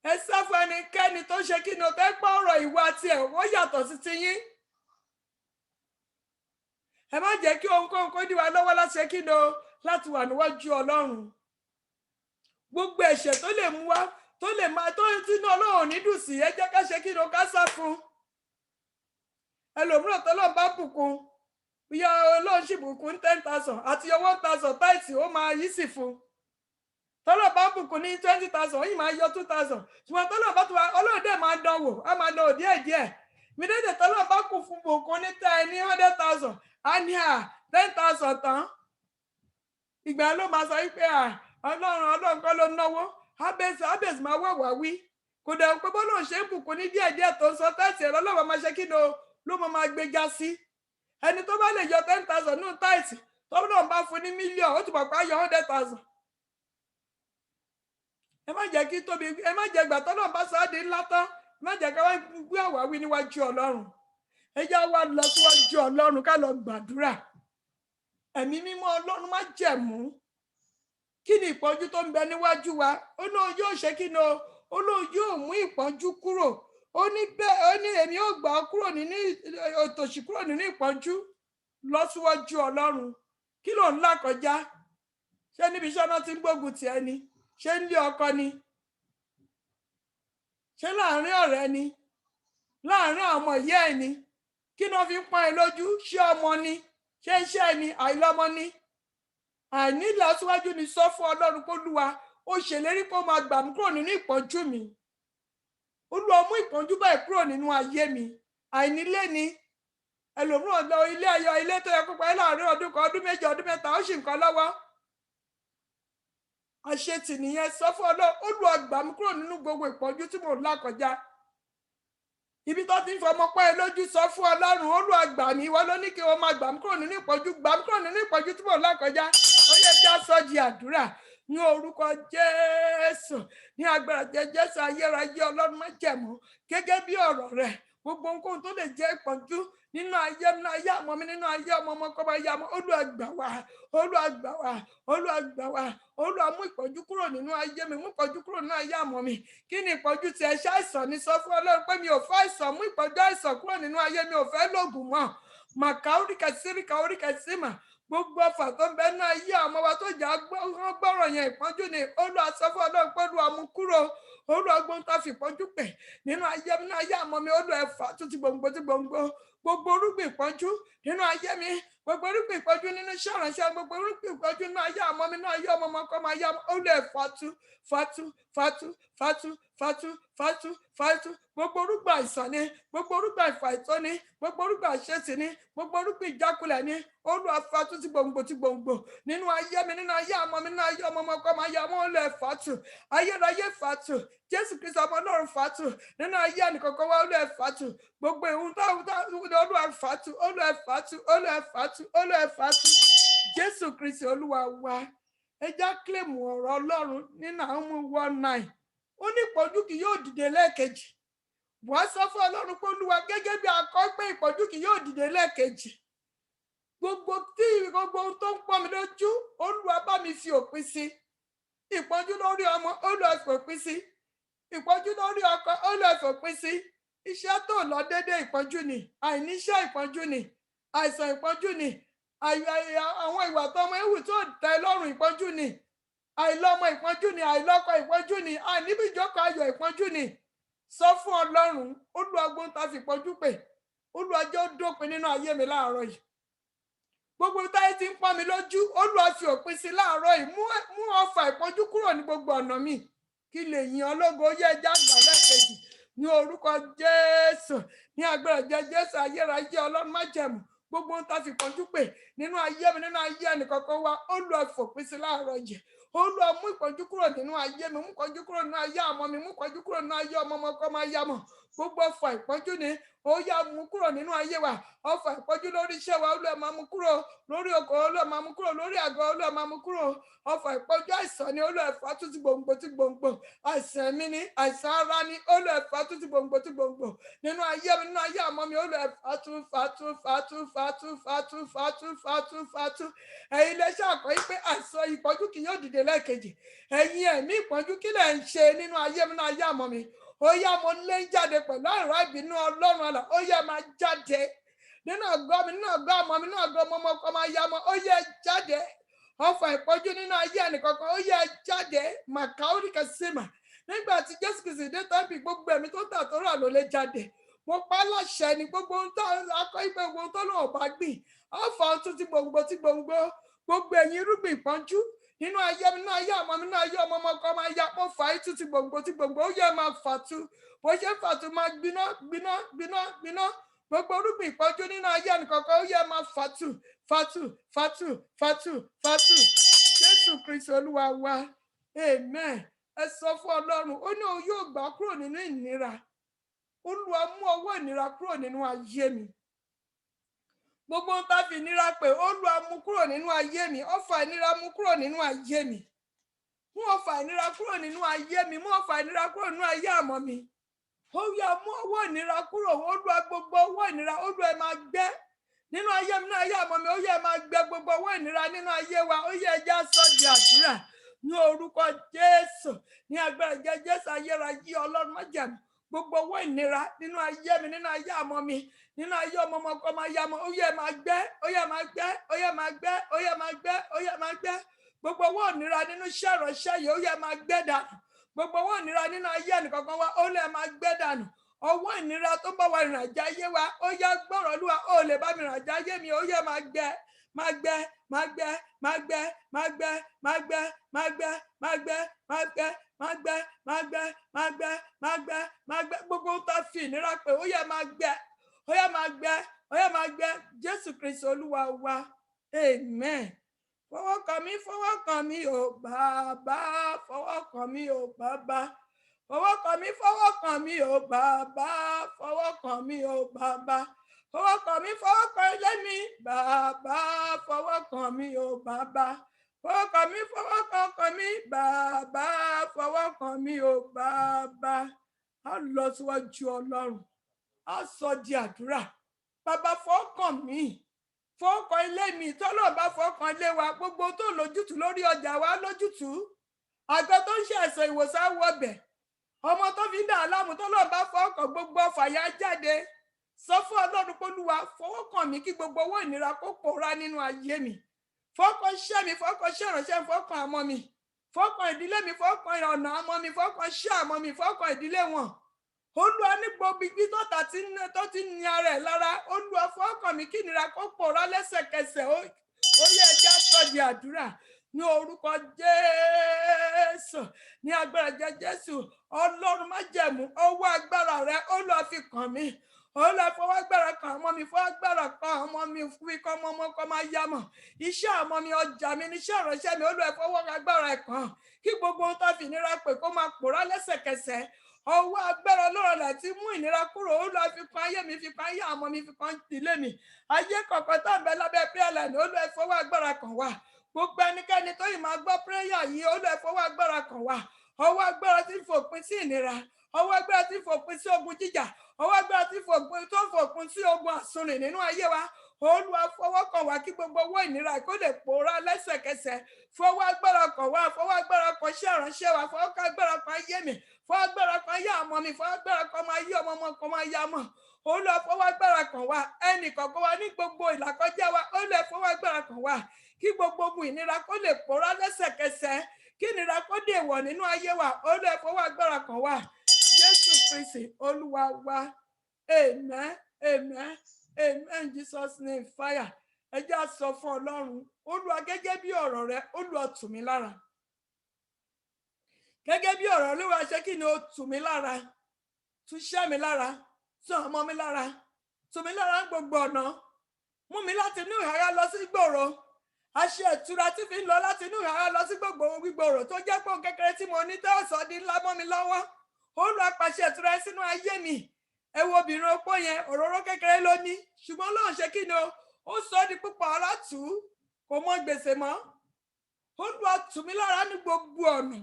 Ẹ sá fún ẹnikẹ́ni tó ṣe kí ni o, tẹ́ pọ́ ọ̀rọ̀ ìwà tiẹ̀ ó yàtọ̀ sí tiyín. Ẹ má jẹ́ kí ohunkóhun kó dí wa lọ́wọ́ láti ṣe kí ni o, láti wà níwájú Ọlọ́run. Gbogbo ẹ̀ṣẹ̀ tó lè mú wa, tó lè máa tó sínú Ọlọ́run ní dùn sí, ẹ jẹ́ ká ṣe kí ni o, ká sá fún. Ẹlòmíràn tó lọ́n bá bùkún, ìyá Ọlọ́run sì bùkún 10,000 àti 1,000 táìsì ó máa yí sí fún. Tọ́lọ̀ bá bùkún ní 20,000 ó yìí máa yọ 2,000. Ṣùgbọ́n tọ́lọ̀ bá tó wa, Ọlọ́run dẹ̀ máa dánwò, á máa dánwò díẹ̀díẹ̀. Mi dédé tọ́lọ̀ bá kù fún bùkún ní 100,000, á ní 10,000 tán. Ìgbà ló máa sọ wípé Ọlọ́run kọ́ ló náwó. Abẹ́sì máa wẹ̀wà wí. Kò dẹ̀ pé bọ́lọ́run ṣe ń bùkún ní díẹ̀díẹ̀ tó ń sọ táìsì ẹ̀rọ Ọlọ́run máa ṣe kí ni o, ló máa gbéjà sí. Ẹni tó bá lè yọ 10,000 nínú táìsì, tọ́lọ́run bá fún ní mílíọ̀nù, ó ti mọ̀ pé á yọ 100,000. Ẹ má jẹ́ kí tóbi, ẹ má jẹ́ ìgbà tọ́lọ́run bá sọ á di ńlá tán, ẹ má jẹ́ ká wá gbé àwáwí níwájú Ọlọ́run. Ẹ jẹ́ wá lọ síwájú Ọlọ́run ká lọ gbàdúrà. Ẹ̀mí mímọ́ Ọlọ́run má jẹ̀mú. Kí ni ìpọ́njú tó ń bẹ níwájú wa? Ó ní yóò ṣe kí ni o? Ó lóun yóò mú ìpọ́njú kúrò. Ó ní bẹ́ẹ̀, ó ní èmi yóò gbà ọ́ kúrò nínú òtòṣì, kúrò nínú ìpọ́njú, lọ síwájú Ọlọ́run. Kí ló ń là kọjá? Ṣé níbi iṣẹ́ náà ti ń gbógun tì ẹ́ ni? Ṣé ń lé ọkọ ni? Ṣé láàárín ọ̀rẹ́ ni? Láàárín ọmọ ìyá ẹ̀ ni? Kí ni wọ́n fi ń pọ́n ẹ lójú? Ṣé ọmọ ni? Ṣé iṣẹ́ ni? Àìlọ́mọ ni? Àìní ìlọsíwájú ni. Sọ fún Ọlọ́run kó Olúwa, ó ṣèlérí pé ó máa gbà mí kúrò nínú ìpọ́njú mi. Olúwa mú ìpọ́njú báyìí kúrò nínú ayé mi. Àìnílé ni. Ẹlòmíràn lọ ilé ayọ̀, ilé tó yẹ kó parí láàárín ọdún kan, ọdún méjì, ọdún mẹ́ta, ó sì ń kọ́ lọ́wọ́. Àṣetì nìyẹn. Sọ fún Ọlọ́run, Olúwa gbà mí kúrò nínú gbogbo ìpọ́njú tí mò ń là kọjá. Ibi tó ti ń fọmọ pọ́ ẹ lójú, sọ fún Ọlọ́run, Olúwa gbà mí. Ìwọ ló ní kí wọ́n máa gbà mí kúrò nínú ìpọ́njú, gbà mí kúrò nínú ìpọ́njú tí mò ń là kọjá. Ó yẹ kí a sọ di àdúrà ní orúkọ Jésù, ní agbára Jésù ayérayé Ọlọ́run má jẹ̀mú gẹ́gẹ́ bí ọ̀rọ̀ rẹ̀. Gbogbo nǹkan tó lè jẹ́ ìpọ́njú nínú ayé àmọ́ mi, nínú ayé ọmọ kọ́ bá yá mọ́, Olúwa gbà wá, Olúwa gbà wá, Olúwa gbà wá. Olúwa mú ìpọ́njú kúrò nínú ayé mi, mú ìpọ́njú kúrò nínú ayé àmọ́ mi. Kí ni ìpọ́njú tí ẹ ṣàìsàn ni? Sọ fún Ọlọ́run pé mi ò fẹ́ àìsàn, mú ìpọ́njú àìsàn kúrò nínú ayé mi, ò fẹ́ lògùn mọ́. Màkà oríkà síríkà oríkà símà. Gbogbo ọfà tó ń bẹ nínú ayé ọmọ wa tó jà gbọ́rọ̀ yẹn ìpọ́njú ni. Olúwa sọ fún Ọlọ́run pé Olúwa mú kúrò. Olúwa gbóhùn tó fi ìpọ́njú pẹ̀ nínú ayé àmọ́ mi. Olúwa ẹ̀fà tó ti gbòǹgbò tí gbòǹgbò. gbogbo orúgbìn ìpọ́njú nínú ayé mi, gbogbo orúgbìn ìpọ́njú nínú iṣẹ́ ìránṣẹ́, gbogbo orúgbìn ìpọ́njú nínú ayé àmọ́ mi, nínú ayé ọmọ ọmọ kọ́ máa yá Olúwa fàtú fàtú fàtú fàtú fàtú fàtú fàtú, gbogbo orúgbìn àìsàn ni, gbogbo orúgbìn àìfàìtọ́ ni, gbogbo orúgbìn àṣetì ni, gbogbo orúgbìn ìjákulẹ̀ ni, Olúwa fàtú ti gbòǹgbò nínú ayé mi, nínú ayé àmọ́ mi, nínú ayé ọmọ ọmọ kọ́ máa yá Olúwa fàtú, ayérayé fàtú, Jésù Kristi ọmọ Ọlọ́run fàtú, nínú ayé ẹnìkọ̀ọ̀kan wa Olúwa fàtú, gbogbo ìhun Olúwa fàtú, Olúwa fàtú, Olúwa fàtú, Olúwa fàtú, Jésù Kristi Olúwa wa. Ẹ já kílèmù ọ̀rọ̀ Ọlọ́run ní Nahum 1:9. Ó ní ìpọ́njú kì yóò dìde lẹ́ẹ̀kejì. Wàá sọ fún Ọlọ́run pé Olúwa gẹ́gẹ́ bí akọ pé ìpọ́njú kì yóò dìde lẹ́ẹ̀kejì. Gbogbo ohun tó ń pọ́n mi lójú, Olúwa bá mi fi òpin sí. Ìpọ́njú lórí ọmọ, Olúwa fi òpin sí. Ìpọ́njú lórí ọkọ, Olúwa fi òpin sí. Iṣẹ́ tó lọ déédéé ìpọ́njú ni, àìníṣẹ́ ìpọ́njú ni, àìsàn ìpọ́njú ni, àwọn ìwà tọmọ ewu tó tẹ́ lọ́rùn ìpọ́njú ni, àìlọ́mọ ìpọ́njú ni, àìlọ́kọ ìpọ́njú ni, àìníbìjókòó ayọ̀ ìpọ́njú ni. Sọ fún Ọlọ́run, Olúwa gbóhùn tá fi ìpọ́njú pè, Olúwa jẹ́ ó dópin nínú ayé mi láàárọ̀ yìí. Gbogbo táyé ti ń pọ́n mi lójú, Olúwa fi òpin sí láàárọ̀ yìí, mú ọfà ìpọ́njú kúrò ní gbogbo ọ̀nà mi, kí lè yìn ológo yẹ ẹja àgbà lẹ́ẹ̀kejì ní orúkọ Jésù, ní agbára Jésù ayérayé Ọlọ́run májẹ̀mú. Gbogbo ohun tá fi ìpọ́njú pè nínú ayé mi, nínú ayé ẹnìkọ̀ọ̀kan wa, Olúwa fòpin sí láàárọ̀ yìí. Olúwa mú ìpọ́njú kúrò nínú ayé mi, mú ìpọ́njú kúrò nínú ayé àmọ́ mi, mú ìpọ́njú kúrò nínú ayé ọmọ ọmọ kọ́ máa yá mọ̀. Gbogbo ọfà ìpọ́njú ni ó yá mú kúrò nínú ayé wa. Ọfà ìpọ́njú lórí iṣẹ́ wa, Olúwa máa mú kúrò lórí oko, Olúwa máa mú kúrò lórí àgọ́, Olúwa máa mú kúrò. Ọfà ìpọ́njú àìsàn ni, Olúwa fàtú ti gbòǹgbò àìsàn mi ni, àìsàn ara ni, Olúwa fàtú ti gbòǹgbò nínú ayé mi, nínú ayé àmọ́ mi, Olúwa fàtú. Ẹ̀yin lè ṣàkọ́ pé àìsàn ìpọ́njú kì yóò dìde lẹ́ẹ̀kejì. Ẹ̀yin ẹ̀mí ìpọ́njú kí lẹ̀ ń ṣe nínú ayé mi, nínú ayé àmọ́ mi? Ó yá mo lé jáde pẹ̀lú àìrá ìbínú Ọlọ́run àlà. Ó yá máa jáde nínú àgọ́ mi, nínú àgọ́ àmọ́ mi, nínú àgọ́ ọmọ ọmọ kọ́ máa yá mọ́. Ó yá jáde. Ọfà ìpọ́njú nínú ayé ẹnìkọ̀ọ̀kan, ó yá jáde. Màkàórí kẹsìmà. Nígbà tí Jésù Kristi dé tàbí gbogbo ẹ̀mí tó tà tó rà ló lè jáde. Mo pa láṣẹ ni gbogbo ohun tó akọ ìpè gbogbo ohun tó lọ́wọ́ bá gbìn. Ọfà ọtún ti gbòǹgbò. Gbogbo ẹ̀yin irúgbìn ìpọ́njú nínú ayé mi, nínú ayé àmọ́ mi, nínú ayé ọmọ ọmọ kan máa ya pọ̀ fà á tún ti gbòǹgbò, ó yẹ máa fàtú. Bó ṣe fàtú máa gbiná. Gbogbo orúgbìn ìpọ́njú nínú ayé ẹnìkọ̀ọ̀kan, ó yẹ máa fàtú. Jésù Kristi Olúwa wa. Amen. Ẹ sọ fún Ọlọ́run, ó ní òun yóò gbà kúrò nínú ìnira. Olúwa mú ọwọ́ ìnira kúrò nínú ayé mi. Gbogbo ohun tá fi ìnira pè, Olúwa mú kúrò nínú ayé mi. Ọfà ìnira mú kúrò nínú ayé mi. Mú ọfà ìnira kúrò nínú ayé mi. Mú ọfà ìnira kúrò nínú ayé àmọ́ mi. Ó yá mú ọwọ́ ìnira kúrò. Olúwa gbogbo ọwọ́ ìnira, Olúwa ẹ máa gbẹ́ nínú ayé mi, nínú ayé àmọ́ mi. Ó yá máa gbẹ́ gbogbo ọwọ́ ìnira nínú ayé wa. Ó yá ẹja sọ di àdúrà ní orúkọ Jésù, ní agbára Jésù ayérayé Ọlọ́run májẹ̀mú. Gbogbo ọwọ́ ìnira nínú ayé mi, nínú ayé àmọ́ mi, nínú ayé ọmọ ọmọ kọ́ máa yá mọ́. Ó yá máa gbẹ́. Gbogbo ọwọ́ ìnira nínú iṣẹ́ ìránṣẹ́ yìí, ó yá máa gbẹ́ dànù. Gbogbo ọwọ́ ìnira nínú ayé ẹnìkankan wa, ó lè máa gbẹ́ dànù. Ọwọ́ ìnira tó ń bá wa ìrìnàjò ayé wa, ó yá gbọ́rọ̀ Olúwa, ó lè bá mi ìrìnàjò ayé mi, ó yá máa gbẹ́. Gbogbo tá fi ìnira pè, ó yá máa gbẹ́. Jésù Kristi Olúwa wa. Amen. Fọwọ́ kàn mí o bàbá, fọwọ́ kàn mí o bàbá. Fọwọ́ kàn mí o bàbá, fọwọ́ kàn mí o bàbá. Fọwọ́ kàn ilé mi, bàbá, fọwọ́ kàn mí o bàbá. Fọwọ́ kàn mí, bàbá, fọwọ́ kàn mí o bàbá. A lọ síwájú Ọlọ́run, a sọ di àdúrà. Bàbá fọwọ́ kàn mí, fọwọ́ kàn ilé mi, tọ́lọ́ bá fọwọ́ kàn ilé wa, gbogbo tó lójútùú lórí ọjà wa lójútùú. Àgbẹ̀ tó ń ṣe àìsàn ìwòsàn wọbẹ̀. Ọmọ tó fi ń dà láàmú, tọ́lọ́ bá fọwọ́ kàn gbogbo ọfà yá jáde. Sọ fún Ọlọ́run pé Olúwa fọwọ́ kàn mí kí gbogbo owó ìnira kó pòórá nínú ayé mi. Fọwọ́ kàn iṣẹ́ mi, fọwọ́ kàn iṣẹ́ ìránṣẹ́, fọwọ́ kàn àmọ́ mi. Fọwọ́ kàn ìdílé mi, fọwọ́ kàn ọ̀nà àmọ́ mi, fọwọ́ kàn iṣẹ́ àmọ́ mi, fọwọ́ kàn ìdílé wọn. Olúwa ní gbogbo ibi tó ti ní ara ẹ̀ lára, Olúwa fọwọ́kàn mi kí ìnira kó pòórá lẹ́sẹ̀kẹsẹ̀. Ó yẹ ẹja sọ di àdúrà ní orúkọ Jésù, ní agbára Jésù. Ọlọ́run májẹ̀mú, ọwọ́ agbára rẹ Olúwa fi kàn mí. Olúwa fọwọ́ agbára kan ọmọ mi, fọwọ́ agbára kan ọmọ mi, fi kọ́ ọmọ kọ́ máa yá mọ̀. Iṣẹ́ ọmọ mi, ọjà mi, níṣẹ́ ìránṣẹ́ mi, Olúwa fọwọ́ agbára ẹ̀ kan kí gbogbo ohun tó fi ìnira pè kó máa pòórá lẹ́sẹ̀kẹsẹ̀. Ọwọ́ agbára Ọlọ́run láti mú ìnira kúrò. Olúwa fi kan ayé mi, fi kan ayé ọmọ mi, fi kan ìdílé mi. Ayé kọ̀ọ̀kan tó ń bẹ lábẹ́ prayer ni Olúwa fọwọ́ agbára kan wá. Gbogbo ẹnikẹ́ni tó yìí máa gbọ́ prayer yìí, Olúwa fọwọ́ agbára kan wá. Ọwọ́ agbára tí ń fòpin sí ìnira, ọwọ́ agbára tí ń fòpin sí ogun jíjà, ọwọ́ agbára tí ń fòpin sí ogun àsunrìn nínú ayé wa. Olúwa fọwọ́ kàn wá kí gbogbo owó ìnira kó lè pòórá lẹ́sẹ̀kẹsẹ̀. Fọwọ́ agbára kan wá, fọwọ́ agbára kan iṣẹ́ ìránṣẹ́ wa, fọwọ́ agbára kan ayé mi, fọwọ́ agbára kan ayé ọmọ mi, fọwọ́ agbára kan máa yí ọmọ kan máa yá mọ̀. Olúwa fọwọ́ agbára kan wá, ẹnì kọ̀ọ̀kan wa ní gbogbo ìlàkọjá wa, Olúwa fọwọ́ agbára kan wá kí gbogbo ogun ìnira kó lè pòórá lẹ́sẹ̀kẹsẹ̀, kí ìnira kó dè wọ̀ nínú ayé wa. Olúwa fọwọ́ agbára kan wá. Jésù Kristi Olúwa wa. Amen. Amen. Amen. Jesus name fire. Ẹ jẹ́ á sọ fún Ọlọ́run, Olúwa gẹ́gẹ́ bí ọ̀rọ̀ rẹ, Olúwa tù mí lára. Gẹ́gẹ́ bí ọ̀rọ̀ Olúwa ṣe kí ni ó tù mí lára, tù iṣẹ́ mi lára, tù ọmọ mi lára, tù mí lára gbogbo ọ̀nà. Mú mi láti inú ìhárá lọ sí gbòòrò. Àṣẹ ìtura tí fi ń lọ láti inú ìhárá lọ sí gbòòrò tó jẹ́ pé kékeré tí mo ní tẹ́ ọ̀sán di ńlá mọ́ mi lọ́wọ́. Olúwa pàṣẹ ìtura sínú ayé mi. Ẹ wo obìnrin opó yẹn, òróró kékeré ló ní, ṣùgbọ́n lóun ṣe kí ni ó sọ di púpọ̀ ara tù ú, kò mọ gbèsè mọ́. Olúwa tù mí lára ní gbogbo ọ̀nà,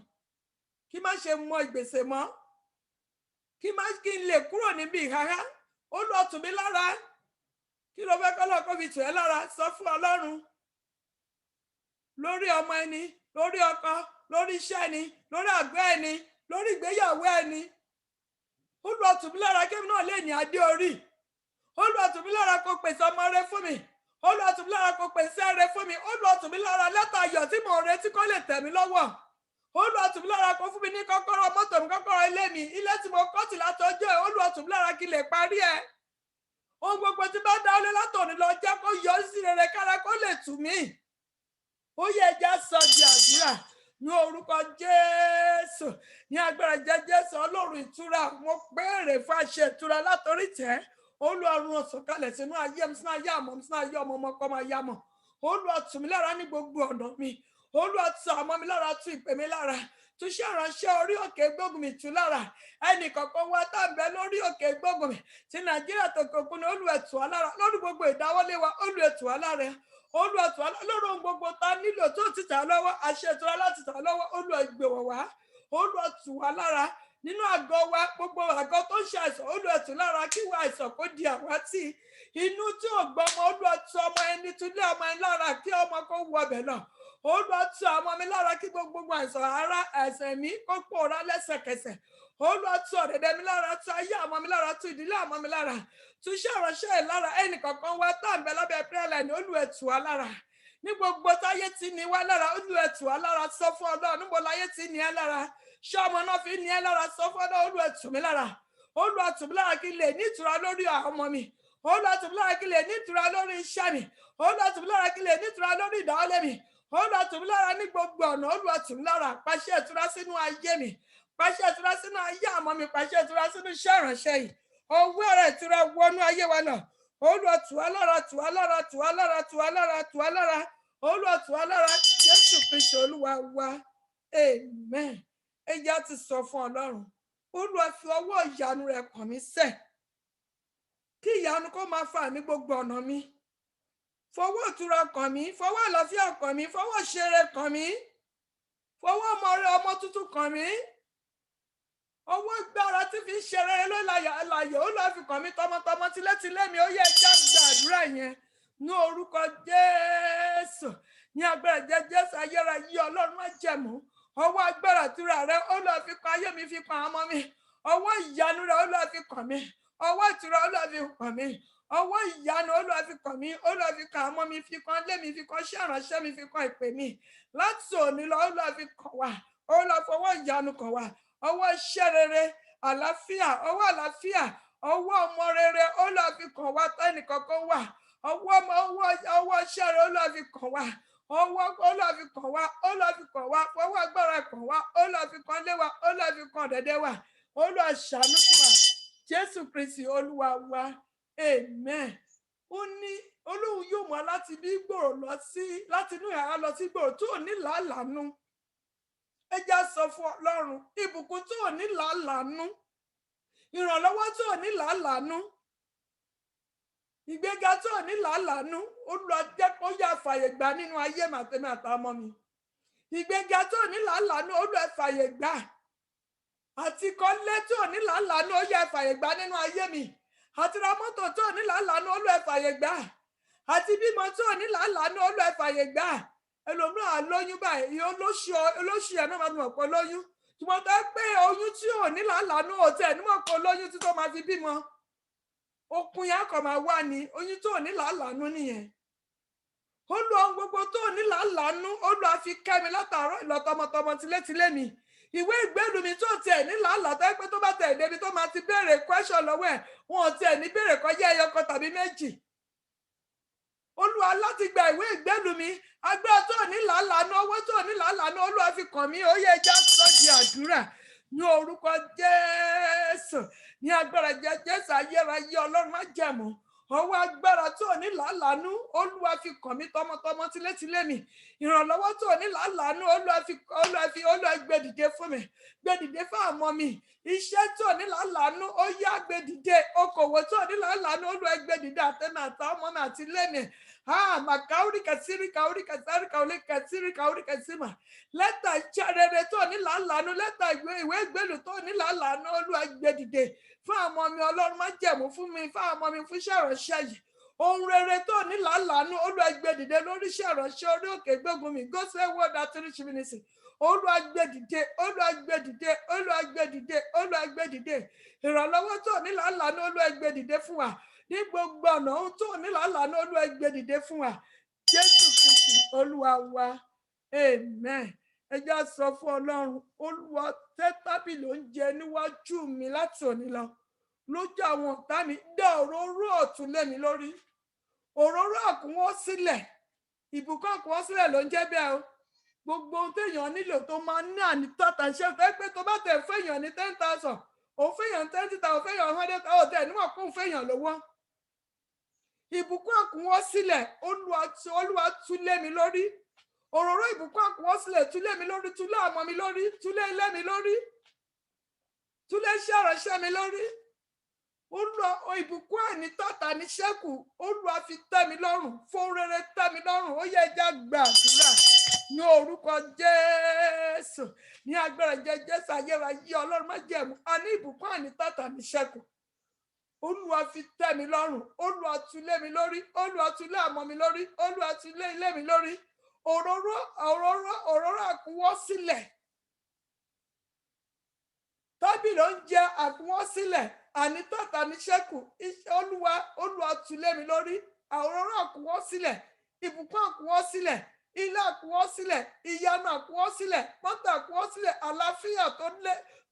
kí má ṣe mọ gbèsè mọ́, kí n lè kúrò níbi ìhárá. Olúwa tù mí lára. Kí ló fẹ́ kọ́lọ́ kó fi tù ẹ́ lára? Sọ fún Ọlọ́run. Lórí ọmọ ẹni, lórí ọkọ, lórí iṣẹ́ ẹni, lórí àgọ́ ẹni, lórí ìgbéyàwó ẹni. Olúwa tù mí lára kí èmi náà lè ní adé orí. Olúwa tù mí lára kó pèsè ọmọ rẹ fún mi. Olúwa tù mí lára kó pèsè rẹ fún mi. Olúwa tù mí lára lẹ́tà ayọ̀ tí mò ń retí kó lè tẹ̀ mí lọ́wọ́. Olúwa tù mí lára kó fún mi ní kọ́kọ́rọ́ mọ́tò mi, kọ́kọ́rọ́ ilé mi, ilé tí mo kọ́ tì látọjọ́ ẹ̀. Olúwa tù mí lára kí lè parí ẹ̀. Ohun gbogbo tí bá dá lé látòní lọ jẹ́ kó yọ sí rere kára kó lè tù mí. Ó yẹ ẹja sọ di àdúrà ní orúkọ Jésù, ní agbára Jésù. Ọlọ́run ìtura, mo béèrè fún àṣẹ ìtura látòrí tẹ́. Olúwa rán sọ̀kalẹ̀ sínú ayé mi, sínú ayé àmọ́ mi, sínú ayé ọmọ ọmọ kọ́ máa yá mọ̀. Olúwa tù mí lára ní gbogbo ọ̀nà mi. Olúwa tù ọmọ mi lára, tù ìpè mi lára, tù iṣẹ́ ìránṣẹ́ orí òkè gbógun mi tù lára. Ẹnì kọ̀ọ̀kan wá tá ń bẹ lórí òkè gbógun mi ti Nàìjíríà tó kọ̀ọ̀kan ní Olúwa tù wá lára. Lórí gbogbo ìdáwọ́lé wa, Olúwa tù wá lára. Olúwa tù wá lára. Lórí ohun gbogbo tá nílò tó ti tà lọ́wọ́, àṣẹ ìtura láti tà lọ́wọ́, Olúwa gbé wọ̀ wá. Olúwa tù wá lára. Nínú àgọ́ wa, gbogbo àgọ́ tó ń ṣe àìsàn, Olúwa tù lára kí wá àìsàn kó di àwátì. Inú tí ò gbọmọ, Olúwa tù ọmọ ẹni tún lé ọmọ ẹni lára kí ọmọ kó wọ ọbẹ̀ náà. Olúwa tù ọmọ mi lára kí gbogbo àìsàn ara ẹ̀sẹ̀ mi kó pòórá lẹ́sẹ̀kẹsẹ̀. Olúwa tù ọ̀dẹ̀dẹ̀ mi lára, tù ayé ọmọ mi lára, tù ìdílé ọmọ mi lára, tù iṣẹ́ ìránṣẹ́ ẹ̀ lára. Ẹnì kọ̀ọ̀kan wá tá ń bẹ lábẹ́ prayer line, Olúwa tù wá lára. Ní gbogbo táyé ti ní wá lára, Olúwa tù wá lára. Sọ fún Ọlọ́run, níbo láyé ti ní ẹ́ lára? Ṣé ọmọ náà fi ní ẹ́ lára? Sọ fún Ọlọ́run, Olúwa tù mí lára. Olúwa tù mí lára kí n lè ní ìtura lórí ọmọ mi. Olúwa tù mí lára kí n lè ní ìtura lórí iṣẹ́ mi. Olúwa tù mí lára kí n lè ní ìtura lórí ìdáwọ́lé mi. Olúwa tù mí lára ní gbogbo ọ̀nà. Olúwa tù mí lára. Pàṣẹ ìtura sínú ayé mi. Pàṣẹ ìtura sínú ayé ọmọ mi. Pàṣẹ ìtura sínú iṣẹ́ ìránṣẹ́ yìí. Ọwọ́ rẹ̀ ìtura wọnú ayé wa náà. Olúwa tù wá lára, tù wá lára, tù wá lára, tù wá lára, tù wá lára. Olúwa tù wá lára. Jésù Kristi Olúwa wa. Amen. Ẹ jẹ́ á ti sọ fún Ọlọ́run. Olúwa fi ọwọ́ ìyanu rẹ̀ kàn mí sẹ̀. Kí ìyanu kó máa fà ní gbogbo ọ̀nà mi. Fọwọ́ ìtura kàn mí, fọwọ́ àlàáfíà kàn mí, fọwọ́ ìṣeré kàn mí, fọwọ́ ọmọ rẹ ọmọ tuntun kàn mí. Ọwọ́ gbára tí fi ń ṣe rere ló láyà ó lọ́ọ́ fi kàn mí tọmọtọmọ tilétilé mi. Ó yẹ ẹja gbàdúrà yẹn ní orúkọ Jésù, ní agbára Jésù. Ayérayé Ọlọ́run má jẹ̀mú. Ọwọ́ agbára ìtura rẹ ó lọ́ọ́ fi kàn ayé mi, fi kàn ọmọ mi. Ọwọ́ ìyanu rẹ ó lọ́ọ́ fi kàn mí. Ọwọ́ ìtura ó lọ́ọ́ fi kàn mí. Ọwọ́ ìyanu Olúwa fi kàn mí, Olúwa fi kàn ọmọ mi, fi kàn ilé mi, fi kàn iṣẹ́ ìránṣẹ́ mi, fi kàn ìpè mi. Láti òní lọ, Olúwa fi kàn wá. Olúwa fọwọ́ ìyanu kàn wá. Ọwọ́ iṣẹ́ rere, àlàáfíà, ọwọ́ ọmọ rere Olúwa fi kàn wá tẹ́nìkankan wà, ọwọ́ iṣẹ́ rere Olúwa fi kàn wá, Olúwa fi kàn wá, fọwọ́ agbára kàn wá, Olúwa fi kàn lé wa, Olúwa fi kàn dẹ̀dẹ̀ wa, Olúwa ṣàánú fún wa. Jésù Kristi Olúwa wa, amen. Ó ní Olóhun yóò mú láti bí gbòòrò lọ sí, láti inú yàrá lọ sí gbòòrò tó ní làálàánú. Ẹ já sọ fún Ọlọ́run, ìbùkún tó ní làálàánú, ìrànlọ́wọ́ tó ní làálàánú, ìgbéga tó ní làálàánú, Olúwa jẹ́ kó yá fàyè gbà nínú ayé màtẹ́mí àtàmọ́ mi. Ìgbéga tó ní làálàánú, Olúwa fàyè gbà. Àti kọ́lé tó ní làálàánú, ó yá fàyè gbà nínú ayé mi. Àti ra mọ́tò tó ní làálàánú, Olúwa fàyè gbà. Àti bímọ tó ní làálàánú, Olúwa fàyè gbà. Ẹlòmíràn á lóyún báyìí, olóṣù ẹ̀ náà máa mọ̀ pé lóyún. Ṣùgbọ́n tó pé oyún tí ò ní làálàánú ò tẹ̀ ní mọ̀ pé lóyún tí tó máa fi bímọ. Okun yẹn kò máa wà ní oyún tó ní làálàánú nìyẹn. Olúwa ohun gbogbo tó ní làálàánú, Olúwa fi kẹ́ mi látàárọ̀ ìlọ tọmọtọmọ tilétilé mi. Ìwé ìgbélú mi tó tiẹ̀ ní làálàá tó pé tó bá tẹ̀ débi tó máa ti béèrè question lọ́wọ́ ẹ̀, wọn ò tiẹ̀ ní béèrè kọjá ẹyọ kan tàbí méjì. Olúwa láti gba ìwé ìgbélú mi, agbára tó ní làálàánú, owó tó ní làálàánú, Olúwa fi kàn mí, ó yẹ ẹja sọ di àdúrà ní orúkọ Jésù, ní agbára Jésù ayérayé Ọlọ́run má jẹ̀mú. Ọwọ́ agbára tó ní làálàánú, Olúwa fi kàn mí tọmọtọmọ tilétilé mi. Ìrànlọ́wọ́ tó ní làálàánú, Olúwa gbé dìde fún mi, gbé dìde fún àwọn mi. Iṣẹ́ tó ní làálàánú, ó yá gbé dìde. Okòwò tó ní làálàánú, Olúwa gbé dìde àtẹ̀mí àtàwọn ọmọ mi àti ilé mi. Makauri kasiri kauri kasari kauli kasiri kauri kasima. Lẹ́tà iṣẹ́ rere tó ní làálàánú, lẹ́tà ìwé ìgbélú tó ní làálàánú, Olúwa gbé dìde fún àwọn mi. Ọlọ́run má jẹ̀mú fún mi, fún àwọn mi, fún iṣẹ́ ìránṣẹ́ yìí. Ohun rere tó ní làálàánú, Olúwa gbé dìde lórí iṣẹ́ ìránṣẹ́ orí òkè gbógun mi. Gospel Word Outreach Ministry. Olúwa gbé dìde, Olúwa gbé dìde, Olúwa gbé dìde, Olúwa gbé dìde. Ìrànlọ́wọ́ tó ní làálàánú, Olúwa gbé dìde fún wa. Ní gbogbo ọ̀nà ohun tó ní làálàánú, Olúwa gbé dìde fún wa. Jésù Kristi Olúwa wa, amen. Ẹ jẹ́ sọ fún Ọlọ́run, Olúwa tẹ́ tábìlì oúnjẹ níwájú mi láti òní lọ. Lójú àwọn ọ̀tá mi, dá òróró ọ̀tún lé mi lórí. Òróró àkúnwọ́ sílẹ̀, ìbùkún àkúnwọ́ sílẹ̀ ló ń jẹ́ bẹ́ẹ̀ o. Gbogbo ohun téèyàn nílò tó máa ní ànítọ́ta ṣe fẹ́ pé tó bá tẹ̀ fẹ́yàn ní 10,000, òun fẹ́yàn 20,000, òun fẹ́yàn 100,000, òtẹ̀ níwọ̀n kó fẹ́yàn lówó. Ìbùkún àkúnwọ́ sílẹ̀, Olúwa tú lé mi lórí. Òróró ìbùkún àkúnwọ́ sílẹ̀ tú lé mi lórí, tú lé ọmọ mi lórí, tú lé ilé mi lórí, tú lé iṣẹ́ ìránṣẹ́ mi lórí. Olúwa ìbùkún ànítọ́ta ní ṣẹ́kù, Olúwa fi tẹ́ mi lọ́rùn, fún rere tẹ́ mi lọ́rùn. Ó yẹ ẹja gbàdúrà ní orúkọ Jésù, ní agbára Jésù ayérayé Ọlọ́run má jẹ̀mú. A ní ìbùkún ànítọ́ta ní ṣẹ́kù, Olúwa fi tẹ́ mi lọ́rùn, Olúwa tú lé mi lórí, Olúwa tú lé ọmọ mi lórí, Olúwa tú lé ilé mi lórí. Òróró àkúnwọ́ sílẹ̀, tábìlì oúnjẹ àkúnwọ́ sílẹ̀, ànítọ́ta ní ṣẹ́kù. Olúwa tú lé mi lórí. Òróró àkúnwọ́ sílẹ̀, ìbùkún àkúnwọ́ sílẹ̀, ilé àkúnwọ́ sílẹ̀, ìyanu àkúnwọ́ sílẹ̀, mọ́tò àkúnwọ́ sílẹ̀, àlàáfíà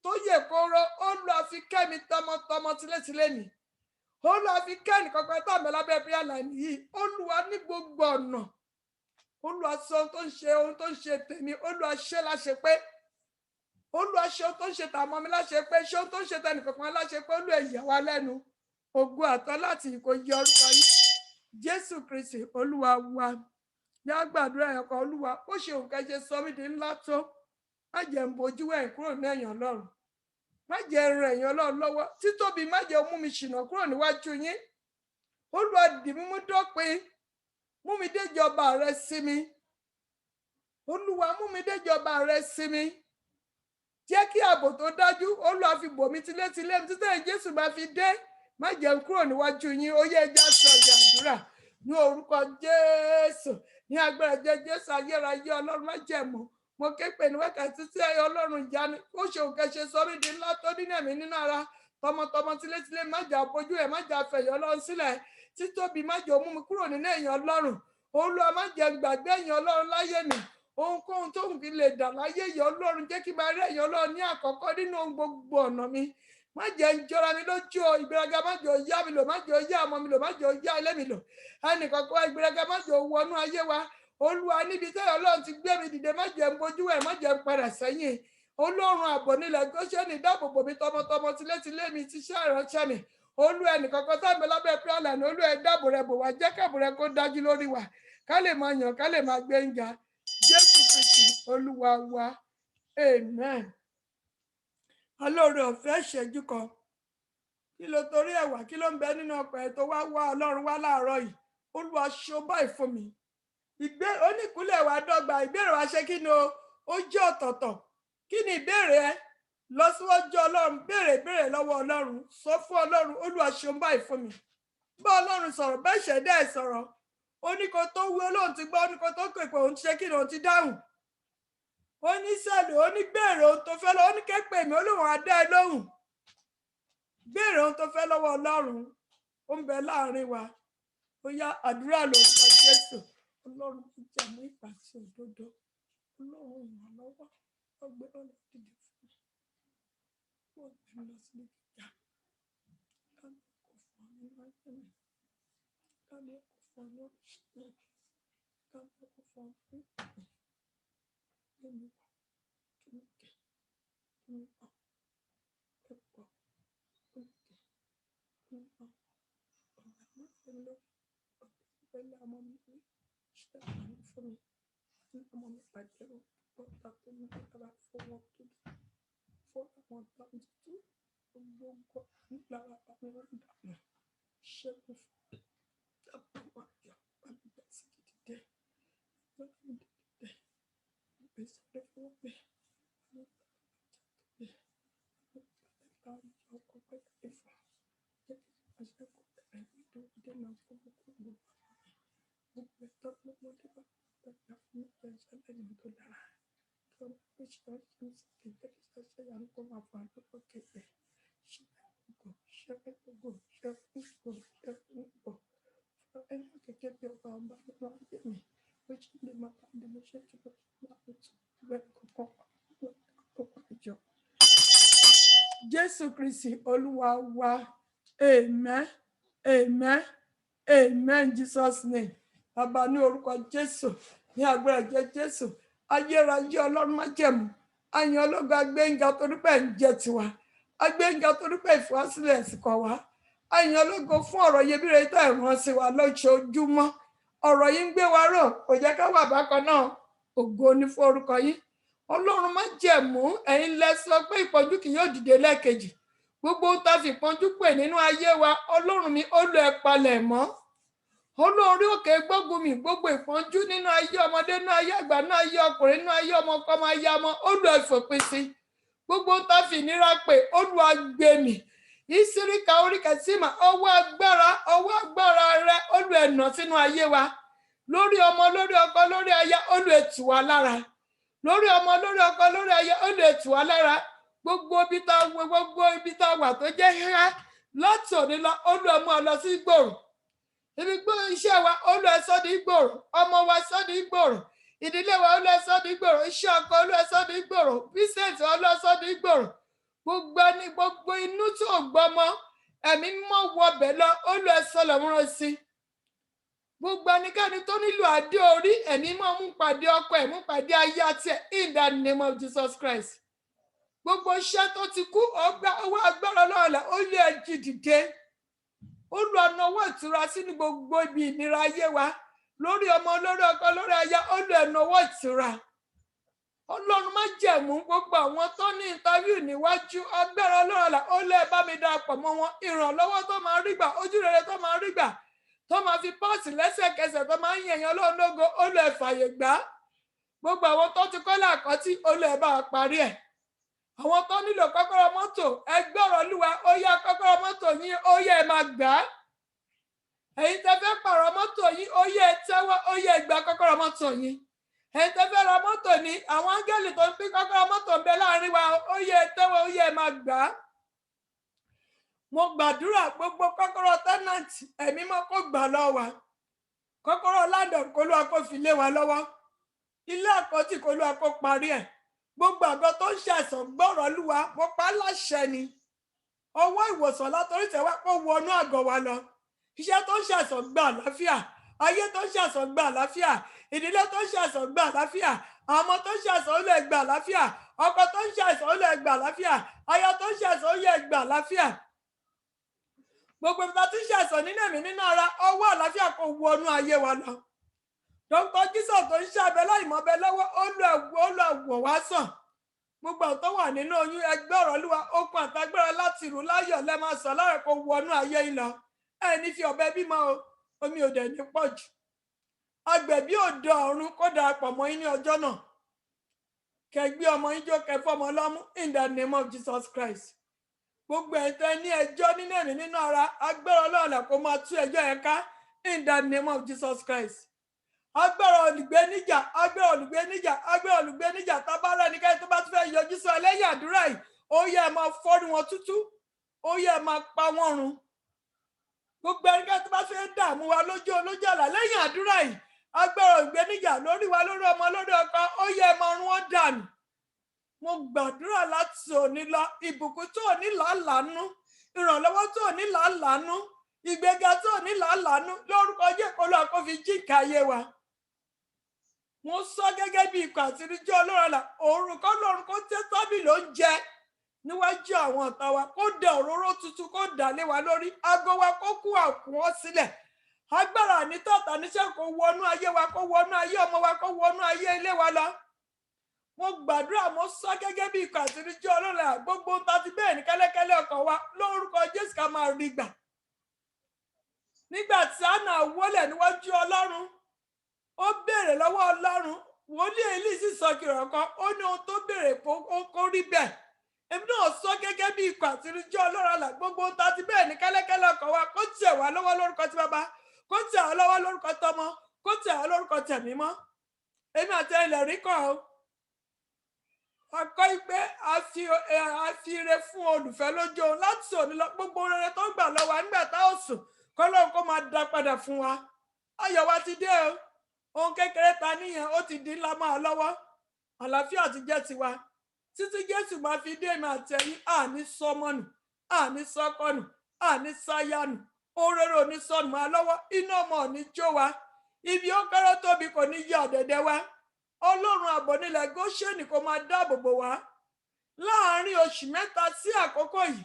tó yè kóró. Olúwa fi kẹ́ mi tọmọtọmọ tilétilé mi. Olúwa fi kẹ́ ẹnì kankan tá àmì lábẹ́ bí àlàyé yìí. Olúwa ní gbogbo ọ̀nà, Olúwa sọ ohun tó ń ṣe tèmi, Olúwa ṣe láṣẹ pé. Olúwa ṣe ohun tó ń ṣe tàmọ́ mi láṣẹ pé, ṣe ohun tó ń ṣe tẹnì kankan láṣẹ pé. Olúwa yà wá lẹ́nu. Ògo àtọ́ láti ìkó yẹ orúkọ yìí. Jésù Kristi Olúwa wa. Ní àgbàdúrà ẹ̀kọ́, Olúwa ó ṣe òǹkà ṣe sọ mí di ńlá tó. Má jẹ́ ń bojú ẹ̀yìn kúrò ní ẹ̀yàn Ọlọ́run. Má jẹ́ ran ẹ̀yàn Ọlọ́run lọ́wọ́. Títóbi má jẹ́ mú mi ṣìnà kúrò níwájú yín. Olúwa dì mí mú dópin. Mú mi déjọba rẹ sí mi. Olúwa mú mi déjọba rẹ sí mi. Jẹ́ kí ààbò tó dájú, Olúwa fi bò mí tilétilé mi títí Jésù bá fi dé. Má jẹ́ n kúrò níwájú yín. Ó yẹ ẹja sọ di àdúrà ní orúkọ Jésù, ní agbára Jésù ayérayé Ọlọ́run má jẹ̀mú. Mo ké pè ní wákàtí tí Ọlọ́run ìyanu ó ṣe òkè ṣe sọ mí di ńlá tó nínú ẹ̀mí nínú ara. Tọmọtọmọ tilétilé má jà bójú ẹ̀, má jà fẹ̀yìn Ọlọ́run sílẹ̀. Títóbi má jẹ́ mú mi kúrò nínú ẹ̀yìn Ọlọ́run. Olúwa má jẹ́ gbàgbé ẹ̀yìn Ọlọ́run láyé mi. Ohunkóhun tó ń fi lè dà láyé yìí, Ọlọ́run jẹ́ kí n máa rí ẹ̀yìn Ọlọ́run ní àkọ́kọ́ nínú gbogbo ọ̀nà mi. má jẹ́ ń jọra mi lójú o, ìgbéraga má jẹ́ ó yá mi lò, má jẹ́ ó yá ọmọ mi lò, má jẹ́ ó yá ilé mi lò, ẹnìkan kọ́ ìgbéraga má jẹ́ ó wọnú ayé wa. Olúwa níbi tí Ọlọ́run ti gbé mi dìde, má jẹ́ ń bojú ẹ̀, má jẹ́ ń padà sẹ́yìn. Ọlọ́run ààbò nílẹ̀ Góṣẹ́nì, dáàbòbò mi tọmọtọmọ, tilétilé mi, tíṣẹ́ ìránṣẹ́ mi. Olúwa ẹnìkan kan tá mi lábẹ́ prayer line, Olúwa ẹ dáàbò rẹ bò wá, jẹ́ kẹ́bù rẹ kó dájú lórí wa, ká lè máa yàn, ká lè máa gbé ń ga. Jésù Kristi Olúwa wa. Amen. Olóore ọ̀fẹ́ ìṣẹ́jú kan. Kí ló torí ẹ̀wà, kí ló ń bẹ nínú ọkọ̀ ẹ̀ tó wá Ọlọ́run wá láàárọ̀ yìí? Olúwa ṣó báyìí fún mi. Oníkúlẹ̀ wa dọ́gba, ìbéèrè wa ṣe kí ni ó jẹ́ ọ̀tọ̀ọ̀tọ̀. Kí ni ìbéèrè ẹ? Lọ síwájú Ọlọ́run, béèrè lọ́wọ́ Ọlọ́run, sọ fún Ọlọ́run, Olúwa ṣó báyìí fún mi. Bá Ọlọ́run sọ̀rọ̀, bá ìṣẹ̀dá ẹ̀ sọ̀rọ̀. Ó ní kó tó wí, Ọlọ́run ti gbọ́, ó ní kó tó pè pé òun ti ṣe kí ni òun ti dáhùn. Ó ní sẹ́lẹ̀, ó ní béèrè ohun tó fẹ́ lọ, ó ní képe mi, Olúwa á dá ẹ lóhùn. Béèrè ohun tó fẹ́ lọ́wọ́ Ọlọ́run, ó ń bẹ láàrin wa. Ó yá àdúrà lórúkọ Jésù. Ọlọ́run ti jẹ́ mú ìpà sí òdodo. Ọlọ́run ìrànlọ́wọ́, ọgbẹ́ ọ̀nà dìde fún mi. Wọ́n gbé mi lọ sí gíga. Káàdì kò fún ọ nínú ayé mi. Káàdì kò fún ọ ní òṣìṣẹ́. Káàdì kò fún ọ ní ìpè. Gbé mi wá. Kí mi kẹ́. Kí mi wá. Ẹ̀pọ̀. Kí mi kẹ́. Kí mi wá. Ọ̀rọ̀ àmọ́ fún mi. Ọ̀pẹ̀lẹ̀ ọmọ mi ní ṣẹ́ àmì fún mi. Ní ọmọ mi pàdé o. Ọ̀tá tó ní bàbá fún wọn tó dé. Fún àwọn ọ̀tá mi tó gbogbo lára àwọn ìdààmú. Ṣé mo fẹ́ dábàá wá yọ àmì bẹ́ẹ̀ sí dídé? Lọ́dún dídé. Ìgbésẹ̀ rẹ̀ fún mi. Àwọn ọ̀tá mi jáde. Àwọn ọ̀tá ọkọ̀ pẹ̀lú ìfọ̀. Jẹ́ kí àṣẹ kò bẹ̀rẹ̀ nítorí dènà fún gbogbo. Gbogbo ẹ̀tọ́ lọ́mọdé bá gbàgbà fún ìgbésẹ̀ lẹ́yìn tó dára. Kí ọmọ mi ṣe ọ̀ṣun sí kékeré ṣẹṣẹ yàrá kó máa fà á lọ́pọ̀ kéde. Ṣé gbogbo fún ẹni kékeré bí ọba ọba nínú ayé mi. Ó ṣe lè máa bá mi mo ṣe kí wọ́n máa fi tún ìwé kọ̀ọ̀kan ọkọ̀ ìjọ. Jésù Kristi Olúwa wa. Amen. Amen. Amen. Jesus name. Bàbá ní orúkọ Jésù, ní agbára ẹ̀jẹ̀ Jésù, ayérayé Ọlọ́run májẹ̀mú, àyàn ológo agbẹ́yìnga torí pé ń jẹ́ tiwa, agbẹ́yìnga torí pé ìfọwọ́sílẹ̀ ẹ̀sìnkọ̀ wa, àyàn ológo fún ọ̀rọ̀ iyebíye tó ẹ̀ràn sí wa lójoojúmọ́. Ọ̀rọ̀ yìí ń gbé wa ró, kò jẹ́ ká wà bákan náà. Ògo ni fún orúkọ yín. Ọlọ́run májẹ̀mú, ẹ̀yin lẹ sọ pé ìpọ́njú kì yóò dìde lẹ́ẹ̀kejì. Gbogbo ohun tá a fi ìpọ́njú pè nínú ayé wa, Ọlọ́run mi ó lo ẹ̀ palẹ̀ mọ́. Olórí òkè gbógun mi gbogbo ìpọ́njú nínú ayé ọmọdé, nínú ayé àgbà, nínú ayé ọkùnrin, nínú ayé ọmọ ọkọ, ọmọ ayé ọmọ, ó lo ìfòpin sí. Gbogbo tá a fi ìnira pè, Olúwa gbé mì. Ìsíríkà oríkà símà, ọwọ́ agbára rẹ, Olúwa ẹ̀nà sínú ayé wa. Lórí ọmọ, lórí ọkọ, lórí aya, Olúwa tù wá lára. Lórí ọmọ, lórí ọkọ, lórí aya, Olúwa tù wá lára. Gbogbo ibi tá a wà tó jẹ́ híhá láti òní lọ, Olúwa mú ọ lọ sí gbòòrò. Ibi gbọ́ iṣẹ́ wa, Olúwa sọ di gbòòrò. Ọmọ wa sọ di gbòòrò. Ìdílé wa, Olúwa sọ di gbòòrò. Iṣẹ́ ọkọ, Olúwa sọ di gbòòrò. Bísẹ̀ǹsì, Olúwa sọ di gbòòrò. Gbogbo inú tí ò gbọmọ, ẹ̀mí mọ́ wọbẹ̀ lọ, Olúwa sọ lọ́múrán sí. Gbogbo ẹnikẹ́ni tó nílò adé orí, ẹ̀mí mọ́ mú pàdé ọkọ ẹ̀, mú pàdé ayé àti ẹ̀, in the name of Jesus Christ. Gbogbo iṣẹ́ tó ti kú, ọwọ́ agbára Ọlọ́run, ó lé ẹ jí dìde. Ó lu ọ̀nà owó ìtura sínú gbogbo ibi ìnira ayé wa. Lórí ọmọ, lórí ọkọ, lórí aya, ó lu ọ̀nà owó ìtura. Ọlọ́run má jẹ̀mú gbogbo àwọn tó ní interview níwájú, agbára Ọlọ́run, ó lé bá mi darapọ̀ mọ́ wọn. Ìrànlọ́wọ́ tó máa rí gbà, ojú rere tó máa rí gbà, tó máa fi pọ́ọ̀sì lẹ́sẹ̀kẹsẹ̀, tó máa ń yẹ̀yàn Ọlọ́run lógo, ó lé fàyè gbà. Gbogbo àwọn tó ti kọ́lé àkọ́tì, ó lé bá wa parí ẹ̀. Àwọn tó nílò kọ́kọ́rọ́ mọ́tò, ẹ gbọ́rọ̀ Olúwa, ó yá kọ́kọ́rọ́ mọ́tò yín, ó yá ẹ máa gbà á. Ẹ̀yin tẹ́ fẹ́ pààrọ̀ mọ́tò yín, ó yá ẹ tẹ́wọ́, ó yá ẹ gba kọ́kọ́rọ́ mọ́tò yín. Ẹ̀yin tẹ́ fẹ́ ra mọ́tò ní àwọn áńgẹ́lì tó ń pín kọ́kọ́rọ́ mọ́tò ń bẹ láàrin wa, ó yá ẹ tẹ́wọ́, ó yá ẹ máa gbà á. Mo gbàdúrà gbogbo kọ́kọ́rọ́ tẹ́nàntì, ẹ̀mí mọ́ kó gbà lọ́wọ́ wa. Kọ́kọ́rọ́ ládọ̀ kó Olúwa kó fi lé wa lọ́wọ́. Ilé àkọ́tì kó Olúwa kó parí ẹ̀. Gbogbo àgọ́ tó ń ṣàìsàn gbọ́rọ̀ Olúwa, mo pa á láṣẹ ni. ọwọ́ ìwòsàn látọrí tẹ̀wá kó wọnú àgọ́ wa lọ. Iṣẹ́ tó ń ṣàìsàn gba àlàáfíà, ayé tó ń ṣàìsàn gba àlàáfíà, ìdílé tó ń ṣàìsàn gba àlàáfíà, àwọn ọmọ tó ń ṣàìsàn ó lè gba àlàáfíà, ọkọ tó ń ṣàìsàn ó lè gba àlàáfíà, aya tó ń ṣàìsàn ó lè gba àlàáfíà. Gbogbo ìgbà tí ń ṣàìsàn nínú ẹ̀mí nínú ara, ọwọ́ àlàáfíà kó wọnú ayé wa lọ. Dr. Jesus tó ń ṣàbẹ̀ láìmọ̀bẹ lọ́wọ́ ó lọ wọ̀ wá sàn. Gbogbo àwọn tó wà nínú oyún ẹgbẹ́ ọ̀rọ̀ Olúwa okun àtagbára láti rù láyọ̀ lẹ́ máa sọ lára kó wọnú ayé yìí lọ. Ẹni fi ọ̀bẹ bímọ o, omi ò dẹ̀ ní pọ̀ jù. Agbẹ̀bí òde ọ̀run kó darapọ̀ mọ́ yín ní ọjọ́ náà. Kẹgbé ọmọ yín jó kẹfọ́ ọmọ lọ́mú in the name of Jesus Christ. Gbogbo ẹ̀tọ́ ní ẹjọ́ nínú ẹ̀mí nínú ara agbára Ọlọ́run kó máa tú ẹjọ́ yẹn ká in the name of Jesus Christ. Agbára olùgbé níjà, agbára olùgbé níjà, agbára olùgbé níjà tábàárà ẹnikẹ́ni tó bá tún fẹ́ yọjú sí ẹlẹ́yìn àdúrà yìí, ó yẹ ẹ máa fọ́rí wọn tútú, ó yẹ ẹ máa pa wọ́n run. Gbogbo ẹnikẹ́ni tó bá fẹ́ dààmú wa lójú àlá lẹ́yìn àdúrà yìí, agbára olùgbé níjà lórí wa lórí ọmọ lórí ọkọ, ó yẹ ẹ máa run wọ́n dànù. Mo gbàdúrà láti òní lọ, ìbùkún tó ní làálàánú, ìrànlọ́wọ́ tó ní làálàánú, ìgbéga tó ní làálàánú lórúkọ Jésù Olúwa kó fi jíǹkà ayé wa. Mo sọ gẹ́gẹ́ bí ikọ̀ àti ìríjú Ọlọ́run là, orúkọ Ọlọ́run kó tẹ́ tábìlì oúnjẹ níwájú àwọn ọ̀tá wa, kó dà òróró tuntun kó dà lé wa lórí, aago wa kó kú àkùnwọ́ sílẹ̀. Agbára ànítọ́ta níṣẹ́ kó wọnú ayé wa, kó wọnú ayé ọmọ wa, kó wọnú ayé ilé wa lọ. Mo gbàdúrà, mo sọ gẹ́gẹ́ bí ikọ̀ àti ìríjú Ọlọ́run là, gbogbo ohun tá ti bẹ́ẹ̀ ní kẹ́lẹ́kẹ́lẹ́ ọkàn wa lórúkọ Jésù ká máa rí gbà. Nígbà tí Hánà wólẹ̀ níwájú Ọlọ́run, ó béèrè lọ́wọ́ Ọlọ́run, wòlíì Élì sì sọ kìrọ̀ kan, ó ní ohun tó béèrè kó rí bẹ́ẹ̀. Èmi náà sọ gẹ́gẹ́ bí ikọ̀ àti ìríjú Ọlọ́run àlà, gbogbo ohun tá ti bẹ́ẹ̀ ní kẹ́lẹ́kẹ́lẹ́ ọkàn wa kó tẹ̀ wá lọ́wọ́ lórúkọ ti Bàbá, kó tẹ̀ wá lọ́wọ́ lórúkọ tọmọ, kó tẹ̀ wá lórúkọ tẹ̀mí mọ́. Èmi àti ilẹ̀ rí kàn ó. Akọ́ ìpè àfire fún olùfẹ́ lójú òun láti òní lọ, gbogbo rere tó gbà lọ́wọ́ nígbà tá ò sùn kọ́lọ́run kó máa dá padà fún wa. Ayọ̀ wa ti dé o. Ohun kékeré ta níyẹn ó ti di ńlá máa lọ́wọ́. Àlàáfíà ti jẹ́ tiwa. Títí Jésù máa fi dé mi àtẹ̀yìn, àní sọmọnù, àní sọkọnù, àní sáyánù. Ohun rere ò ní sọnù máa lọ́wọ́, iná ọmọ ò ní jó wa. Ibi ó kéré tóbi kò ní yà ọ̀dẹ̀dẹ̀ wa. Ọlọ́run ààbò nílẹ̀ Góṣẹ́nì kó máa dáàbò bò wá. Láàárín oṣù mẹ́ta sí àkókò yìí,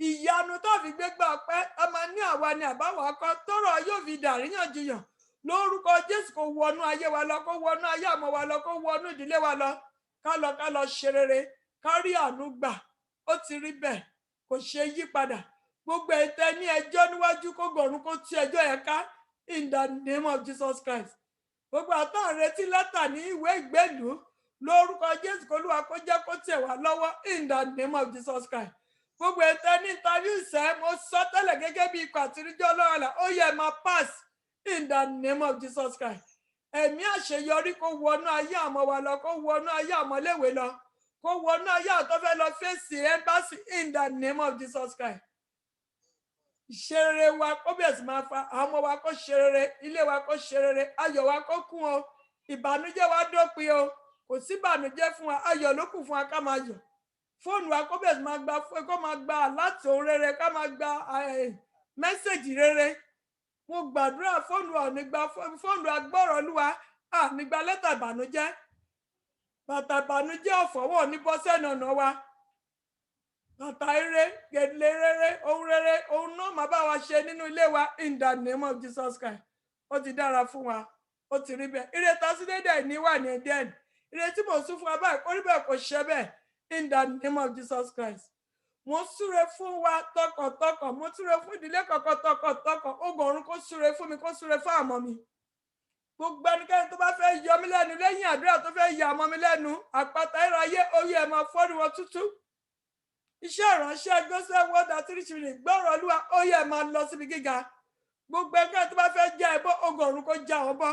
ìyanu tó fi gbégbá ọpẹ́ a máa ní àwa ni àbáwọ̀ akọ tọ́rọ̀ yóò fi dàríyànjiyàn. Lórúkọ Jésù kó wọnú ayé wa lọ, kó wọnú ayé àmọ́ wa lọ, kó wọnú ìdílé wa lọ. Ká lọ ṣe rere, ká rí àánú gbà. Ó ti rí bẹ́ẹ̀, kò ṣe yí padà. Gbogbo ètè ní ẹjọ́ níwájú kó gbọ̀run kó tú ẹjọ́ yẹn ká in the name of Jesus Christ. Gbogbo àtàn retí lẹ́tà ní ìwé ìgbélùú lórúkọ Jésù k'Olúwa kó jẹ́ kó tẹ̀ wá lọ́wọ́ in the name of Jesus Christ. Gbogbo ètè ní interview sẹ́, mo sọ tẹ́lẹ̀ gẹ́gẹ́ bí ikọ̀ àti ìríjú Ọlọ́run là, ó yẹ máa pass in the name of Jesus Christ. Ẹ̀mí àṣeyọrí kó wọnú ayé àmọ́ wa lọ, kó wọnú ayé àmọ́léwé lọ, kó wọnú ayé àtọ́fẹ́ lọ fèsì embassy in the name of Jesus Christ. Ìṣerere wa kó bẹ̀rẹ̀ sí máa fa, àwọn ọmọ wa kó ṣe rere, ilé wa kó ṣe rere, ayọ̀ wa kó kún o, ìbànújẹ́ wa dópin o, kò sí ìbànújẹ́ fún wa, ayọ̀ ló kù fún wa ká máa yọ̀. Fóònù wa kó bẹ̀rẹ̀ sí máa gba láti ohun rere, ká máa gba mẹ́sẹ̀gì rere. Mo gbàdúrà fóònù agbọ́rọ̀ Olúwa, nígbà lẹ́tà ìbànújẹ́, bàtà ìbànújẹ́ ọ̀fọ̀ wọn ò ní bọ́ sẹ́nu ọ̀nà wa. Bàtà ire, gèlè rere, ohun náà máa bá wa ṣe nínú ilé wa in the name of Jesus Christ. Ó ti dára fún wa, ó ti rí bẹ́ẹ̀. Ire ta sí dédé ní wà ní Eden. Ire tí mo sún fún wa báyìí, kó rí bẹ́ẹ̀ kó ṣe bẹ́ẹ̀ in the name of Jesus Christ. Mo súre fún wa tọkàntọkàn, mo súre fún ìdílé kọ̀ọ̀kan tọkàntọkàn, ogun ọ̀run kó súre fún mi, kó súre fún àmọ́ mi. Gbogbo ẹnikẹ́ni tó bá fẹ́ yọ mí lẹ́nu lẹ́yìn àdúrà tó fẹ́ yà àmọ́ mi lẹ́nu, àpáta ìráyé oyè ẹ̀ máa fọ́rí wọn tútú. Iṣẹ́ ìránṣẹ́ Gospel World Outreach Ministry gbọ́rọ̀ Olúwa ó yẹ máa lọ síbi gíga. Gbogbo ẹgbẹ́ tó bá fẹ́ já ẹbọ ogun ọ̀run kó já wọn bọ́.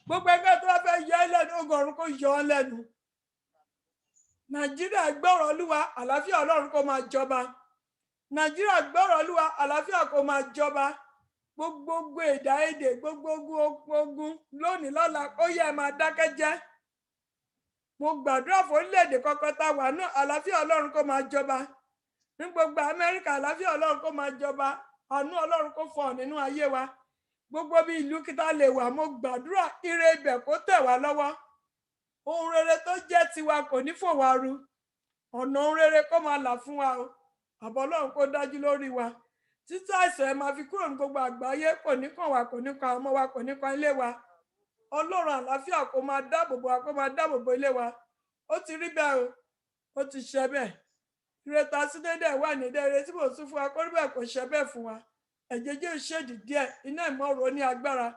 Gbogbo ẹgbẹ́ tó bá fẹ́ yọ ẹ́ lẹ́nu ogun ọ̀run kó yọ ọ́ lẹ́nu. Nàìjíríà gbọ́rọ̀ Olúwa, àlàáfíà Ọlọ́run kó máa jọba. Nàìjíríà gbọ́rọ̀ Olúwa, àlàáfíà kó máa jọba. Gbogbo èdè èdè, gbogbo ogun lónìí lọ́la ó yẹ máa dákẹ́ jẹ́. Mo gbàdúrà fún orílẹ̀-èdè kọ̀ọ̀kan tá wà náà, àlàáfíà Ọlọ́run kó máa jọba. ní gbogbo Amẹ́ríkà àlàáfíà Ọlọ́run kó máa jọba, àánú Ọlọ́run kó fọ̀ nínú ayé wa. Gbogbo bí ìlú kíta lè wà, mo gbàdúrà ire ibẹ̀ kó tẹ̀ wá lọ́wọ́. Ohun rere tó jẹ́ tiwa kò ní fò wá ru. Ọ̀nà ohun rere kó máa là fún wa o. Àbọ̀ Ọlọ́run kó dájú lórí wa. Títí àìsàn ẹ̀ máa fi kúrò ní gbogbo àgbáyé, kò ní kàn wá, kò ní kan ọmọ wa, kò ní kan ilé wa. Ọlọ́run àlàáfíà kó máa dáàbò bò wa, kó máa dáàbò bò ilé wa. Ó ti rí bẹ́ẹ̀ o, ó ti ṣe bẹ́ẹ̀. Ìrètà sí dédé wà ní dédé tí mo tún fún wa, kó rí bẹ́ẹ̀ kó ṣe bẹ́ẹ̀ fún wa. Ẹ̀jẹ̀ Jésù ṣèdí díẹ̀, iná ìmọ̀ràn ní agbára.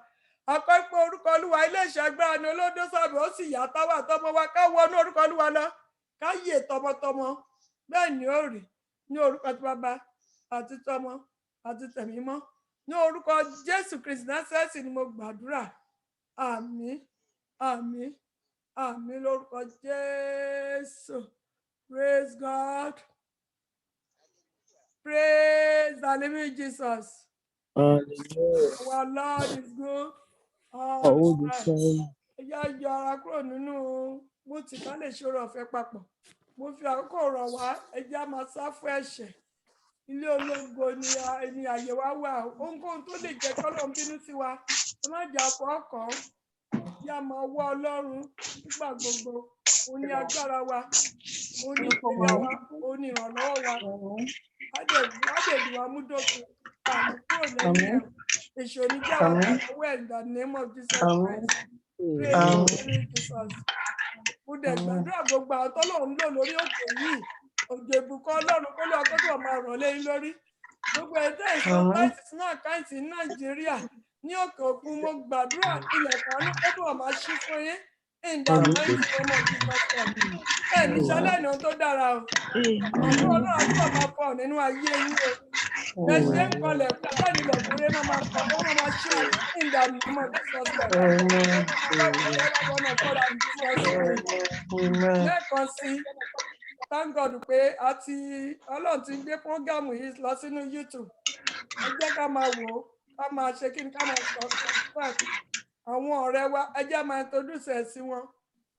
Àpapọ̀ orúkọ Olúwa iléeṣẹ́ agbára ni olódó sábẹ̀, ó sì yà táwà tọmọ wa ká wọnú orúkọ Olúwa lọ, ká yè tọmọtọmọ. Bẹ́ẹ̀ ni ó rí ní orúkọ tí Bàbá àti tọmọ àti tẹ̀mí mọ́. Ní orúkọ Jésù Kristi Násárẹ́tì ni mo gbàdúrà. Àmín, àmín, àmín lórúkọ Jésù. Praise God. Praise the living Jesus. Hallelujah. Our Lord is good. All the time. Ẹ̀yà yọ ara kúrò nínú mo ti ká lè ṣòro ọ̀fẹ́ papọ̀. Mo fi àkókò rọ̀ wá, ẹja máa sá fún ẹ̀ṣẹ̀. Ilé ológo ni àyè wa wà. Ohunkóhun tó lè jẹ́ kọ́lọ́run bínú sí wa, ẹ má jà fọ́ọ̀kàn. Yá máa wá Ọlọ́run nígbà gbogbo. Òun ni agbára wa, òun ni ìpìlẹ̀ wa, òun ni ìrànlọ́wọ́ wa. Ádẹ̀dù wa mú dókun. Àmì kúrò lẹ́yìn ẹ̀. Èṣù oníjà wa lọ́wọ́ ẹ̀ in the name of Jesus Christ. Praise Jesus. Mo dẹ̀ gbàdúrà gbogbo àwọn tọ́lọ́run lò lórí òkè yìí. Òjò ìbùkún Ọlọ́run kó lọ́ọ́ kó tó máa rọ̀ lẹ́yìn lórí. Gbogbo ẹ̀dá ìṣọ́ láìsí sínú àkáǹtì ní Nàìjíríà ní òkè òkun, mo gbàdúrà ilẹ̀kùn àánú kó tó máa ṣí fún yín. Ìdààmú ìṣòro ìgbàsẹ̀. Bẹ́ẹ̀ ni ṣẹlẹ̀ ní ohun tó dára o. Ọ̀pọ̀ Ọlọ́run tó máa pọ̀ nínú ayé yín o. Ẹ ṣe ń kọlẹ̀ fún bẹ́ẹ̀ ni ilẹ̀kùnrin náà máa pọ̀, ó máa ṣí ìdààmú ìgbàsẹ̀. Lẹ́ẹ̀kan sí, thank God pé Ọlọ́run ti gbé prógámù yìí lọ sínú YouTube. Ẹ jẹ́ ká máa wò ó, ká máa ṣe kí ni ká máa sọ fún àwọn ọ̀rẹ́ wa, ẹ jẹ́ máa introduce ẹ̀ sí wọn.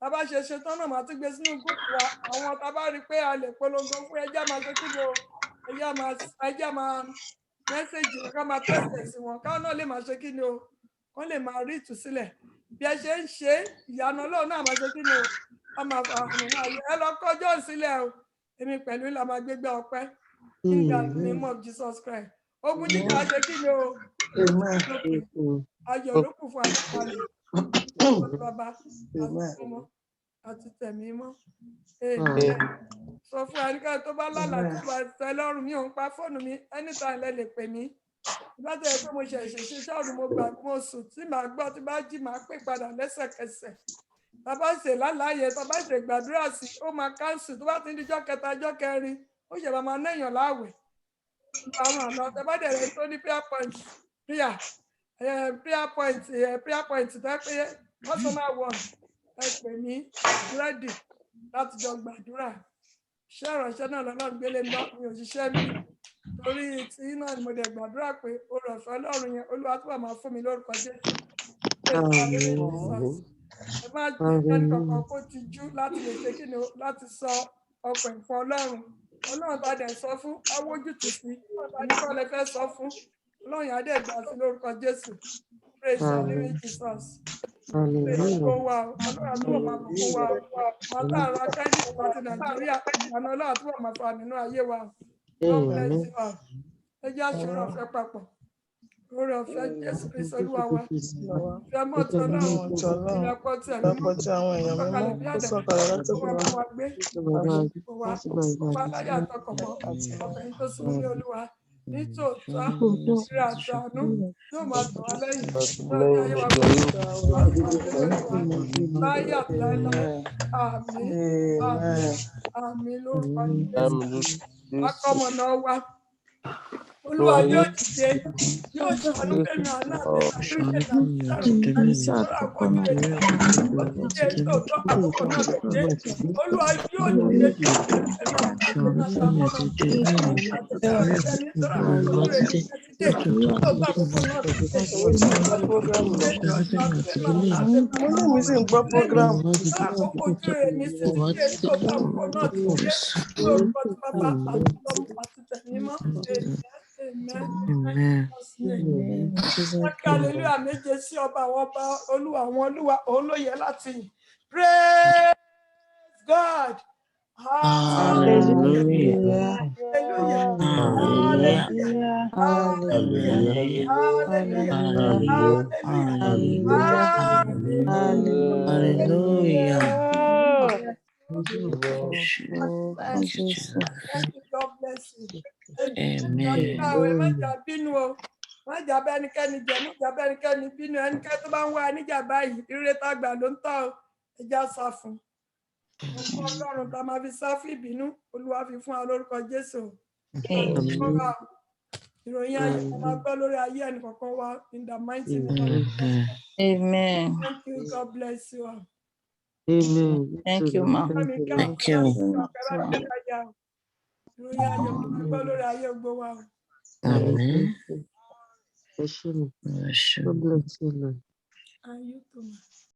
Tá bá ṣe ṣetán náà máa tún gbé sínú gúúpù wa. Àwọn tá bá rí pé a lè polongo fún, ẹ jẹ́ máa ṣe kí ni o, ẹ jẹ́ máa mẹ́sẹ̀jì ká máa tẹ̀sẹ̀ sí wọn, káwọn náà lè máa ṣe kí ni o, wọ́n lè máa rí ìtúsílẹ̀. Bí ẹ ṣe ń ṣe ìyanu Ọlọ́run náà máa ṣe kí ni o, a máa fa àwọn náà yẹ. Ẹ lọ kọjọ́ sílẹ̀ o, èmi pẹ̀lú ìlà máa gbégbá ọpẹ́. In the name of Jesus Christ. Ogun jíjà ṣe kí ni o. Ayọ̀ ló kù fún àtúnṣe. Bàbá àti ọmọ àti tẹ̀mí mọ́. Sọ fún ẹnikẹ́ni tó bá lálàá tó bá tẹ́ lọ́rùn mi, òun pa fóònù mi, anytime lẹ lè pè mí. Láti ẹ̀ pé mo ṣẹ̀ṣẹ̀ ṣe ṣọ́ọ̀rù, mo gbà mo sùn tí màá gbọ́, tí bá jí màá pè padà lẹ́sẹ̀kẹsẹ̀. Bàbá ṣe lálàyé, bàbá ṣe gbàdúrà sí, ó máa káńsù tó bá ti ń dijọ́ kẹta, ọjọ́ kẹrin, ó ṣe bá máa náyàn láwẹ̀. Àwọn àná tẹ bá dẹ̀ rẹ̀ tó ní prayer point tó pé personal one, ẹ pè mí ready láti jọ gbàdúrà. Iṣẹ́ ìránṣẹ́ náà lọ́nà gbélé ńlá mi ò ṣiṣẹ́ mi. Torí tí náà ni mo dẹ̀ gbàdúrà pé oore ọ̀fẹ́ Ọlọ́run yẹn Olúwa tó wà máa fún mi lórúkọ Jésù. Ẹ má jẹ́ ẹnì kankan kó ti jú láti lè ṣe kí ni láti sọ ọkọ̀ ìfọ̀ Ọlọ́run. Ọlọ́run bá dẹ̀ sọ fún awójútùú sí, ẹni kọ́ lẹ fẹ́ sọ fún. Ọlọ́run yà dẹ̀ gbà sí lórúkọ Jésù. Praise the living Jesus. Praise go wa o. Ọlọ́run àtúbọ̀ máa bù fún wa o. Màtá àrà Kẹ́ndì àti Nàìjíríà, ìyànà Ọlọ́run àtúbọ̀ máa fà nínú ayé wa o. God bless you all. Ẹ jẹ́ àṣírò ọ̀fẹ́ papọ̀. Oore ọ̀fẹ́ Jésù Kristi Olúwa wa. Ìfẹ́ mọ́ tí Ọlọ́run, ìrẹ́pọ̀ tí ẹ̀mí mọ́. Sọ̀kalẹ̀ bí àdàbí tó wà fún wa gbé. Wa láyé àtọkọ̀mọ́. Ọkùnrin tó sún ní Olúwa. Nítòótọ́, ìṣirà àti àánú yóò máa tọ̀ wá lẹ́yìn. Lọ́jọ́ ayé wa láyé àti láéláé. Àmín, àmín, àmín lórúkọ Jésù. Akọ́mọ̀nà wa. Olúwa yóò dìde, yóò ṣàánú fẹ́mi àná àti Olúwa yóò dìde. àtẹ̀mímọ́. Amen. Amen. Amen. Hallelujah méje sí ọba àwọn ọba, olúwa àwọn olúwa, òun ló yẹ láti yìn. Praise God. Hallelujah. Hallelujah. Hallelujah. Hallelujah. Hallelujah. Hallelujah. Hallelujah. Hallelujah. Hallelujah. Thank you, Jesus. Thank you. God bless you. Amen. Májà bínú o. Májà bá ẹnikẹ́ni jẹ, májà bá ẹnikẹ́ni bínú. Ẹnikẹ́ni tó bá ń wá níjà báyìí, ire tá gbà ló ń tọ́ o. Ẹja sá fún. Ọ̀pọ̀ Ọlọ́run tá máa fi sá fún ìbínú. Olúwa fi fún wa lórúkọ Jésù. Ìròyìn ayọ̀ tá máa gbọ́ lórí ayé ẹnì kọ̀ọ̀kan wa in the mighty name of Jesus. Amen. Thank you. God bless you all. Amen. Thank you, ma. Thank you. Ìròyìn ayọ̀ tá máa gbọ́ lórí ayé gbogbo wa o. Amen. God bless you, Lord. And you too, ma.